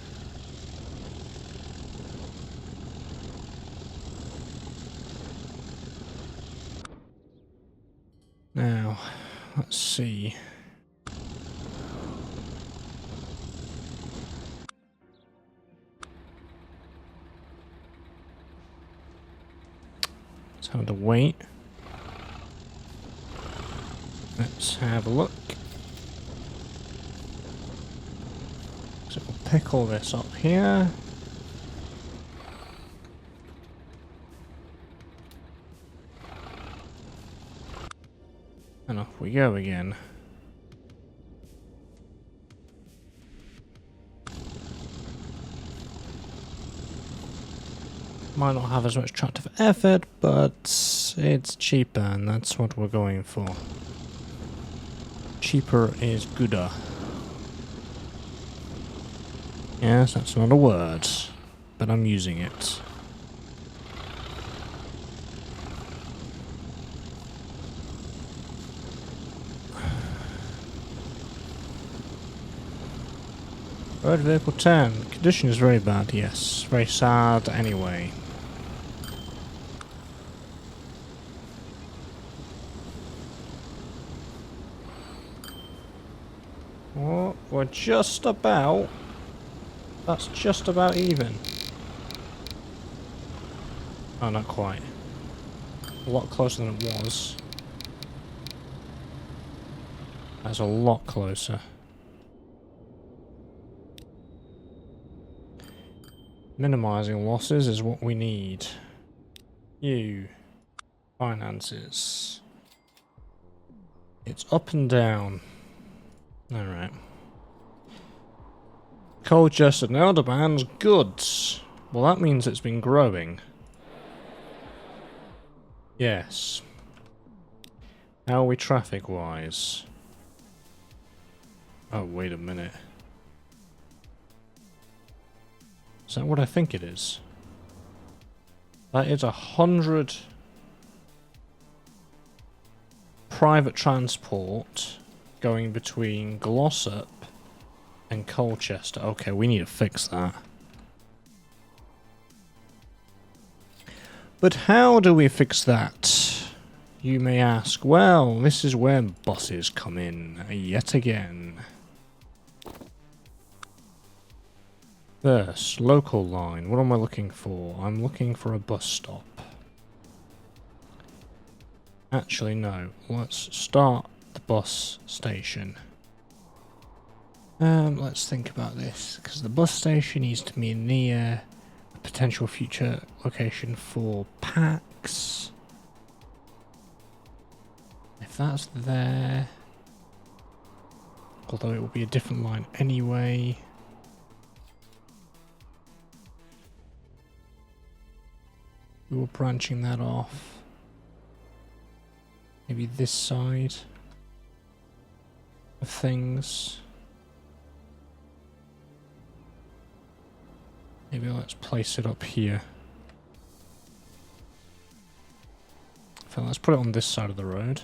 Now, let's see. Let's have to wait. Let's have a look. So we'll pick all this up here. And off we go again. Might not have as much tractive effort, but it's cheaper, and that's what we're going for. Cheaper is gooder. Yes, that's not a word, but I'm using it. Road vehicle 10. Condition is very bad, yes. Very sad anyway. Oh, we're just about... That's just about even. Oh, not quite. A lot closer than it was. That's a lot closer. Minimizing losses is what we need. Finances. It's up and down. Alright. Colchester now demands goods. Well, that means it's been growing. Yes. How are we traffic-wise? Oh, wait a minute. Is that what I think it is? That is 100 private transport going between Glossop and Colchester. Okay, we need to fix that. But how do we fix that? You may ask. Well, this is where buses come in yet again. First, local line. What am I looking for? I'm looking for a bus stop. Actually, no. Let's start the bus station. Let's think about this, because the bus station needs to be near a potential future location for packs. If that's there, although it will be a different line anyway. We were branching that off. Maybe this side of things. Maybe let's place it up here. So let's put it on this side of the road.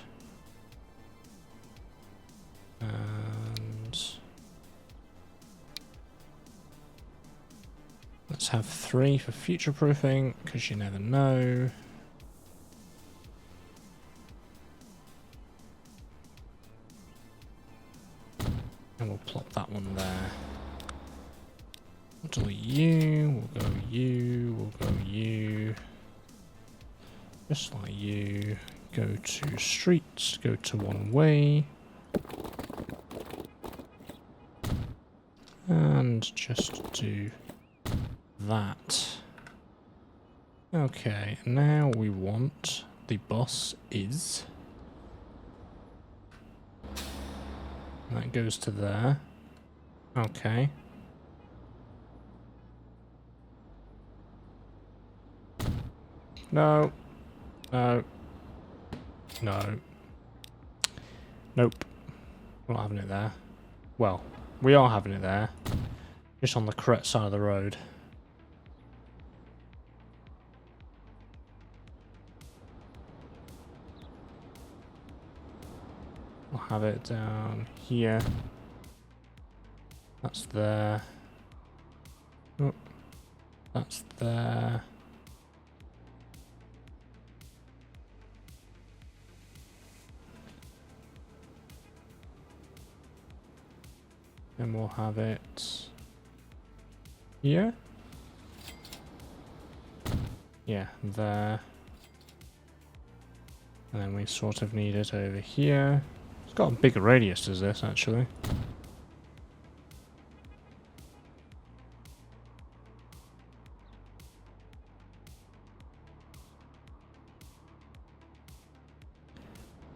Let's have 3 for future proofing, because you never know. And we'll plop that one there. We'll delete you, we'll go you, we'll go you. Just like you. Go to streets, go to one way. And just do that. Okay, now we want the boss is. That goes to there. Okay. No. No. No. Nope. We're not having it there. Well, we are having it there. Just on the correct side of the road. We'll have it down here. That's there. Oh, that's there. And we'll have it here. Yeah, there. And then we sort of need it over here. It's got a bigger radius as this, actually.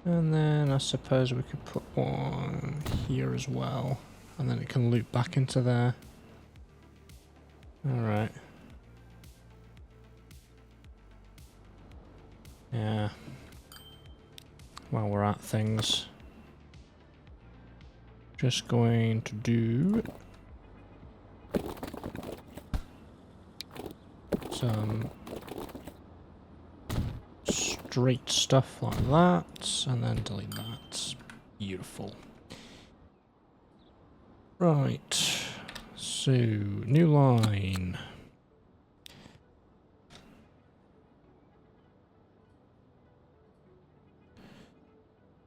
And then I suppose we could put one here as well. And then it can loop back into there. Alright. Yeah. While we're at things. Just going to do some straight stuff like that, and then delete that. Beautiful. Right, so new line.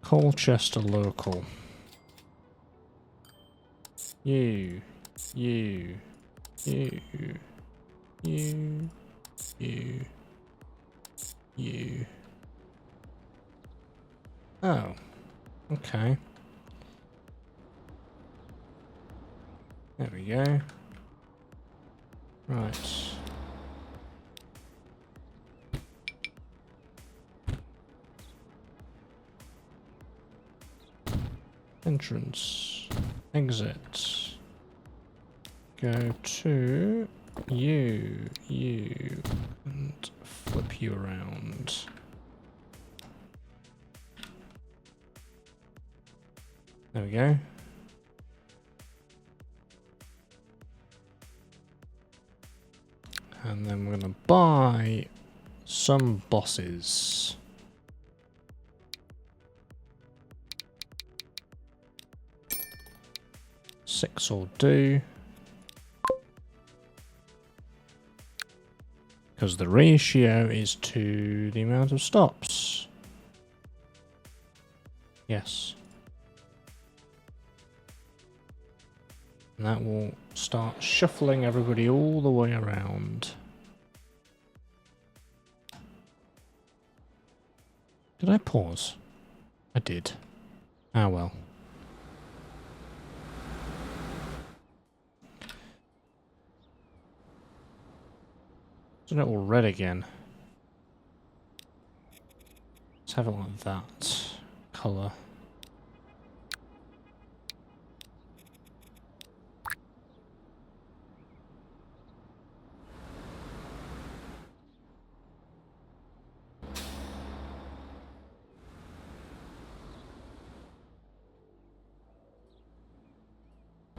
Colchester local. You. Oh, okay. There we go. Right. Entrance. Exit. Go to you, and flip you around. There we go. And then we're going to buy some bosses. Six will do. Because the ratio is to the amount of stops. Yes. And that will start shuffling everybody all the way around. Did I pause? I did. Ah well. Isn't it all red again? Let's have it like that colour.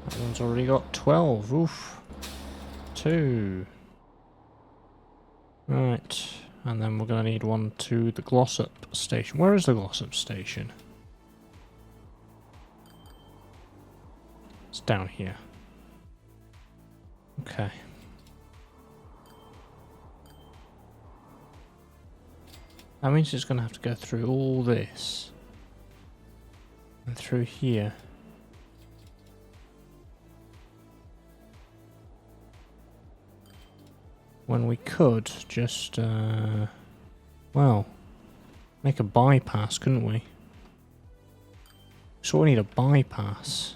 That one's already got 12. Oof. 2. Right, and then we're going to need one to the Glossop station. Where is the Glossop station? It's down here. Okay. That means it's going to have to go through all this. And through here. When we could just, well, make a bypass, couldn't we? So we need a bypass.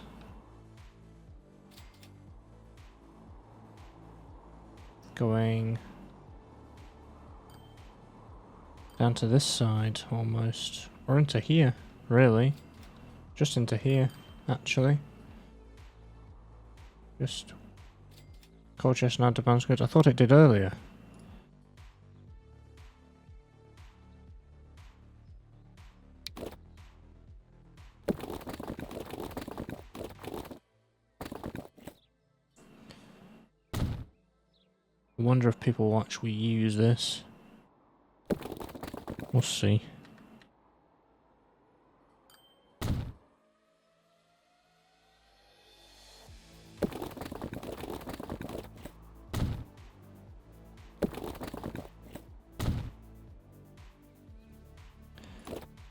Going down to this side, almost. Or into here, really. Just into here, actually. Just... Colchester and Advance goods. I thought it did earlier. I wonder if people will actually use this. We'll see.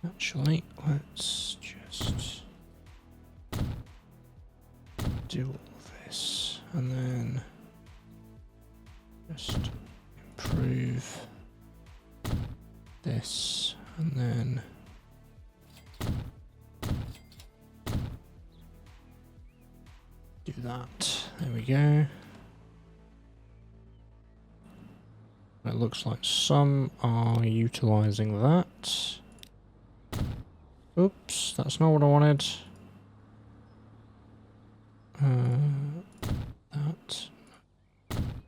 Actually, let's just do all this and then just improve this and then do that. There we go. It looks like some are utilizing that. Oops, that's not what I wanted.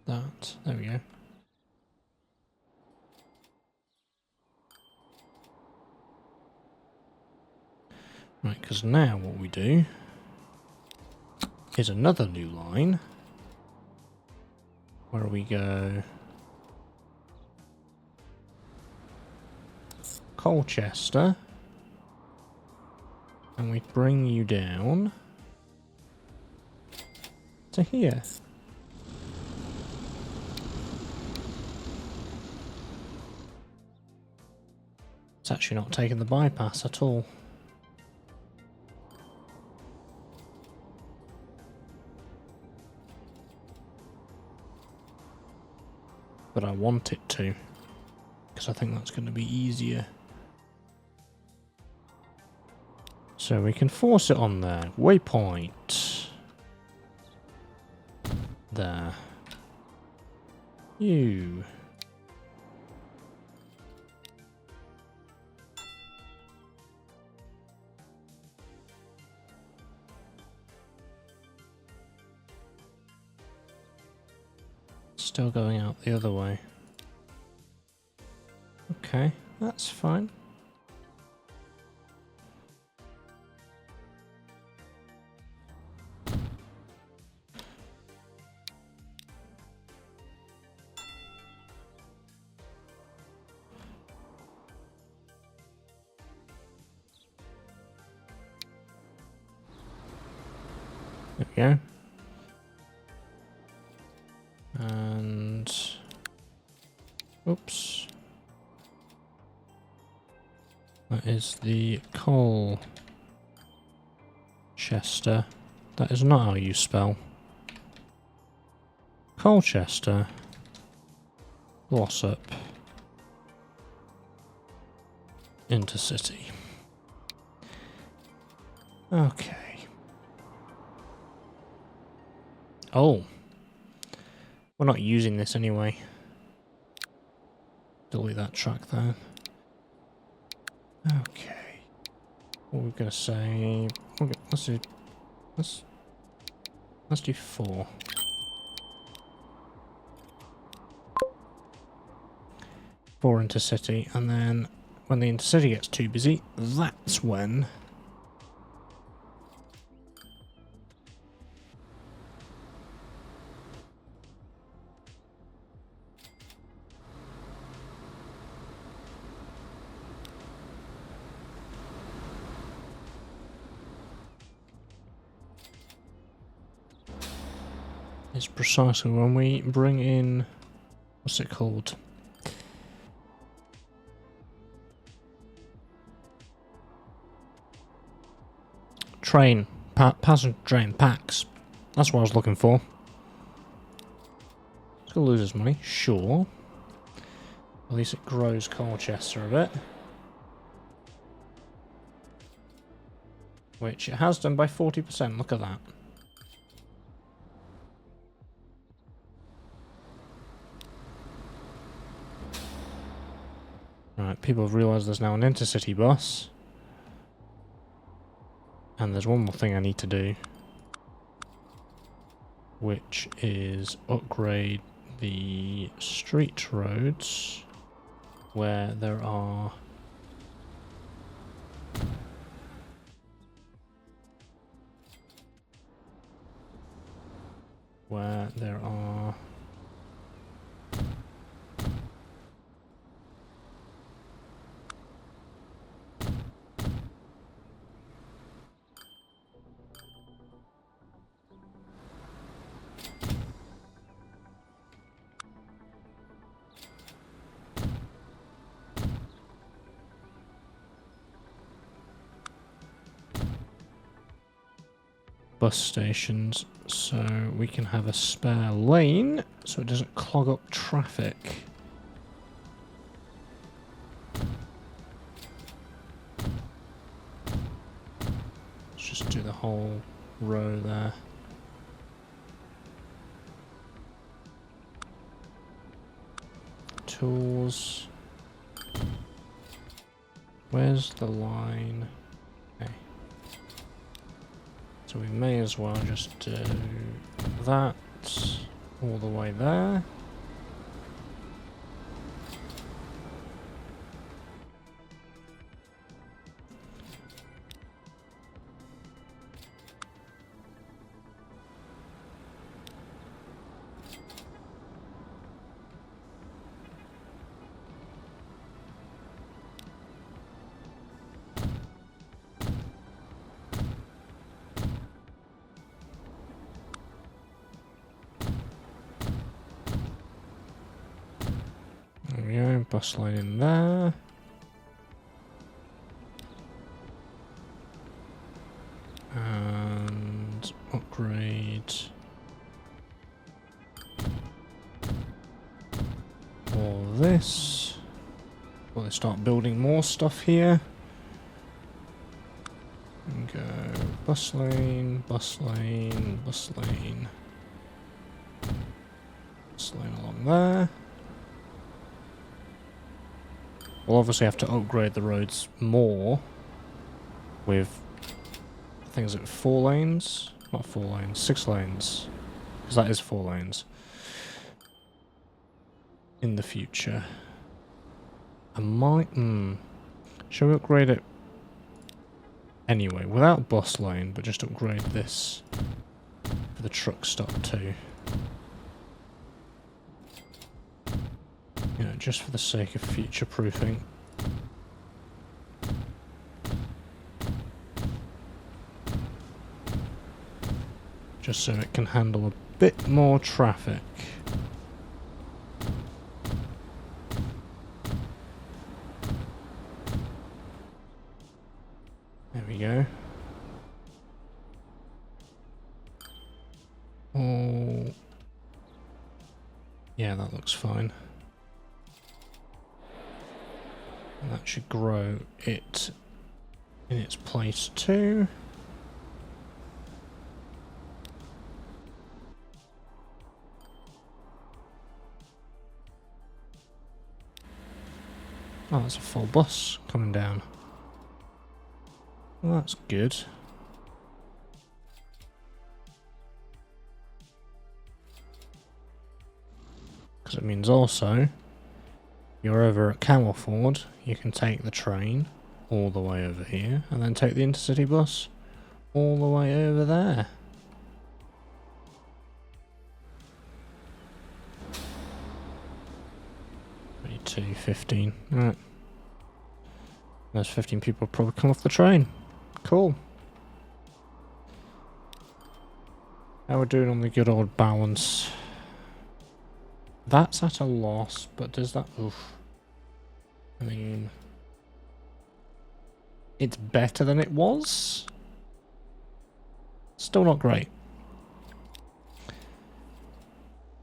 That. There we go. Right, because now what we do is another new line where we go Colchester. And we bring you down to here. It's actually not taking the bypass at all. But I want it to, because I think that's going to be easier. So we can force it on there. Waypoint. There. You. Still going out the other way. Okay, that's fine. There we go. And oops. That is the Colchester. That is not how you spell. Colchester. Glossop. Intercity. Okay. Oh. We're not using this anyway. Delete that track there. Okay. What we're gonna say? Okay, let's do 4. For intercity, and then when the intercity gets too busy, that's when is precisely when we bring in, what's it called? Train. Passenger train. Packs. That's what I was looking for. Still loses money. Sure. At least it grows Colchester a bit. Which it has done by 40%. Look at that. Right, people have realised there's now an intercity bus. And there's one more thing I need to do. Which is upgrade the street roads where there are bus stations, so we can have a spare lane so it doesn't clog up traffic. Let's just do the whole row there. Tools. Where's the line? Okay. So we may as well just do that all the way there. Bus line in there. And upgrade all this. Will they start building more stuff here? And go bus lane, bus lane, bus lane. Bus lane along there. We'll obviously have to upgrade the roads more with things at 4 lanes, not 4 lanes, 6 lanes, because that is 4 lanes in the future. I might, shall we upgrade it anyway, without bus lane, but just upgrade this for the truck stop too. You know, just for the sake of future-proofing. Just so it can handle a bit more traffic. There we go. Oh. Yeah, that looks fine. And that should grow it in its place too. Oh, that's a full bus coming down. Well, that's good. Because it means also, you're over at Camelford, you can take the train all the way over here, and then take the intercity bus all the way over there. 15. Right. Those 15 people probably come off the train. Cool. How we're doing on the good old balance. That's at a loss, but does that... Oof. I mean... It's better than it was. Still not great.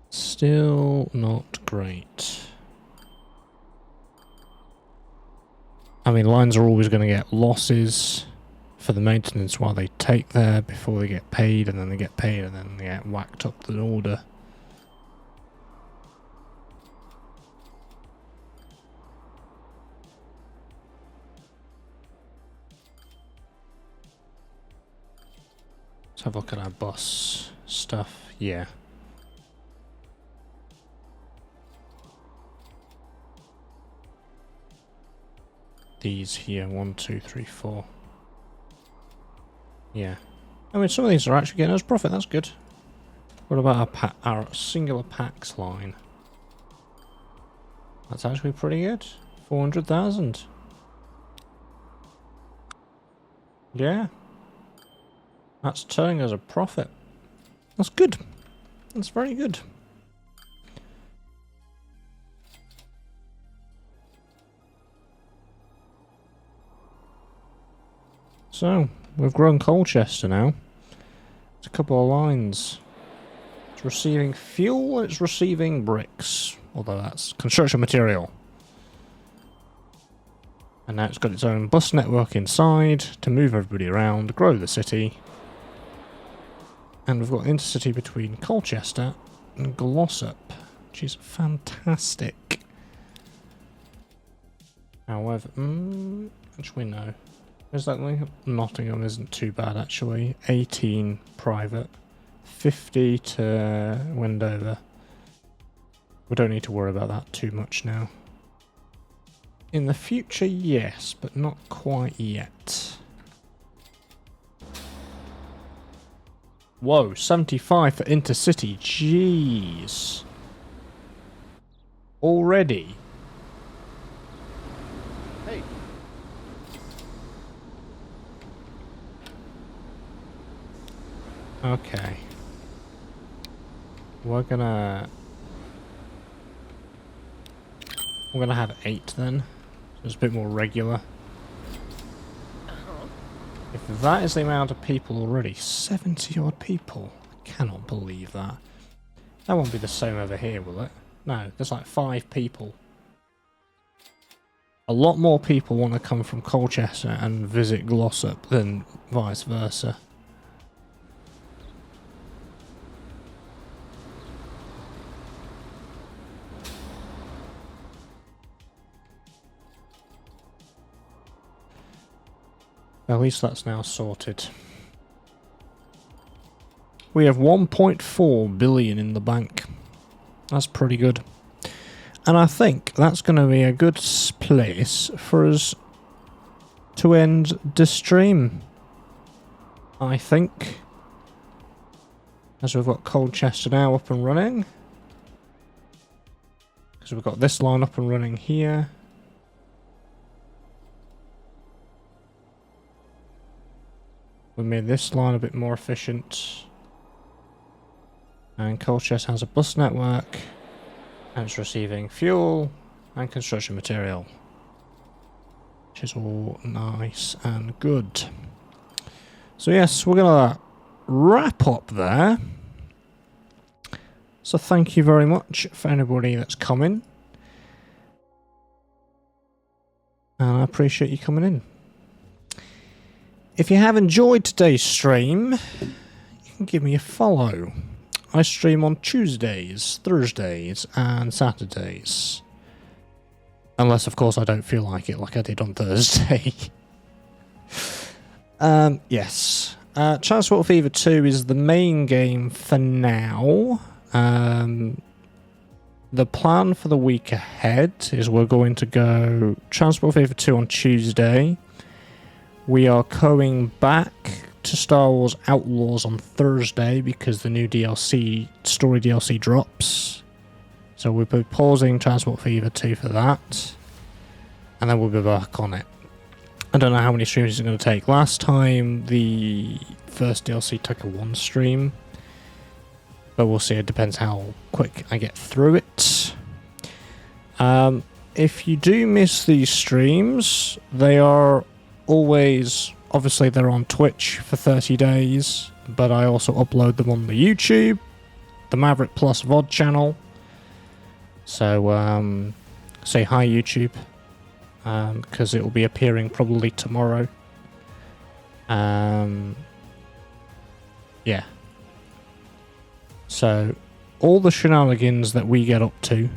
Still not great. I mean, lines are always going to get losses for the maintenance while they take there before they get paid, and then they get paid, and then they get whacked up the order. Let's have a look at our bus stuff. Yeah. These here, 1, 2, 3, 4. Yeah. I mean, some of these are actually getting us profit, that's good. What about our singular packs line? That's actually pretty good. 400,000. Yeah. That's turning us a profit. That's good. That's very good. So, we've grown Colchester now. It's a couple of lines. It's receiving fuel and it's receiving bricks. Although that's construction material. And now it's got its own bus network inside to move everybody around, grow the city. And we've got intercity between Colchester and Glossop, which is fantastic. However, actually no. Is that like Nottingham isn't too bad actually. 18 private, 50 to Wendover. We don't need to worry about that too much now. In the future, yes, but not quite yet. Whoa, 75 for intercity. Jeez. Already? Hey. Okay. We're gonna have 8 then. So it's a bit more regular. If that is the amount of people already, 70 odd people. I cannot believe that. That won't be the same over here, will it? No, there's like 5 people. A lot more people want to come from Colchester and visit Glossop than vice versa. At least that's now sorted. We have 1.4 billion in the bank. That's pretty good. And I think that's going to be a good place for us to end the stream. I think. As we've got Colchester now up and running. Because we've got this line up and running here. We made this line a bit more efficient. And Colchester has a bus network. And it's receiving fuel and construction material. Which is all nice and good. So yes, we're going to wrap up there. So thank you very much for anybody that's coming. And I appreciate you coming in. If you have enjoyed today's stream, you can give me a follow. I stream on Tuesdays, Thursdays, and Saturdays. Unless, of course, I don't feel like it, like I did on Thursday. Yes. Transport Fever 2 is the main game for now. The plan for the week ahead is we're going to go Transport Fever 2 on Tuesday. We are going back to Star Wars Outlaws on Thursday because the new DLC, story DLC drops. So we'll be pausing Transport Fever 2 for that. And then we'll be back on it. I don't know how many streams it's going to take. Last time the first DLC took a 1 stream. But we'll see, it depends how quick I get through it. If you do miss these streams, they are always Obviously, they're on Twitch for 30 days, but I also upload them on the YouTube, the Maverick Plus VOD channel. So, say hi, YouTube, because it will be appearing probably tomorrow. Yeah. So, all the shenanigans that we get up to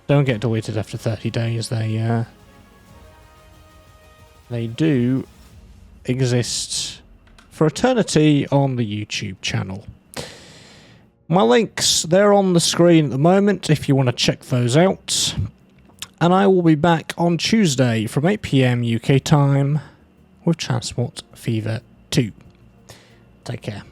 don't get deleted after 30 days. They do exist for eternity on the YouTube channel. My links, they're on the screen at the moment if you want to check those out. And I will be back on Tuesday from 8 PM UK time with Transport Fever 2. Take care.